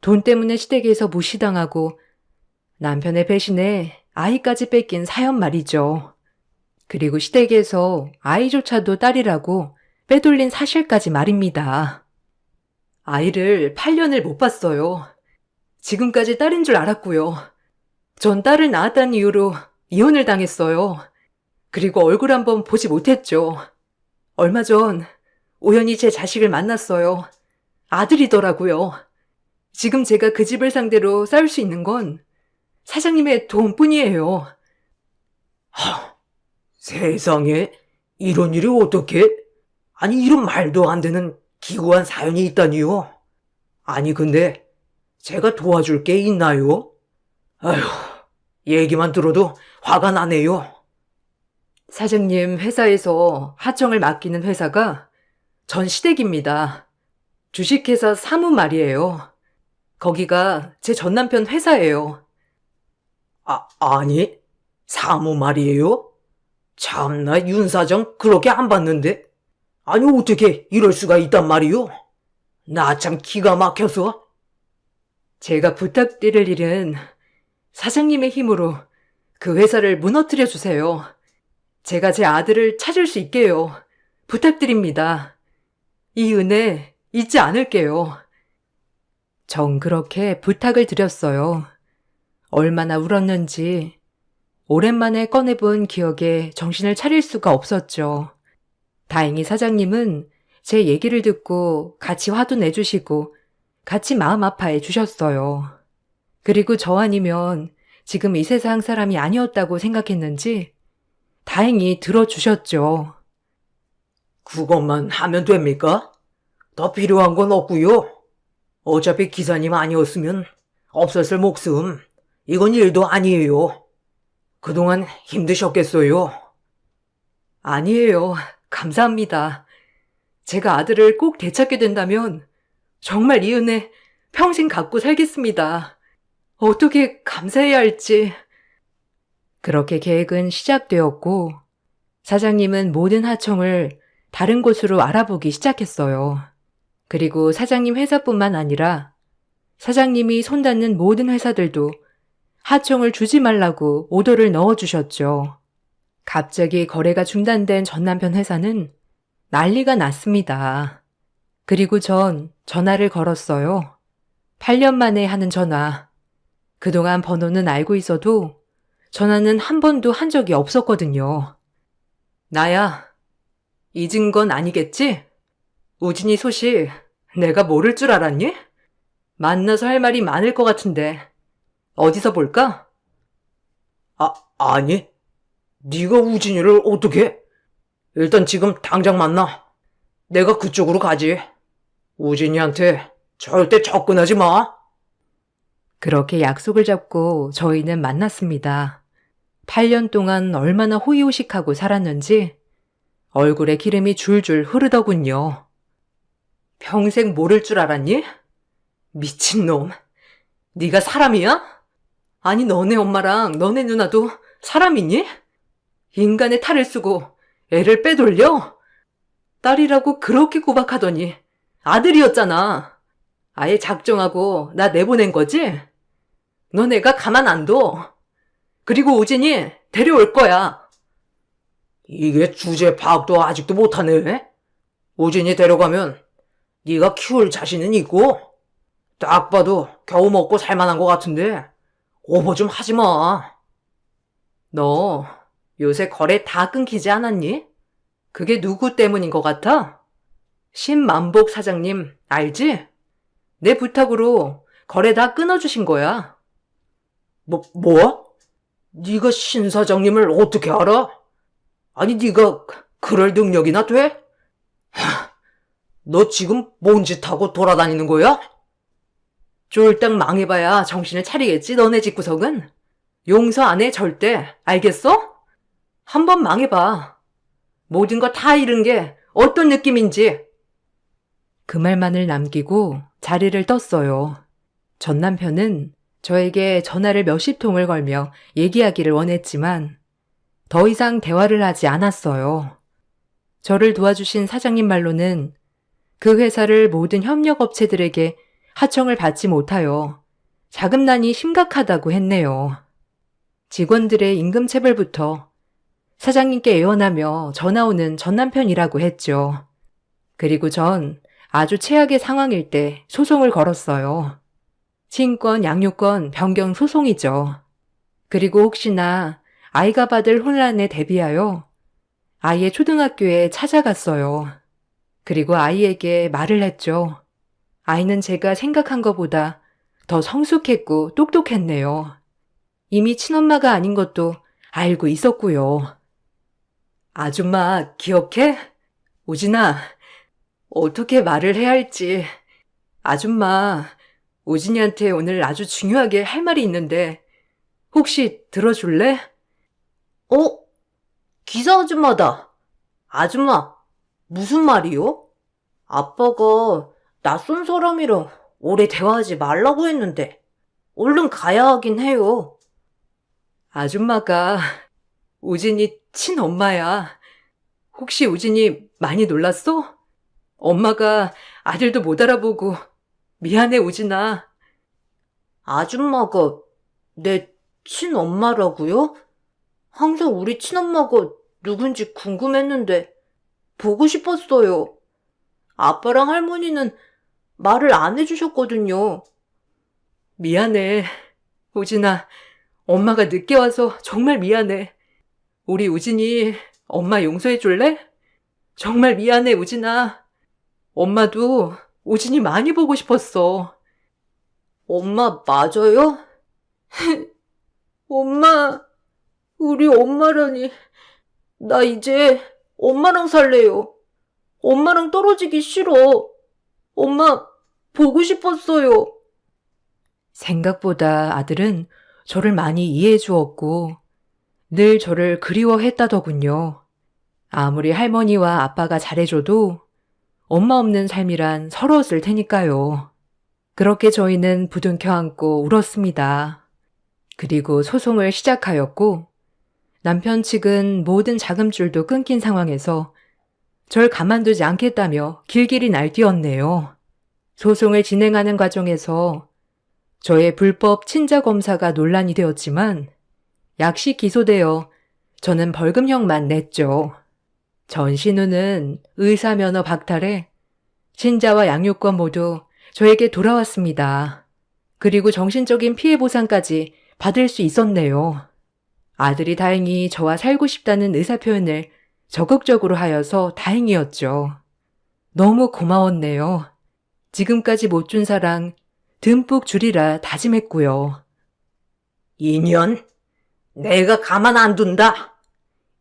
A: 돈 때문에 시댁에서 무시당하고 남편의 배신에 아이까지 뺏긴 사연 말이죠. 그리고 시댁에서 아이조차도 딸이라고 빼돌린 사실까지 말입니다. 아이를 8년을 못 봤어요. 지금까지 딸인 줄 알았고요. 전 딸을 낳았다는 이유로 이혼을 당했어요. 그리고 얼굴 한번 보지 못했죠. 얼마 전 우연히 제 자식을 만났어요. 아들이더라고요. 지금 제가 그 집을 상대로 싸울 수 있는 건 사장님의 도움뿐이에요.
C: 세상에 이런 일이 어떻게? 아니 이런 말도 안 되는 기구한 사연이 있다니요? 아니 근데 제가 도와줄 게 있나요? 아휴, 얘기만 들어도 화가 나네요.
A: 사장님 회사에서 하청을 맡기는 회사가 전 시댁입니다. 주식회사 사무 말이에요. 거기가 제 전남편 회사예요.
C: 아니, 사무 말이에요? 참나 윤 사장 그렇게 안 봤는데. 아니 어떻게 이럴 수가 있단 말이요? 나 참 기가 막혀서.
A: 제가 부탁드릴 일은 사장님의 힘으로 그 회사를 무너뜨려 주세요. 제가 제 아들을 찾을 수 있게요. 부탁드립니다. 이 은혜 잊지 않을게요. 전 그렇게 부탁을 드렸어요. 얼마나 울었는지 오랜만에 꺼내본 기억에 정신을 차릴 수가 없었죠. 다행히 사장님은 제 얘기를 듣고 같이 화도 내주시고 같이 마음 아파해 주셨어요. 그리고 저 아니면 지금 이 세상 사람이 아니었다고 생각했는지 다행히 들어주셨죠.
C: 그것만 하면 됩니까? 더 필요한 건 없고요. 어차피 기사님 아니었으면 없었을 목숨. 이건 일도 아니에요. 그동안 힘드셨겠어요.
A: 아니에요. 감사합니다. 제가 아들을 꼭 되찾게 된다면 정말 이 은혜 평생 갖고 살겠습니다. 어떻게 감사해야 할지. 그렇게 계획은 시작되었고 사장님은 모든 하청을 다른 곳으로 알아보기 시작했어요. 그리고 사장님 회사뿐만 아니라 사장님이 손닿는 모든 회사들도 하청을 주지 말라고 오더를 넣어주셨죠. 갑자기 거래가 중단된 전 남편 회사는 난리가 났습니다. 그리고 전 전화를 걸었어요. 8년 만에 하는 전화. 그동안 번호는 알고 있어도 전화는 한 번도 한 적이 없었거든요. 나야, 잊은 건 아니겠지? 우진이 소식 내가 모를 줄 알았니? 만나서 할 말이 많을 것 같은데 어디서 볼까?
C: 아니, 네가 우진이를 어떻게? 일단 지금 당장 만나. 내가 그쪽으로 가지. 우진이한테 절대 접근하지 마.
A: 그렇게 약속을 잡고 저희는 만났습니다. 8년 동안 얼마나 호의호식하고 살았는지 얼굴에 기름이 줄줄 흐르더군요. 평생 모를 줄 알았니? 미친놈. 네가 사람이야? 아니 너네 엄마랑 너네 누나도 사람이니? 인간의 탈을 쓰고 애를 빼돌려? 딸이라고 그렇게 구박하더니 아들이었잖아. 아예 작정하고 나 내보낸 거지? 너네가 가만 안 둬. 그리고 우진이 데려올 거야.
C: 이게 주제 파악도 아직도 못하네. 우진이 데려가면 네가 키울 자신은 있고 딱 봐도 겨우 먹고 살만한 것 같은데 오버 좀 하지 마.
A: 너 요새 거래 다 끊기지 않았니?
B: 그게 누구 때문인 것 같아? 신만복 사장님, 알지? 내 부탁으로 거래 다 끊어주신 거야.
C: 뭐? 네가 신 사장님을 어떻게 알아? 아니, 네가 그럴 능력이나 돼? 너 지금 뭔 짓 하고 돌아다니는 거야?
B: 쫄딱 망해봐야 정신을 차리겠지, 너네 집구석은? 용서 안 해, 절대. 알겠어? 한번 망해봐. 모든 거 다 잃은 게 어떤 느낌인지. 그 말만을 남기고 자리를 떴어요. 전 남편은 저에게 전화를 몇십 통을 걸며 얘기하기를 원했지만 더 이상 대화를 하지 않았어요. 저를 도와주신 사장님 말로는 그 회사를 모든 협력업체들에게 하청을 받지 못하여 자금난이 심각하다고 했네요. 직원들의 임금체불부터 사장님께 애원하며 전화 오는 전 남편이라고 했죠. 그리고 전 아주 최악의 상황일 때 소송을 걸었어요. 친권, 양육권 변경 소송이죠. 그리고 혹시나 아이가 받을 혼란에 대비하여 아이의 초등학교에 찾아갔어요. 그리고 아이에게 말을 했죠. 아이는 제가 생각한 것보다 더 성숙했고 똑똑했네요. 이미 친엄마가 아닌 것도 알고 있었고요. 아줌마 기억해? 우진아, 어떻게 말을 해야 할지. 아줌마, 우진이한테 오늘 아주 중요하게 할 말이 있는데 혹시 들어줄래?
C: 기사 아줌마다. 아줌마, 무슨 말이요? 아빠가 낯선 사람이랑 오래 대화하지 말라고 했는데 얼른 가야 하긴 해요.
B: 아줌마가 우진이 친엄마야. 혹시 우진이 많이 놀랐어? 엄마가 아들도 못 알아보고 미안해 우진아.
C: 아줌마가 내 친엄마라고요? 항상 우리 친엄마가 누군지 궁금했는데 보고 싶었어요. 아빠랑 할머니는 말을 안 해주셨거든요.
B: 미안해 우진아. 엄마가 늦게 와서 정말 미안해. 우리 우진이 엄마 용서해 줄래? 정말 미안해 우진아. 엄마도 우진이 많이 보고 싶었어.
C: 엄마 맞아요? 엄마, 우리 엄마라니. 나 이제 엄마랑 살래요. 엄마랑 떨어지기 싫어. 엄마 보고 싶었어요.
B: 생각보다 아들은 저를 많이 이해해 주었고 늘 저를 그리워했다더군요. 아무리 할머니와 아빠가 잘해줘도 엄마 없는 삶이란 서러웠을 테니까요. 그렇게 저희는 부둥켜 안고 울었습니다. 그리고 소송을 시작하였고 남편 측은 모든 자금줄도 끊긴 상황에서 절 가만두지 않겠다며 길길이 날뛰었네요. 소송을 진행하는 과정에서 저의 불법 친자 검사가 논란이 되었지만 약식 기소되어 저는 벌금형만 냈죠. 전 신우는 의사 면허 박탈해 친자와 양육권 모두 저에게 돌아왔습니다. 그리고 정신적인 피해 보상까지 받을 수 있었네요. 아들이 다행히 저와 살고 싶다는 의사표현을 적극적으로 하여서 다행이었죠. 너무 고마웠네요. 지금까지 못 준 사랑 듬뿍 주리라 다짐했고요.
C: 인연? 내가 가만 안 둔다.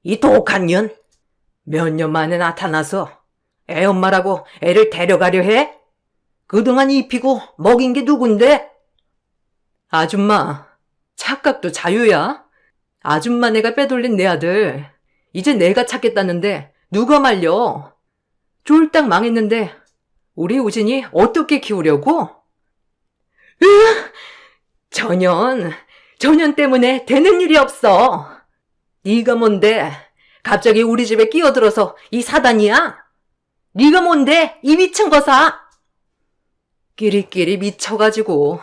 C: 이 독한 년. 몇 년 만에 나타나서 애 엄마라고 애를 데려가려 해? 그동안 입히고 먹인 게 누군데?
B: 아줌마, 착각도 자유야? 아줌마 내가 빼돌린 내 아들, 이제 내가 찾겠다는데 누가 말려? 쫄딱 망했는데 우리 우진이 어떻게 키우려고? 전현 때문에 되는 일이 없어. 네가 뭔데? 갑자기 우리 집에 끼어들어서 이 사단이야? 네가 뭔데? 이 미친 거사? 끼리끼리 미쳐가지고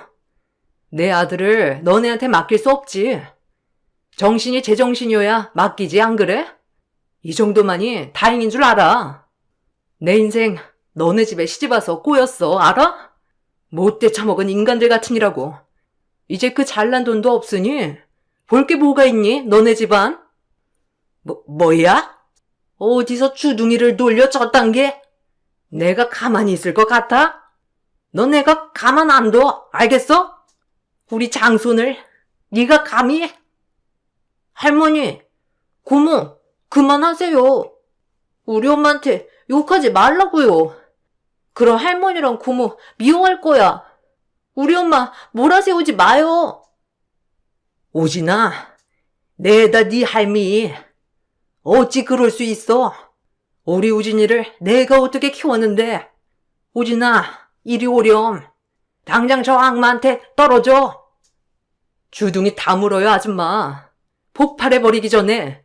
B: 내 아들을 너네한테 맡길 수 없지. 정신이 제정신이어야 맡기지 안 그래? 이 정도만이 다행인 줄 알아. 내 인생 너네 집에 시집와서 꼬였어, 알아? 못돼 처먹은 인간들 같으니라고. 이제 그 잘난 돈도 없으니 볼 게 뭐가 있니, 너네 집안?
C: 뭐야?
B: 어디서 주둥이를 돌려 쪘단 게? 내가 가만히 있을 것 같아? 너 내가 가만 안 둬, 알겠어? 우리 장손을 네가 감히? 할머니, 고모, 그만하세요. 우리 엄마한테 욕하지 말라고요. 그럼 할머니랑 고모 미워할 거야. 우리 엄마 몰아세우지 마요. 오진아, 내다 네 할미. 어찌 그럴 수 있어? 우리 우진이를 내가 어떻게 키웠는데. 오진아, 이리 오렴. 당장 저 악마한테 떨어져. 주둥이 다 물어요, 아줌마. 폭발해버리기 전에.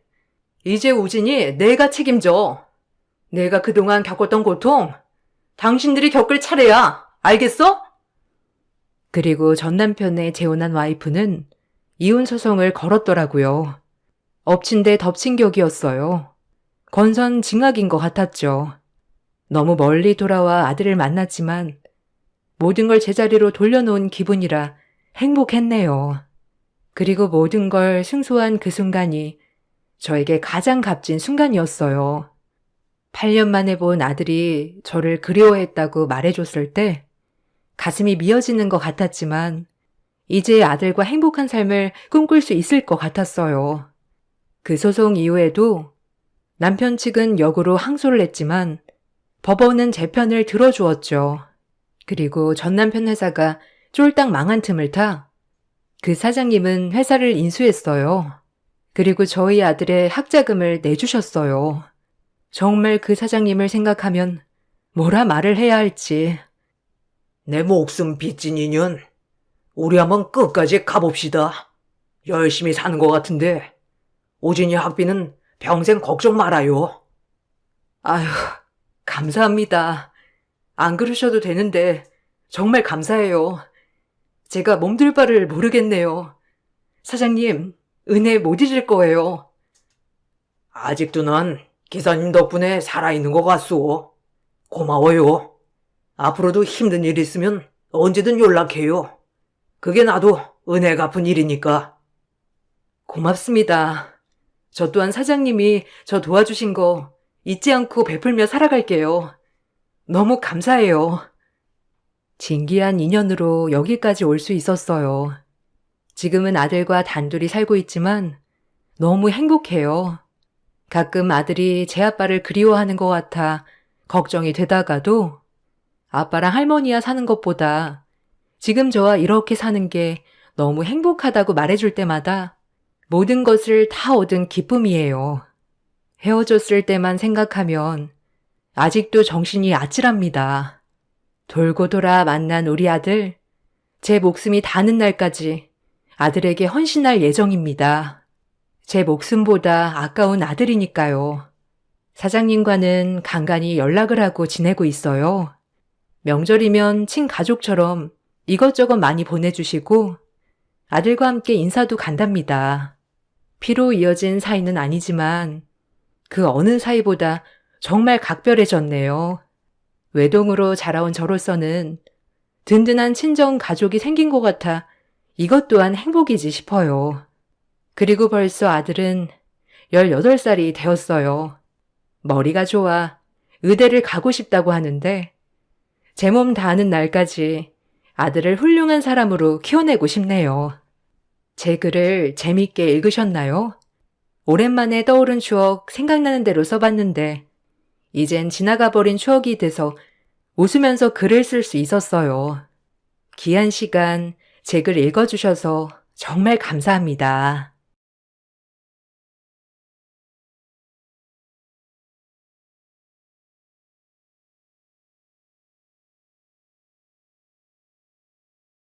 B: 이제 우진이 내가 책임져. 내가 그동안 겪었던 고통, 당신들이 겪을 차례야. 알겠어?
A: 그리고 전 남편의 재혼한 와이프는 이혼 소송을 걸었더라고요. 엎친 데 덮친 격이었어요. 건선징악인 것 같았죠. 너무 멀리 돌아와 아들을 만났지만 모든 걸 제자리로 돌려놓은 기분이라 행복했네요. 그리고 모든 걸 승소한 그 순간이 저에게 가장 값진 순간이었어요. 8년 만에 본 아들이 저를 그리워했다고 말해줬을 때 가슴이 미어지는 것 같았지만 이제 아들과 행복한 삶을 꿈꿀 수 있을 것 같았어요. 그 소송 이후에도 남편 측은 역으로 항소를 했지만 법원은 제 편을 들어주었죠. 그리고 전 남편 회사가 쫄딱 망한 틈을 타 그 사장님은 회사를 인수했어요. 그리고 저희 아들의 학자금을 내주셨어요. 정말 그 사장님을 생각하면 뭐라 말을 해야 할지.
B: 내 목숨 빚진 인연. 우리 한번 끝까지 가봅시다. 열심히 사는 것 같은데 오진이 학비는 평생 걱정 말아요.
A: 아휴, 감사합니다. 안 그러셔도 되는데 정말 감사해요. 제가 몸둘 바를 모르겠네요. 사장님, 은혜 못 잊을 거예요.
B: 아직도 난 기사님 덕분에 살아있는 것 같소. 고마워요. 앞으로도 힘든 일 있으면 언제든 연락해요. 그게 나도 은혜 갚은 일이니까.
A: 고맙습니다. 저 또한 사장님이 저 도와주신 거 잊지 않고 베풀며 살아갈게요. 너무 감사해요. 진기한 인연으로 여기까지 올 수 있었어요. 지금은 아들과 단둘이 살고 있지만 너무 행복해요. 가끔 아들이 제 아빠를 그리워하는 것 같아 걱정이 되다가도 아빠랑 할머니와 사는 것보다 지금 저와 이렇게 사는 게 너무 행복하다고 말해줄 때마다 모든 것을 다 얻은 기쁨이에요. 헤어졌을 때만 생각하면 아직도 정신이 아찔합니다. 돌고 돌아 만난 우리 아들, 제 목숨이 닿는 날까지 아들에게 헌신할 예정입니다. 제 목숨보다 아까운 아들이니까요. 사장님과는 간간히 연락을 하고 지내고 있어요. 명절이면 친가족처럼 이것저것 많이 보내주시고 아들과 함께 인사도 간답니다. 피로 이어진 사이는 아니지만 그 어느 사이보다 정말 각별해졌네요. 외동으로 자라온 저로서는 든든한 친정 가족이 생긴 것 같아 이것 또한 행복이지 싶어요. 그리고 벌써 아들은 18살이 되었어요. 머리가 좋아 의대를 가고 싶다고 하는데 제 몸 다하는 날까지 아들을 훌륭한 사람으로 키워내고 싶네요. 제 글을 재밌게 읽으셨나요? 오랜만에 떠오른 추억 생각나는 대로 써봤는데 이젠 지나가버린 추억이 돼서 웃으면서 글을 쓸 수 있었어요. 귀한 시간 제 글 읽어주셔서 정말 감사합니다.